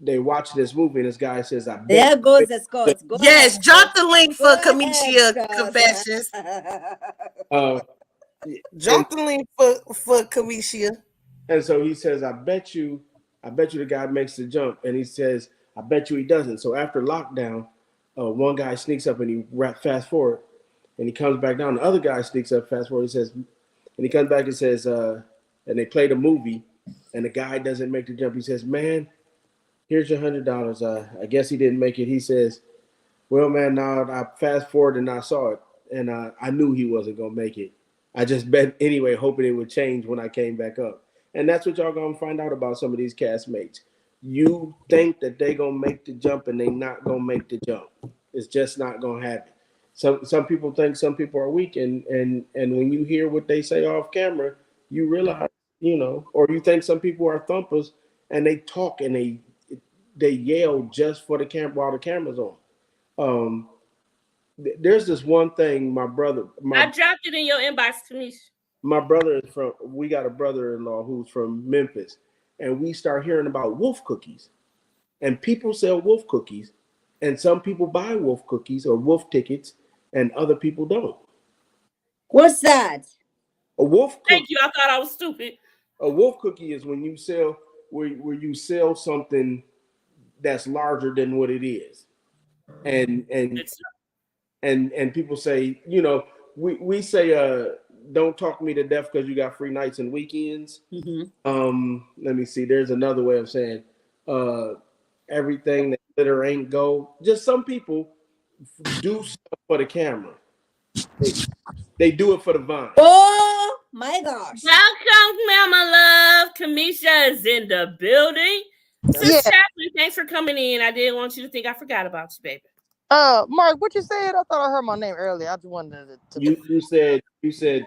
they watch this movie and this guy says, I bet There goes the Scots. Go ahead, Yes, drop Scots. the link Go for ahead, Kamisha Scots. Confessions. uh and Drop the link for Kamisha. and so he says, I bet you the guy makes the jump. And he says, I bet you he doesn't. So after lockdown, one guy sneaks up and he fast forward and he comes back down. The other guy sneaks up, fast forward, he says, and he comes back and says, and they play the movie and the guy doesn't make the jump. He says, man, here's your $100. I guess he didn't make it. He says, well, man, now I fast forward and I saw it and I knew he wasn't going to make it. I just bet anyway, hoping it would change when I came back up. And that's what y'all gonna find out about some of these castmates. You think that they gonna make the jump and they not gonna make the jump. It's just not gonna happen. Some people think some people are weak, and when you hear what they say off camera, you realize, or you think some people are thumpers and they talk and they yell just for the camera while the camera's on. Um, there's this one thing my brother, I my dropped it in your inbox, Kamisha. my brother is from we got a brother-in-law who's from Memphis, and we start hearing about wolf cookies, and people sell wolf cookies, and some people buy wolf cookies or wolf tickets and other people don't. What's that? a wolf Thank cookie you. I thought I was stupid. a wolf cookie is when you sell where you sell something that's larger than what it is, and and It's and people say, we say don't talk me to death because you got free nights and weekends. Let me see. There's another way of saying uh, everything that glitter ain't gold. Just some people do stuff for the camera. They, they do it for the vine. Oh my gosh. welcome, Mama Love. Kamisha is in the building. Yeah. Sis Chaplin, thanks for coming in. I didn't want you to think I forgot about you, baby. Mark, what you said? I thought I heard my name earlier. I just wanted to. You said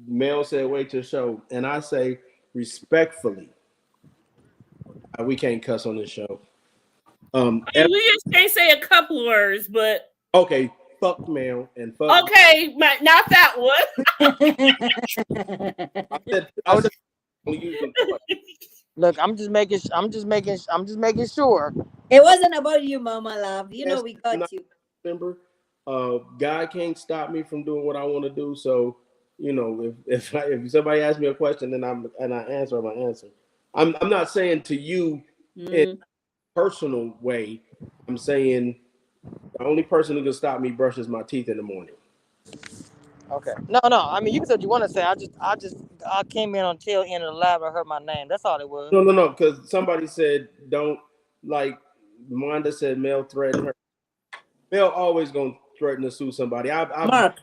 Mel said wait till show, and I say respectfully, we can't cuss on this show. We just can't say a couple words, but Okay, fuck Mel and fuck. okay, not that one. I said only use them twice. Look, I'm just making sure. It wasn't about you, Mama Love. You know Yes, we got not you. Remember, God can't stop me from doing what I want to do. So, if somebody asks me a question and I answer my answer, I'm not saying to you in a personal way. I'm saying the only person who can stop me brushes my teeth in the morning. Okay. No. I mean, you can say what you want to say. I came in on tail end of the live. I heard my name. That's all it was. No. Because somebody said don't like. Wanda said Mel threatened her. Mel always gonna threaten to sue somebody. I've Mark,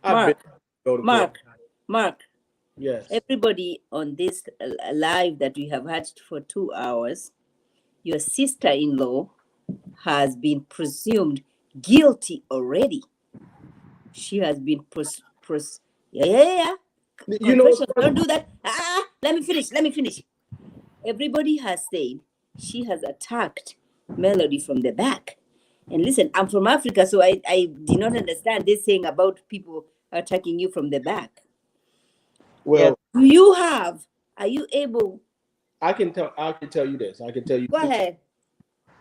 been go to court. Mark. Yes. Everybody on this live that we have had for 2 hours, your sister-in-law has been presumed guilty already. She has been yeah. You know, Confession, don't do that. Let me finish. Everybody has said she has attacked Melody from the back. And listen, I'm from Africa, so I did not understand this thing about people attacking you from the back. well, Are you able? I can tell you this. I can tell you. Go ahead.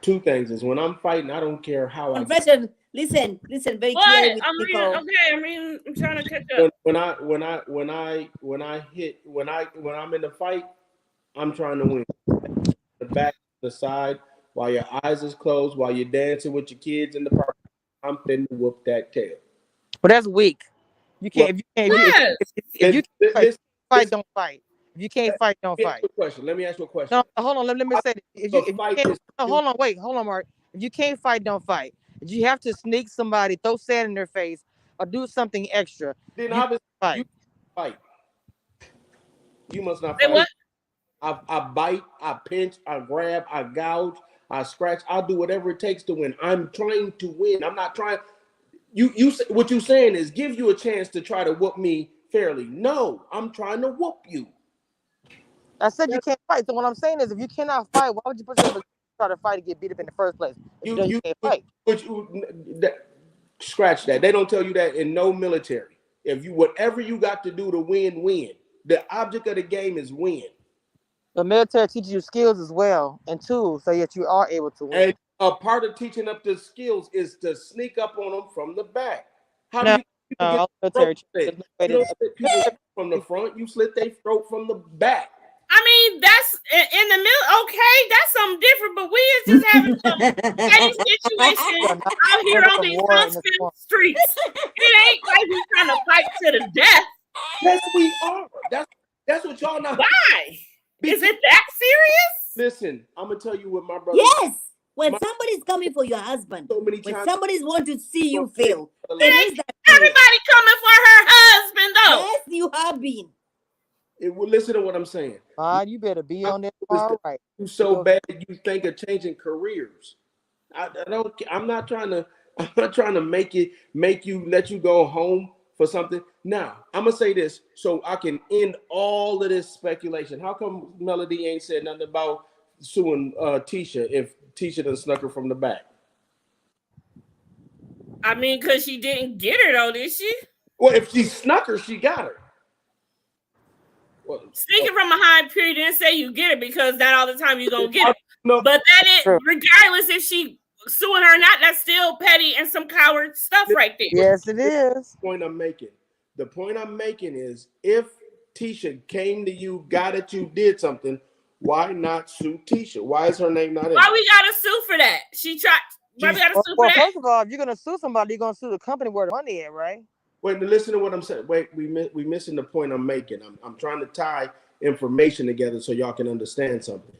Two things is when I'm fighting, I don't care how Confession. Listen very What? clearly with I'm reading. Nicole. Okay, I'm trying to catch up. when I'm in the fight, I'm trying to win. The back, the side, while your eyes is closed, while you're dancing with your kids in the park, I'm finna whoop that tail. But that's weak. You can't. If you can't fight, don't fight. If you can't fight, don't fight. Let me ask you a question. No, hold on. Let me say this. Hold on, Mark. If you can't fight, don't fight. If you have to sneak somebody, throw sand in their face, or do something extra, then you fight. You must not fight. What? I bite, I pinch, I grab, I gouge, I scratch. I'll do whatever it takes to win. I'm trying to win. I'm not trying. You what you're saying is give you a chance to try to whoop me fairly. No, I'm trying to whoop you. I said you can't fight. So what I'm saying is, if you cannot fight, why would you put yourself try to fight to get beat up in the first place? You can't fight. Scratch that. They don't tell you that in no military. If you whatever you got to do to win, win. The object of the game is win. The military teaches you skills as well and tools so that you are able to win. And a part of teaching up the skills is to sneak up on them from the back. How do you get military? You don't slit people from the front. You slit their throat from the back. I mean, that's in the middle. Okay, that's something different. But we is just having some petty situation out here on these Huntsville streets. It ain't like we trying to fight to the death. Yes, we are. That's what y'all know. Why? Is it that serious? Listen, I'm gonna tell you what my brother. Yes, when somebody's coming for your husband, so many times, when somebody's want to see you fail, everybody coming for her husband, though. Yes, you have been. Listen to what I'm saying. You better be on this. All right. You so bad you think of changing careers. I'm not trying to make you let you go home for something. Now, I'm gonna say this so I can end all of this speculation. How come Melody ain't said nothing about suing Tisha if Tisha done snuck her from the back? I mean, because she didn't get her though, did she? Well, if she snuck her, she got her. Sneaking from behind, period, didn't say you get it because not all the time you're gonna get it. No. But that is, regardless if she suing her or not, that's still petty and some coward stuff right there. Yes, it is. The point I'm making is if Tisha came to you, got it, you did something, why not sue Tisha? Why is her name not in? Why we gotta sue for that? Why we gotta sue for that? First of all, if you're gonna sue somebody, you're gonna sue the company where the money at, right? Wait, listen to what I'm saying. Wait, we missing the point I'm making. I'm trying to tie information together so y'all can understand something.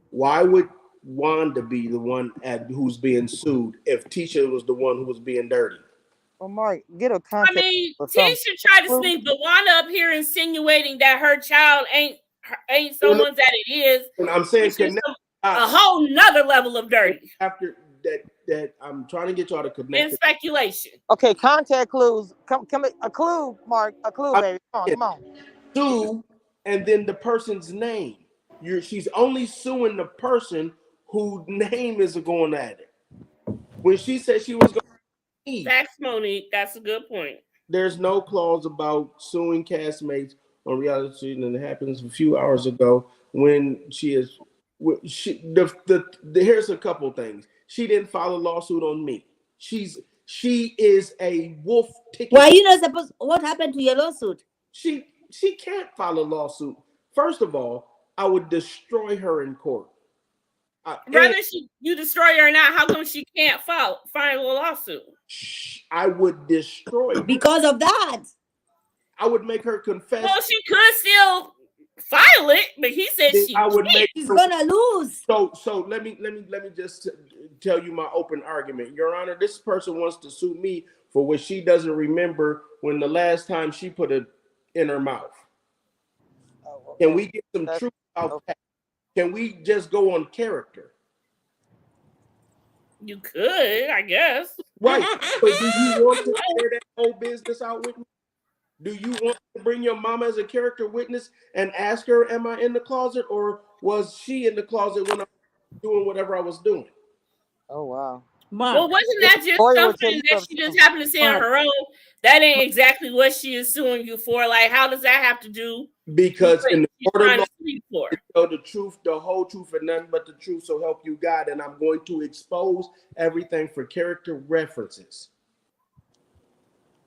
Why would Wanda be the one who's being sued if Tisha was the one who was being dirty? Well, Mark, get a contact. I mean, Tisha tried to sneak, but Wanda up here insinuating that her child ain't someone that it is. And I'm saying a whole nother level of dirty. After that I'm trying to get y'all to connect. And speculation. Okay, contact clues. Come a clue, Mark. A clue, baby. Come on. Sue, and then the person's name. She's only suing the person whose name is going at it. When she said she was going to eat. Facts, Monique. That's a good point. There's no clause about suing castmates on reality, and it happens a few hours ago when here's a couple things. She didn't file a lawsuit on me. She is a wolf ticket. Why you not supposed? What happened to your lawsuit? She can't file a lawsuit. First of all, I would destroy her in court. Whether you destroy her or not, how come she can't file a lawsuit? I would destroy her. Because of that. I would make her confess. Well, she could still file it, but he said she I would make. She's gonna lose. So let me just tell you my open argument, Your Honor. This person wants to sue me for what she doesn't remember when the last time she put it in her mouth. Can we get some truth out that? Can we just go on character? You could, I guess. Right. But do you want to share that whole business out with me? Do you want to bring your mama as a character witness and ask her, am I in the closet, or was she in the closet when I was doing whatever I was doing? Oh, wow. Mark, Well, wasn't that just something that she just happened to say on her own? That ain't exactly what she is suing you for. Like, how does that have to do? Because in the order of tell the truth, the whole truth, and nothing but the truth, so help you God. And I'm going to expose everything for character references.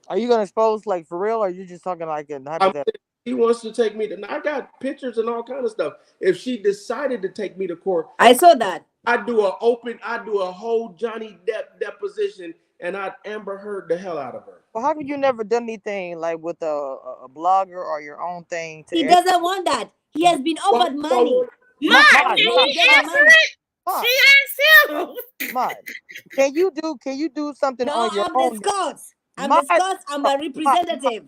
Are you gonna expose like for real, or are you just talking like in hypothetical? He wants to take me to. I got pictures and all kind of stuff. If she decided to take me to court, I saw that. I do a whole Johnny Depp deposition, and I'd Amber Heard the hell out of her. Well, how come you never done anything like with a blogger or your own thing? He doesn't want that. He has been offered money. Mark, can he answer it? Mark. She asked him. Mark, can you do something on your own? I'm the Scots. I'm a representative.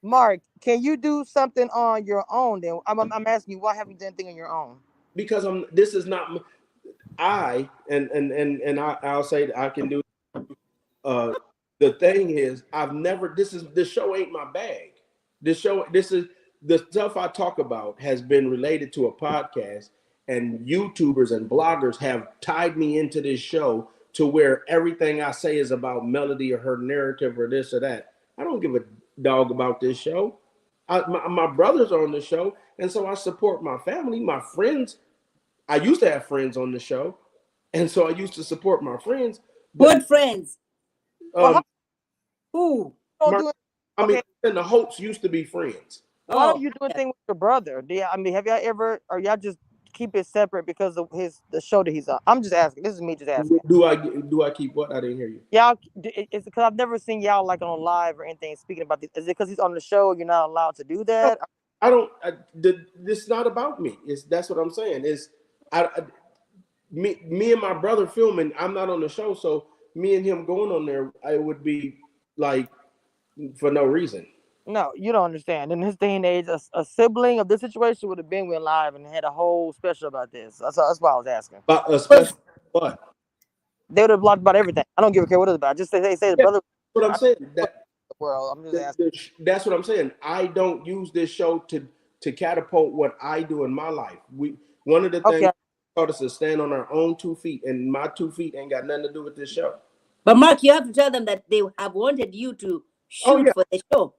Mark, can you do something on your own? Then I'm asking you, why haven't you done anything on your own? Because this is not I'll say that I can do. The thing is, this show ain't my bag. This is the stuff I talk about has been related to a podcast, and YouTubers and bloggers have tied me into this show to where everything I say is about Melody or her narrative or this or that. I don't give a dog about this show. My brothers are on the show, and so I support my family, my friends. I used to have friends on the show, and so I used to support my friends. What friends? Who? And the Hopes used to be friends. Why don't you do a thing with your brother? Have y'all ever, or y'all just keep it separate because of the show that he's on? I'm just asking. This is me just asking. Do I keep what? I didn't hear you. Y'all, it's because I've never seen y'all like on live or anything speaking about this. Is it because he's on the show? You're not allowed to do that? This is not about me. That's what I'm saying. Me and my brother filming. I'm not on the show, so me and him going on there, it would be like for no reason. No, you don't understand. In this day and age, a sibling of this situation would have been with live and had a whole special about this. That's why I was asking. But a special what? They would have blocked about everything. I don't give a care what it's about. Just say the brother. What I'm saying. I'm just asking. That's what I'm saying. I don't use this show to catapult what I do in my life. One of the things taught us to stand on our own 2 feet, and my 2 feet ain't got nothing to do with this show. But Mark, you have to tell them that they have wanted you to shoot for the show.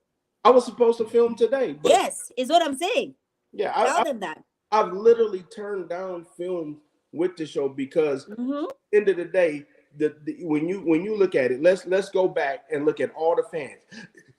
I was supposed to film today. Yes, is what I'm saying. Yeah, tell them that. I've literally turned down film with the show because end of the day, when you look at it, let's go back and look at all the fans.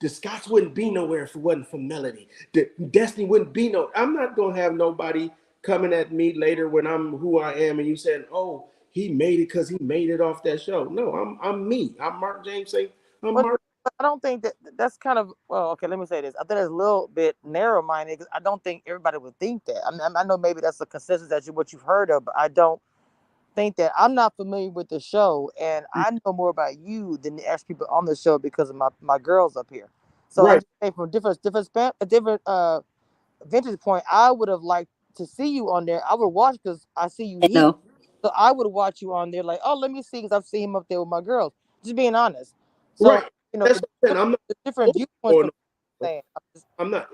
The Scots wouldn't be nowhere if it wasn't for Melody. The Destiny wouldn't be I'm not gonna have nobody coming at me later when I'm who I am and you said, oh, he made it because he made it off that show. No, I'm me. I'm Mark James saying Mark. I don't think that's kind of, well, okay, let me say this. I think it's a little bit narrow-minded because I don't think everybody would think that. I know maybe that's a consensus that's what you've heard of, but I don't think that. I'm not familiar with the show, and I know more about you than the actual people on the show because of my girls up here. So I'm saying from a different vantage point, I would have liked to see you on there. I would watch because I see you here. So I would watch you on there like, oh, let me see because I've seen him up there with my girls. Just being honest. So, that's I'm not different viewpoints. I'm not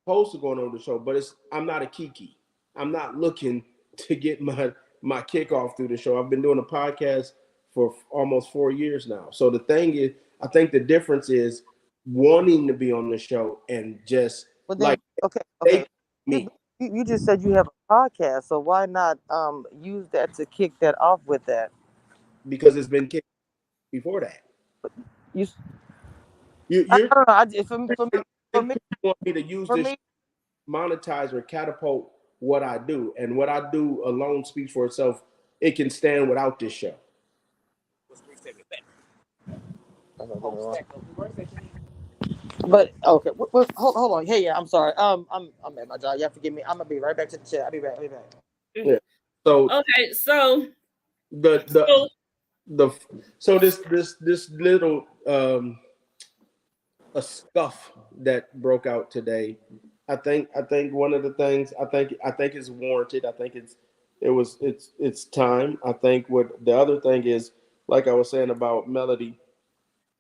opposed to going on the show, but I'm not a kiki. I'm not looking to get my kickoff through the show. I've been doing a podcast for almost 4 years now. So the thing is, I think the difference is wanting to be on the show and just okay. You just said you have a podcast, so why not use that to kick that off with that? Because it's been kicked before that. I don't know. For me, you want me to use this monetize or catapult what I do, and what I do alone speaks for itself. It can stand without this show. But okay, hold on. Hey, yeah, I'm sorry. I'm at my job. You have to forgive me. I'm gonna be right back to the chat. I'll be back. I'll be back. Yeah. So Okay, so the so this little a scuff that broke out today. I think one of the things I think is warranted. I think it's time. I think what the other thing is, like I was saying about Melody.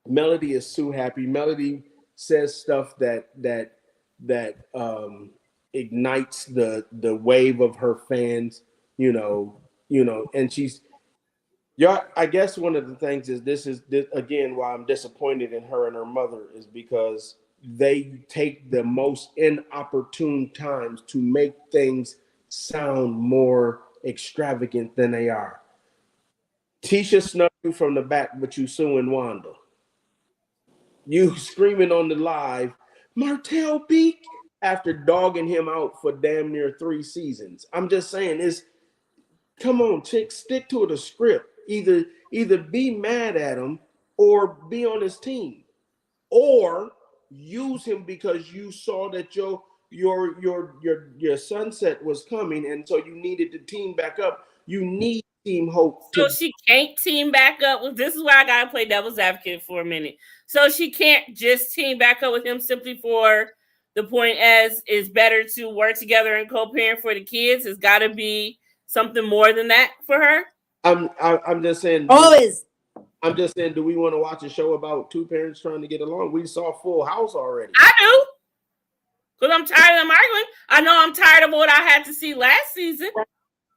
Melody is so happy. Melody says stuff that ignites the wave of her fans. And she's yeah, I guess one of the things is this again why I'm disappointed in her and her mother is because they take the most inopportune times to make things sound more extravagant than they are. Tisha snuck you from the back, but you suing Wanda. You screaming on the live, Martell Beak, after dogging him out for damn near 3 seasons. I'm just saying, come on, chick, stick to the script. Either be mad at him or be on his team, or use him because you saw that your sunset was coming, and so you needed to team back up. You need Team Hope. So she can't team back up with. This is where I gotta play devil's advocate for a minute. So she can't just team back up with him simply for the point as it's better to work together and co-parent for the kids. It's got to be something more than that for her. I'm just saying. Always. I'm just saying. Do we want to watch a show about 2 parents trying to get along? We saw Full House already. I do, because I'm tired of them arguing. I know I'm tired of what I had to see last season.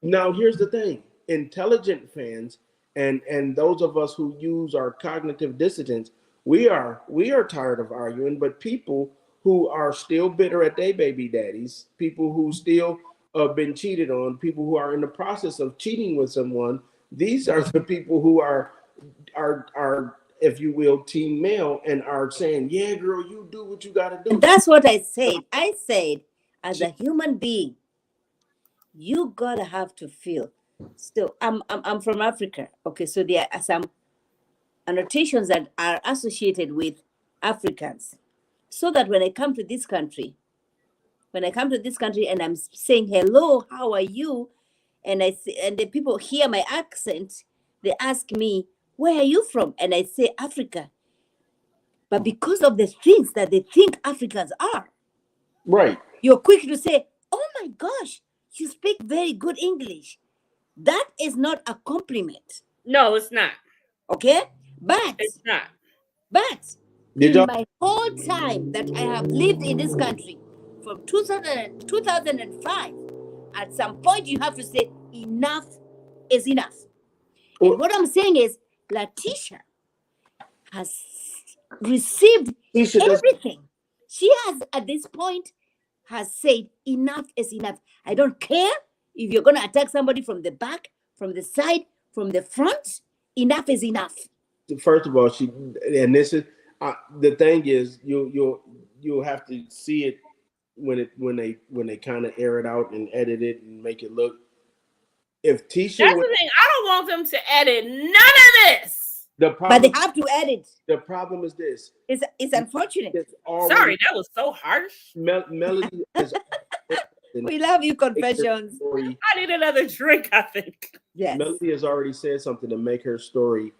Now here's the thing. Intelligent fans and those of us who use our cognitive dissonance, we are tired of arguing, but people who are still bitter at their baby daddies, people who still been cheated on, people who are in the process of cheating with someone, these are the people who are if you will, team male and are saying, yeah, girl, you do what you got to do. And that's what I said. I said, as a human being, you gotta have to feel. So I'm from Africa. Okay, so there are some annotations that are associated with Africans, so that when I come to this country and I'm saying hello, how are you, and and the people hear my accent, they ask me, where are you from? And I say Africa. But because of the things that they think Africans are, right, you're quick to say, oh my gosh, you speak very good English. That is not a compliment. No, it's not. Okay? But it's not. But in my whole time that I have lived in this country, from 2005, at some point you have to say enough is enough. And what I'm saying is Letitia has received everything. She has, at this point, has said enough is enough. I don't care if you're going to attack somebody from the back, from the side, from the front. Enough is enough. First of all, this is the thing is you'll have to see it when they kind of air it out and edit it and make it look. If Tisha, that's the thing. I don't want them to edit none of this. But they have to edit. The problem is this. It's unfortunate. Sorry, that was so harsh. Melody is. We love you, Confessions. I need another drink, I think. Yes. Melody has already said something to make her story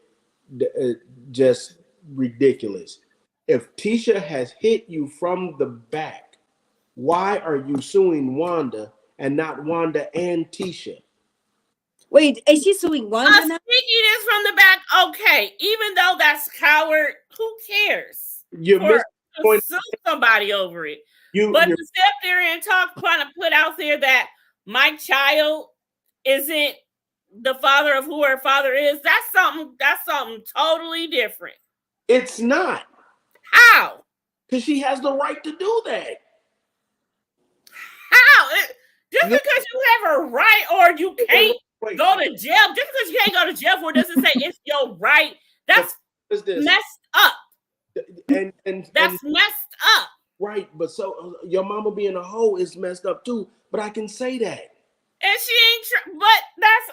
just ridiculous. If Tisha has hit you from the back, why are you suing Wanda and not Wanda and Tisha? Wait, is she suing Wanda now? Speaking this from the back, okay. Even though that's coward, who cares? You sue somebody over it. But to sit there and trying to put out there that my child isn't the father of who her father is, that's something totally different. It's not. How? Because she has the right to do that. How? Just because you have a right or you can't go to jail, just because you can't go to jail for it doesn't say it's your right. That's messed up. And that's messed up. Right, but so your mama being a hoe is messed up too. But I can say that. And she ain't, but that's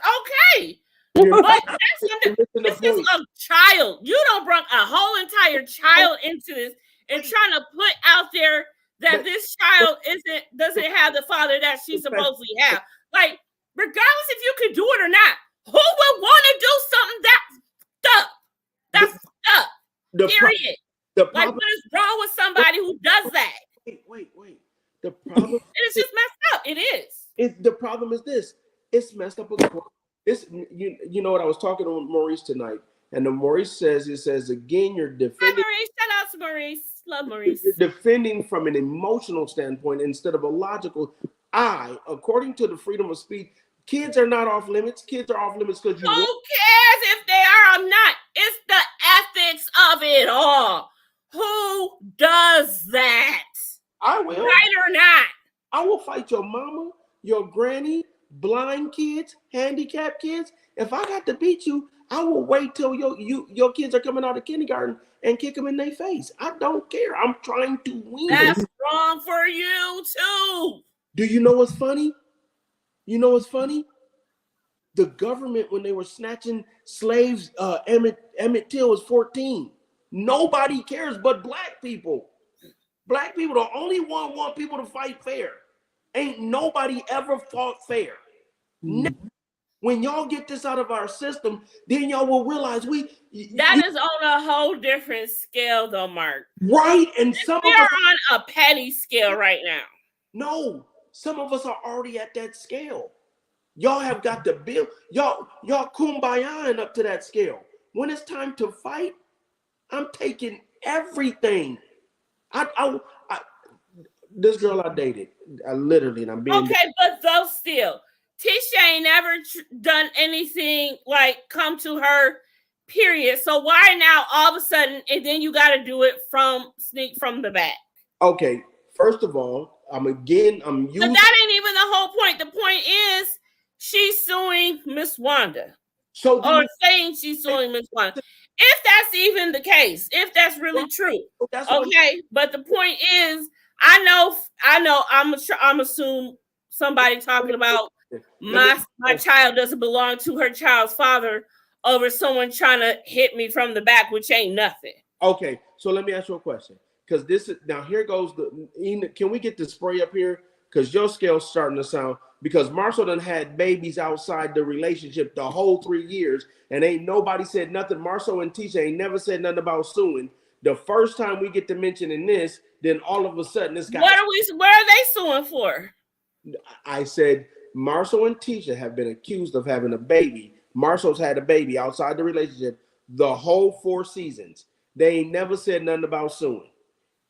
okay. You're But that's this is point. a child. You don't bring a whole entire child into this and trying to put out there that this child doesn't have the father that she supposedly have. Like, regardless if you can do it or not, who would want to do something that's up? That's up. Period. The Like, problem, what is wrong with somebody who does that? wait. The problem It's just messed up. It is. the problem is this. It's messed up. This you know what, I was talking to Maurice tonight, and the Maurice says, again, you're Hi, defending. Maurice. Shout out to Maurice. Love Maurice. You're defending from an emotional standpoint instead of a logical. According to the freedom of speech, kids are not off limits. Kids are off limits because you. Who cares if they are or not? It's the ethics of it all. Who does that? I will. Right or not? I will fight your mama, your granny, blind kids, handicapped kids. If I got to beat you, I will wait till your kids are coming out of kindergarten and kick them in their face. I don't care. I'm trying to win. That's wrong for you too. Do you know what's funny? The government, when they were snatching slaves, Emmett Till was 14. Nobody cares but black people. Black people, the only one want people to fight fair. Ain't nobody ever fought fair. When y'all get this out of our system, then y'all will realize that is on a whole different scale, though, Mark. Right, and we are on a petty scale right now. No, some of us are already at that scale. Y'all have got to build. Y'all kumbayaing up to that scale. When it's time to fight, I'm taking everything. This girl I dated, and I'm being okay, but though still, Tisha ain't never done anything like come to her, period. So why now all of a sudden, and then you got to do it sneak from the back? Okay, first of all, I'm using. But that ain't even the whole point. The point is she's suing Miss Wanda, or saying she's suing Miss Wanda. If that's even the case, if that's really true, okay. But the point is, I know. I'm assuming somebody talking about my child doesn't belong to her child's father over someone trying to hit me from the back, which ain't nothing. Okay, so let me ask you a question, because this is now here goes can we get the spray up here? Because your scale's starting to sound, because Marshall done had babies outside the relationship the whole 3 years, and ain't nobody said nothing. Marshall and Tisha ain't never said nothing about suing. The first time we get to mentioning this, then all of a sudden this guy. What are they suing for? I said Marshall and Tisha have been accused of having a baby. Marshall's had a baby outside the relationship the whole 4 seasons. They ain't never said nothing about suing.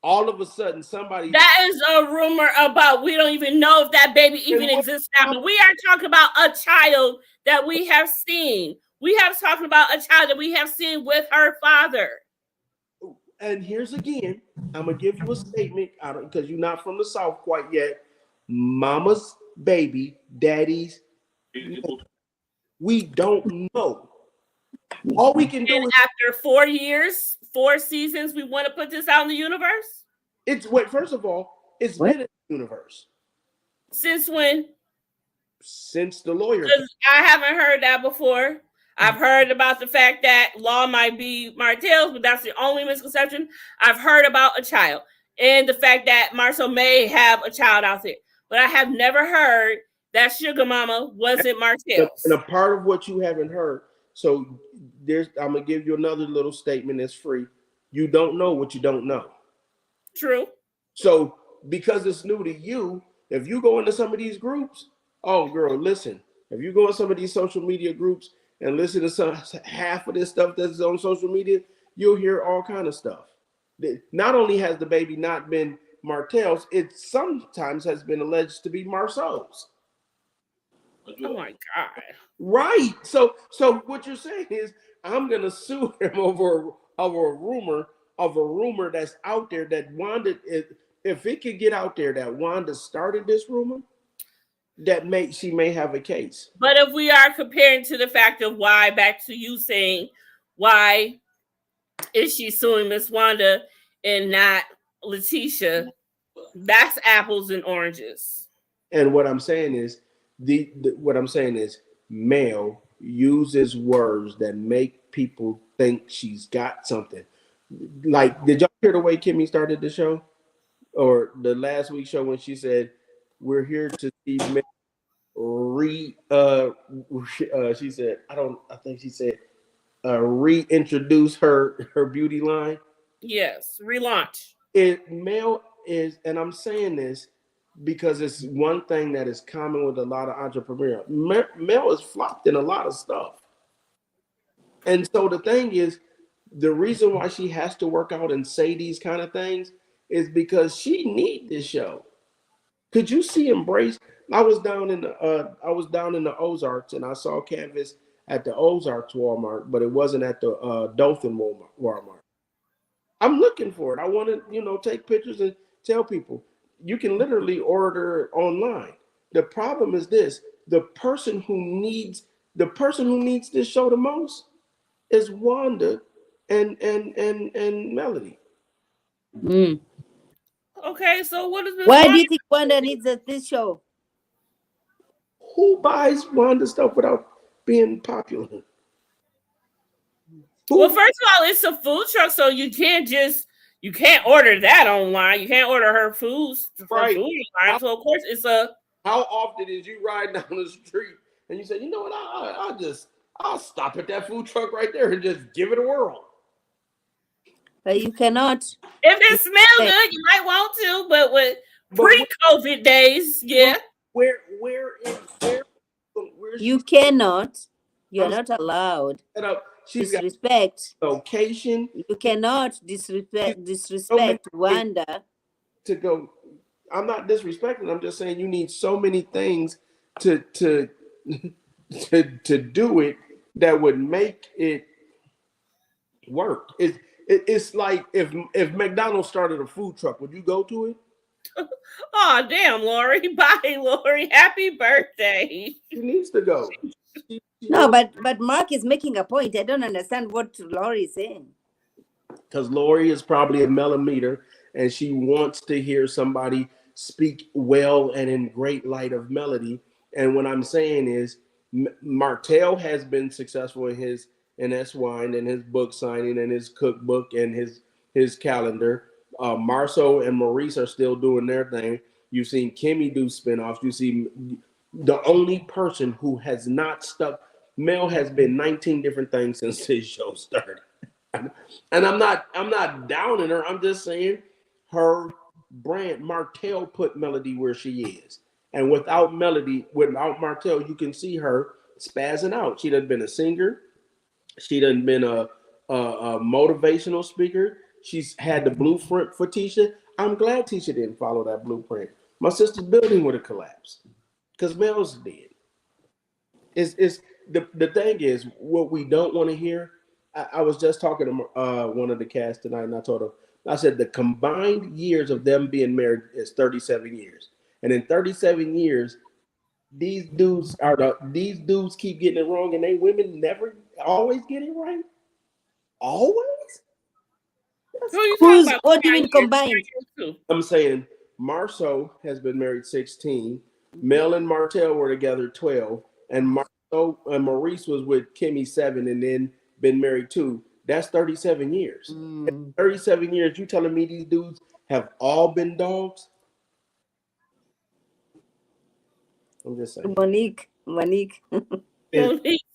All of a sudden, somebody. That is a rumor about, we don't even know if that baby even exists now. But we are talking about a child that we have seen. We have talking about a child that we have seen with her father. And here's again, I'm going to give you a statement, because you're not from the South quite yet. Mama's baby, daddy's. We don't know. All we can do is, after 4 years, 4 seasons, we want to put this out in the universe? First of all, it's been in the universe. Since when? Since the lawyer. I haven't heard that before. I've heard about the fact that Law might be Martell's, but that's the only misconception. I've heard about a child and the fact that Marcel may have a child out there. But I have never heard that Sugar Mama wasn't Martell's. And a part of what you haven't heard, so I'm going to give you another little statement that's free. You don't know what you don't know. True. So because it's new to you, if you go into some of these groups, oh, girl, listen. If you go in some of these social media groups and listen to half of this stuff that's on social media, you'll hear all kind of stuff. Not only has the baby not been Martell's, it sometimes has been alleged to be Marceau's. Oh my God. Right. So what you're saying is I'm gonna sue him over a rumor that's out there that Wanda, if it could get out there that Wanda started this rumor, she may have a case. But if we are comparing to the fact of why, back to you saying, why is she suing Miss Wanda and not Letitia? That's apples and oranges. And what I'm saying is, Mel, uses words that make people think she's got something. Like, did y'all hear the way Kimmy started the show? Or the last week's show when she said, "We're here to see men she said, I think she said, reintroduce her beauty line. Yes, relaunch. Male is, and I'm saying this because it's one thing that is common with a lot of entrepreneurs. Male is flopped in a lot of stuff. And so the thing is, the reason why she has to work out and say these kind of things is because she need this show. Could you see Embrace? I was down in the Ozarks and I saw Canvas at the Ozarks Walmart, but it wasn't at the Dothan Walmart. I'm looking for it. I want to, take pictures and tell people. You can literally order online. The problem is this: the person who needs this show the most is Wanda and Melody. Mm. Okay, so what is Miss Why do Wanda? you think Wanda needs this show? Who buys Wanda stuff without being popular? Well, Who? first of all, it's a food truck, so you can't order that online. You can't order her foods for Right. food online. So of course it's a. How often is you riding down the street and you say, you know what, I'll stop at that food truck right there and just give it a whirl. But you cannot. If it smells good, you might want to, but with pre-COVID days, yeah. Where's You cannot. You're not allowed. set up? She's got Disrespect. location. You cannot disrespect Wanda. To go. I'm not disrespecting. I'm just saying you need so many things to to do it that would make it work. It's like if McDonald's started a food truck, would you go to it? Oh damn, Lori! Bye, Lori. Happy birthday. She needs to go. No, but Mark is making a point. I don't understand what Lori is saying. Because Lori is probably a millimeter and she wants to hear somebody speak well and in great light of Melody. And what I'm saying is Martell has been successful in S Wine and his book signing and his cookbook and his calendar. Marceau and Maurice are still doing their thing. You've seen Kimmy do spinoffs. You see the only person who has not stuck. Mel has been 19 different things since his show started. And I'm not downing her. I'm just saying her brand, Martell put Melody where she is. And without Martell, you can see her spazzing out. She done been a singer. She done been a motivational speaker. She's had the blueprint for Tisha. I'm glad Tisha didn't follow that blueprint. My sister's building would have collapsed because Mel's did. It's the thing is what we don't want to hear. I was just talking to one of the cast tonight, and I said the combined years of them being married is 37 years, and in 37 years, these dudes keep getting it wrong, and they women never always get it right. Always. Who are you talking about? What do you mean combined? I'm saying Marceau has been married 16. Mel and Martell were together 12, and Marceau and Maurice was with Kimmy 7, and then been married 2. That's 37 years. 37 years. You telling me these dudes have all been dogs? I'm just saying. Monique. Monique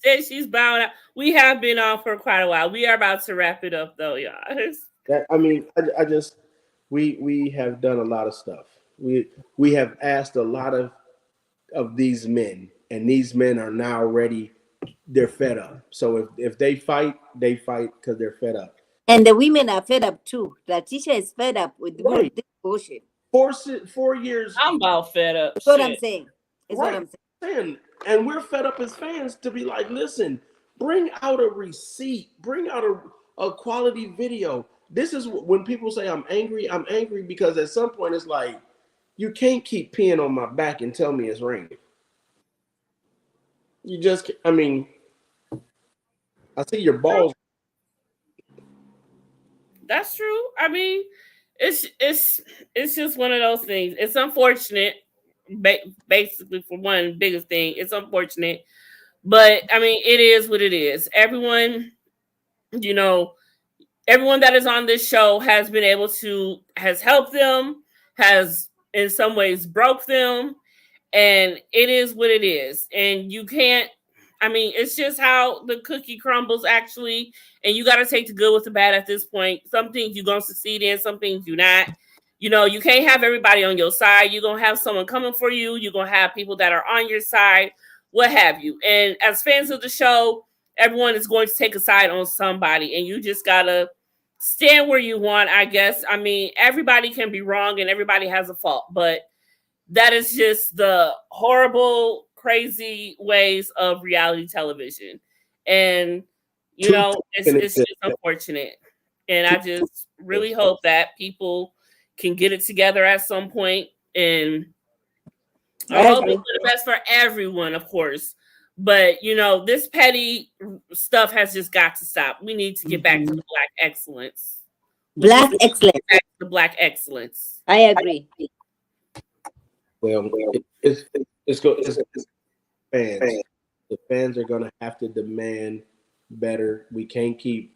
said she's bowing out. We have been on for quite a while. We are about to wrap it up, though, y'all. I just we have done a lot of stuff. We have asked a lot of these men, and these men are now ready. They're fed up. So if they fight because they're fed up. And the women are fed up too. Letitia is fed up with this bullshit. 4 years. I'm about fed up. That's what I'm saying. What I'm saying. And we're fed up as fans to be like, listen, bring out a receipt, bring out a quality video. This is when people say I'm angry because at some point it's like, you can't keep peeing on my back and tell me it's raining. You just, I see your balls. That's true. It's just one of those things. It's unfortunate, basically for one biggest thing. It's unfortunate, But I mean, it is what it is. Everyone, you know, everyone that is on this show has been able to has helped them, has in some ways broke them, and it is what it is. And you can't, I mean, it's just how the cookie crumbles actually, and you got to take the good with the bad at this point. Some things you're going to succeed in, some things you're not. You know, you can't have everybody on your side. You're going to have someone coming for you. You're going to have people that are on your side, what have you. And as fans of the show, everyone is going to take a side on somebody, and you just got to stand where you want, I guess. I mean, everybody can be wrong and everybody has a fault, but that is just the horrible, crazy ways of reality television. And, you know, it's just unfortunate. And I just really hope that people can get it together at some point. And I hope it's the best for everyone, of course. But, you know, this petty stuff has just got to stop. We need to get back to the black excellence. Black excellence. Back to the black excellence. I agree. Well, it's fans. The fans are gonna have to demand better. We can't keep,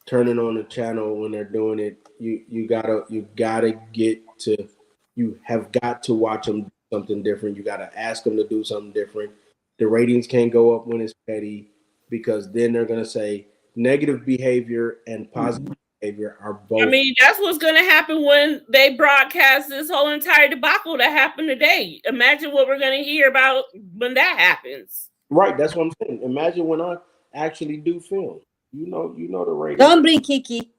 turning on the channel when they're doing it. You gotta get to. You have got to watch them do something different. You gotta ask them to do something different. The ratings can't go up when it's petty, because then they're gonna say negative behavior and positive behavior are both. I mean, that's what's going to happen when they broadcast this whole entire debacle that happened today. Imagine what we're going to hear about when that happens. Right, that's what I'm saying. Imagine when I actually do film. You know the ratings. Don't bring Kiki.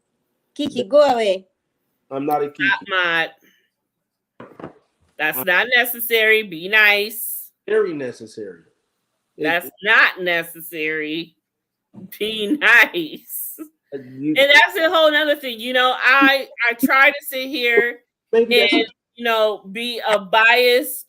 Kiki, go away. I'm not a Kiki. That's not necessary. Be nice. Very necessary. That's not necessary. Be nice. And that's a whole other thing. You know, I try to sit here and, be a biased,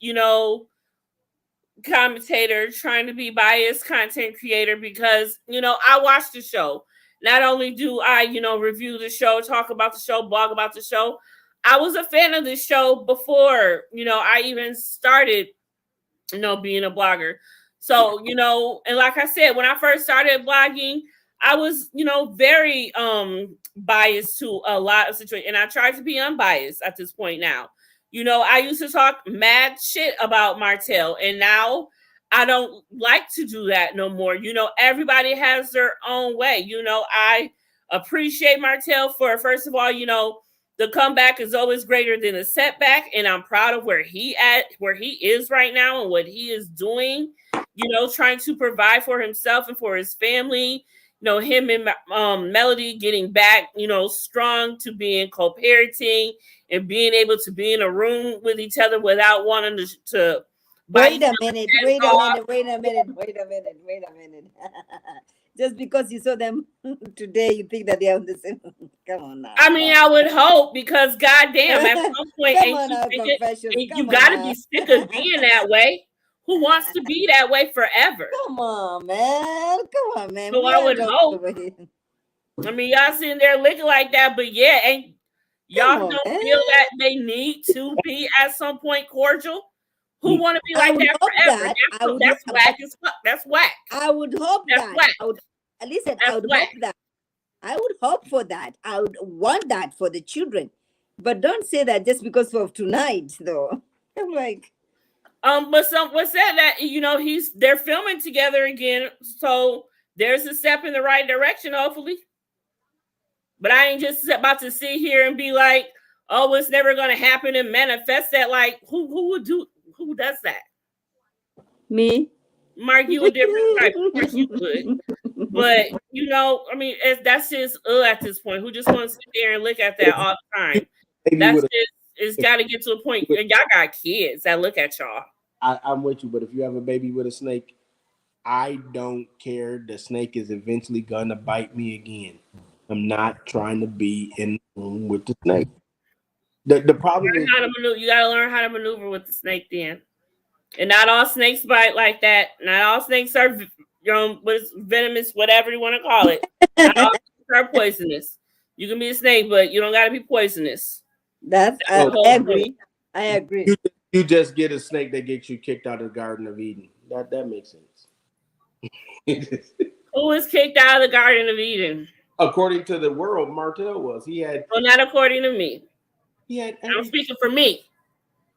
commentator, trying to be biased content creator, because, I watch the show. Not only do I, review the show, talk about the show, blog about the show, I was a fan of this show before, I even started, being a blogger. So, and like I said, when I first started blogging, I was, very biased to a lot of situations, and I tried to be unbiased at this point now. I used to talk mad shit about Martell, and now I don't like to do that no more. Everybody has their own way. I appreciate Martell for, first of all, the comeback is always greater than a setback, and I'm proud of where he is right now and what he is doing, trying to provide for himself and for his family. Him and Melody getting back, strong to being co-parenting and being able to be in a room with each other without wanting to wait a minute. Just because you saw them today, you think that they are on the same. Come on now. I mean, I would hope, because goddamn, at some point, you gotta be sick of being that way. Who wants to be that way forever? Come on, man. So I would hope. I mean, y'all sitting there looking like that, but yeah, and y'all don't feel that they need to be at some point cordial? Who want to be like that forever? That's whack as fuck. That's whack. I would hope that's that. Whack. I would hope that. I would hope for that. I would want that for the children. But don't say that just because of tonight, though. I'm like, but what's that they're filming together again, so there's a step in the right direction, hopefully. But I ain't just about to sit here and be like, oh, it's never gonna happen and manifest that. Like, who does that? Me? Mark, you a different type. Of course you would. But I mean, that's just at this point. Who just wants to sit there and look at that all the time? That's just, it's got to get to a point. Y'all got kids that look at y'all. I'm with you, but if you have a baby with a snake, I don't care. The snake is eventually gonna bite me again. I'm not trying to be in the room with the snake. The problem is you gotta learn how to maneuver with the snake then. And not all snakes bite like that. Not all snakes are venomous, whatever you want to call it. Not all snakes are poisonous. You can be a snake, but you don't gotta be poisonous. I agree. I agree. You just get a snake that gets you kicked out of the Garden of Eden. That makes sense. Who was kicked out of the Garden of Eden? According to the world, Martell was. Well, not according to me. I'm speaking for me,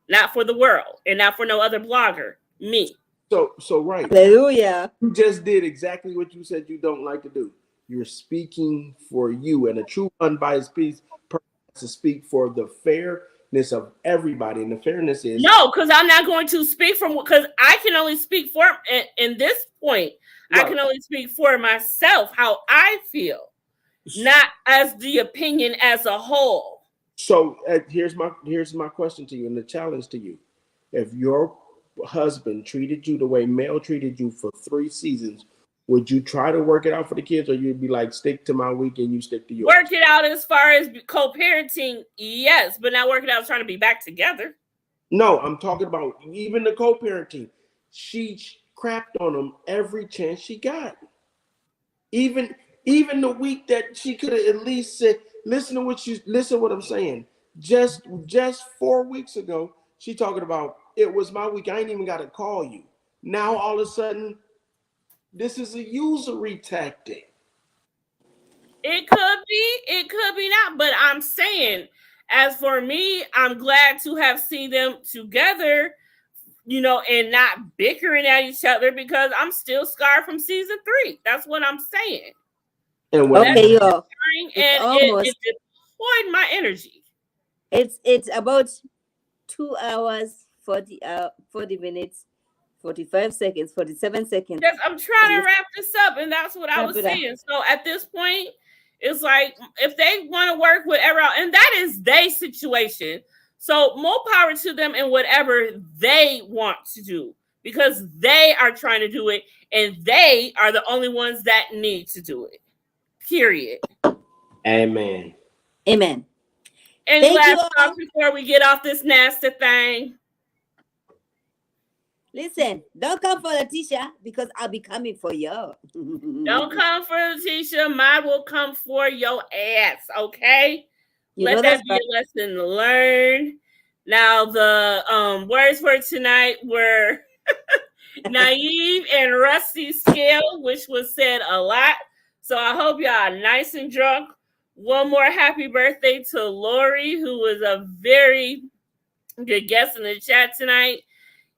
not for the world, and not for no other blogger. Me. So right. Hallelujah. You just did exactly what you said you don't like to do. You're speaking for you, and a true unbiased person has to speak for the fairness of everybody. And the fairness is no, because I'm not going to speak from because I can only speak for in this point. Right. I can only speak for myself, how I feel, not as the opinion as a whole. So here's my question to you and the challenge to you. If your husband treated you the way Mel treated you for 3 seasons, would you try to work it out for the kids, or you'd be like, stick to my week and you stick to yours? Work it out as far as co-parenting, yes, but not working out trying to be back together. No, I'm talking about even the co-parenting. She crapped on him every chance she got. Even the week that she could have at least said, listen what I'm saying. Just 4 weeks ago, she talking about it was my week. I ain't even got to call you. Now all of a sudden, this is a usury tactic. It could be not, but I'm saying, as for me, I'm glad to have seen them together, and not bickering at each other because I'm still scarred from season 3. That's what I'm saying. And okay, yo, it deployed my energy. It's about 2 hours, 40 minutes. 45 seconds, 47 seconds. Yes, I'm trying to wrap this up, and that's what I was saying. So at this point, it's like if they want to work whatever, and that is their situation. So more power to them in whatever they want to do, because they are trying to do it, and they are the only ones that need to do it. Period. Amen. Amen. Any last thoughts before we get off this nasty thing? Listen, don't come for Letitia because I'll be coming for you. Don't come for Letitia. Mine will come for your ass, okay? Let that be a lesson learned. Now, the words for tonight were naive and rusty scale, which was said a lot. So I hope y'all are nice and drunk. One more happy birthday to Lori, who was a very good guest in the chat tonight.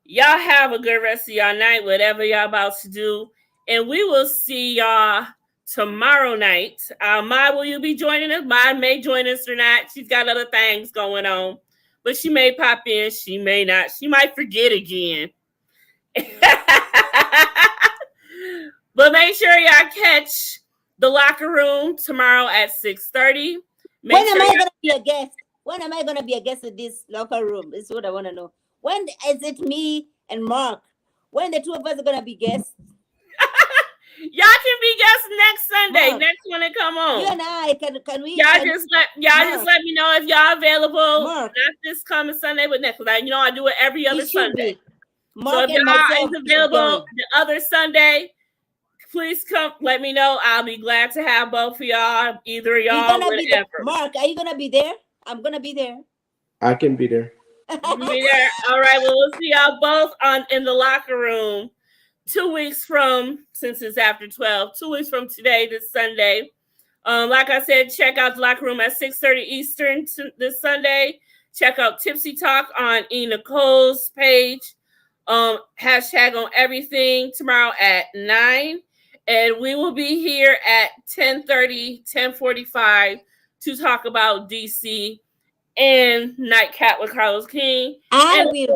Y'all have a good rest of y'all night, whatever y'all about to do. And we will see y'all tomorrow night. Mai, will you be joining us? Mai may join us or not. She's got other things going on. But she may pop in. She may not. She might forget again. But make sure y'all catch The Locker Room tomorrow at 6:30. When am I going to be a guest? When am I going to be a guest at this locker room? This is what I want to know. When is it me and Mark? When the two of us are going to be guests? Y'all can be guests next Sunday. Mark, next one to come on. You and I, can we? Just let me know if y'all available. Mark. Not this coming Sunday, but next. I do it every other Sunday. So if y'all is available the other Sunday, please come. Let me know. I'll be glad to have both of y'all. Either of y'all, whatever. Mark, are you gonna be there? I'm gonna be there. I can be there. Be there. All right. Well, we'll see y'all both in the locker room 2 weeks from, since it's after 12, 2 weeks from today, this Sunday. Like I said, check out the locker room at 6:30 Eastern this Sunday. Check out Tipsy Talk on E. Nicole's page. Hashtag on everything tomorrow at 9. And we will be here at 10:30, 10:45 to talk about DC and Nightcap with Carlos King. I will be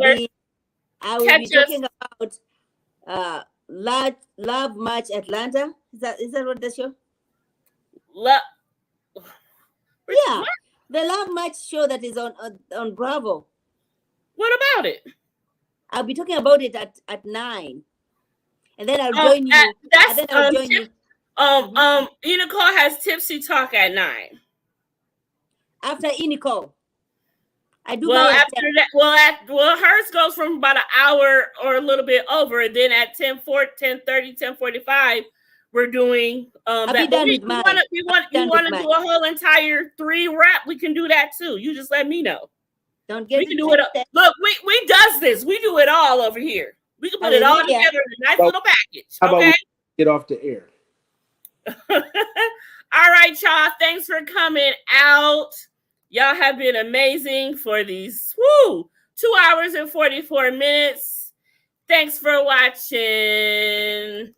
talking about Love Match Atlanta. Is that what the show? Yeah, the Love Match show that is on Bravo. What about it? I'll be talking about it at 9, and then I'll join you. I'll join you. E. Nicole has Tipsy Talk at 9. After E. Nicole. I do after that. Hers goes from about an hour or a little bit over, and then at 10:30, 10:45, we're doing that. You want to do a whole entire 3 wrap? We can do that too. You just let me know. Don't get. We can do it. Look, we does this. We do it all over here. We can put it all together in a nice little package. Okay. get off the air. All right, y'all. Thanks for coming out. Y'all have been amazing for these 2 hours and 44 minutes. Thanks for watching.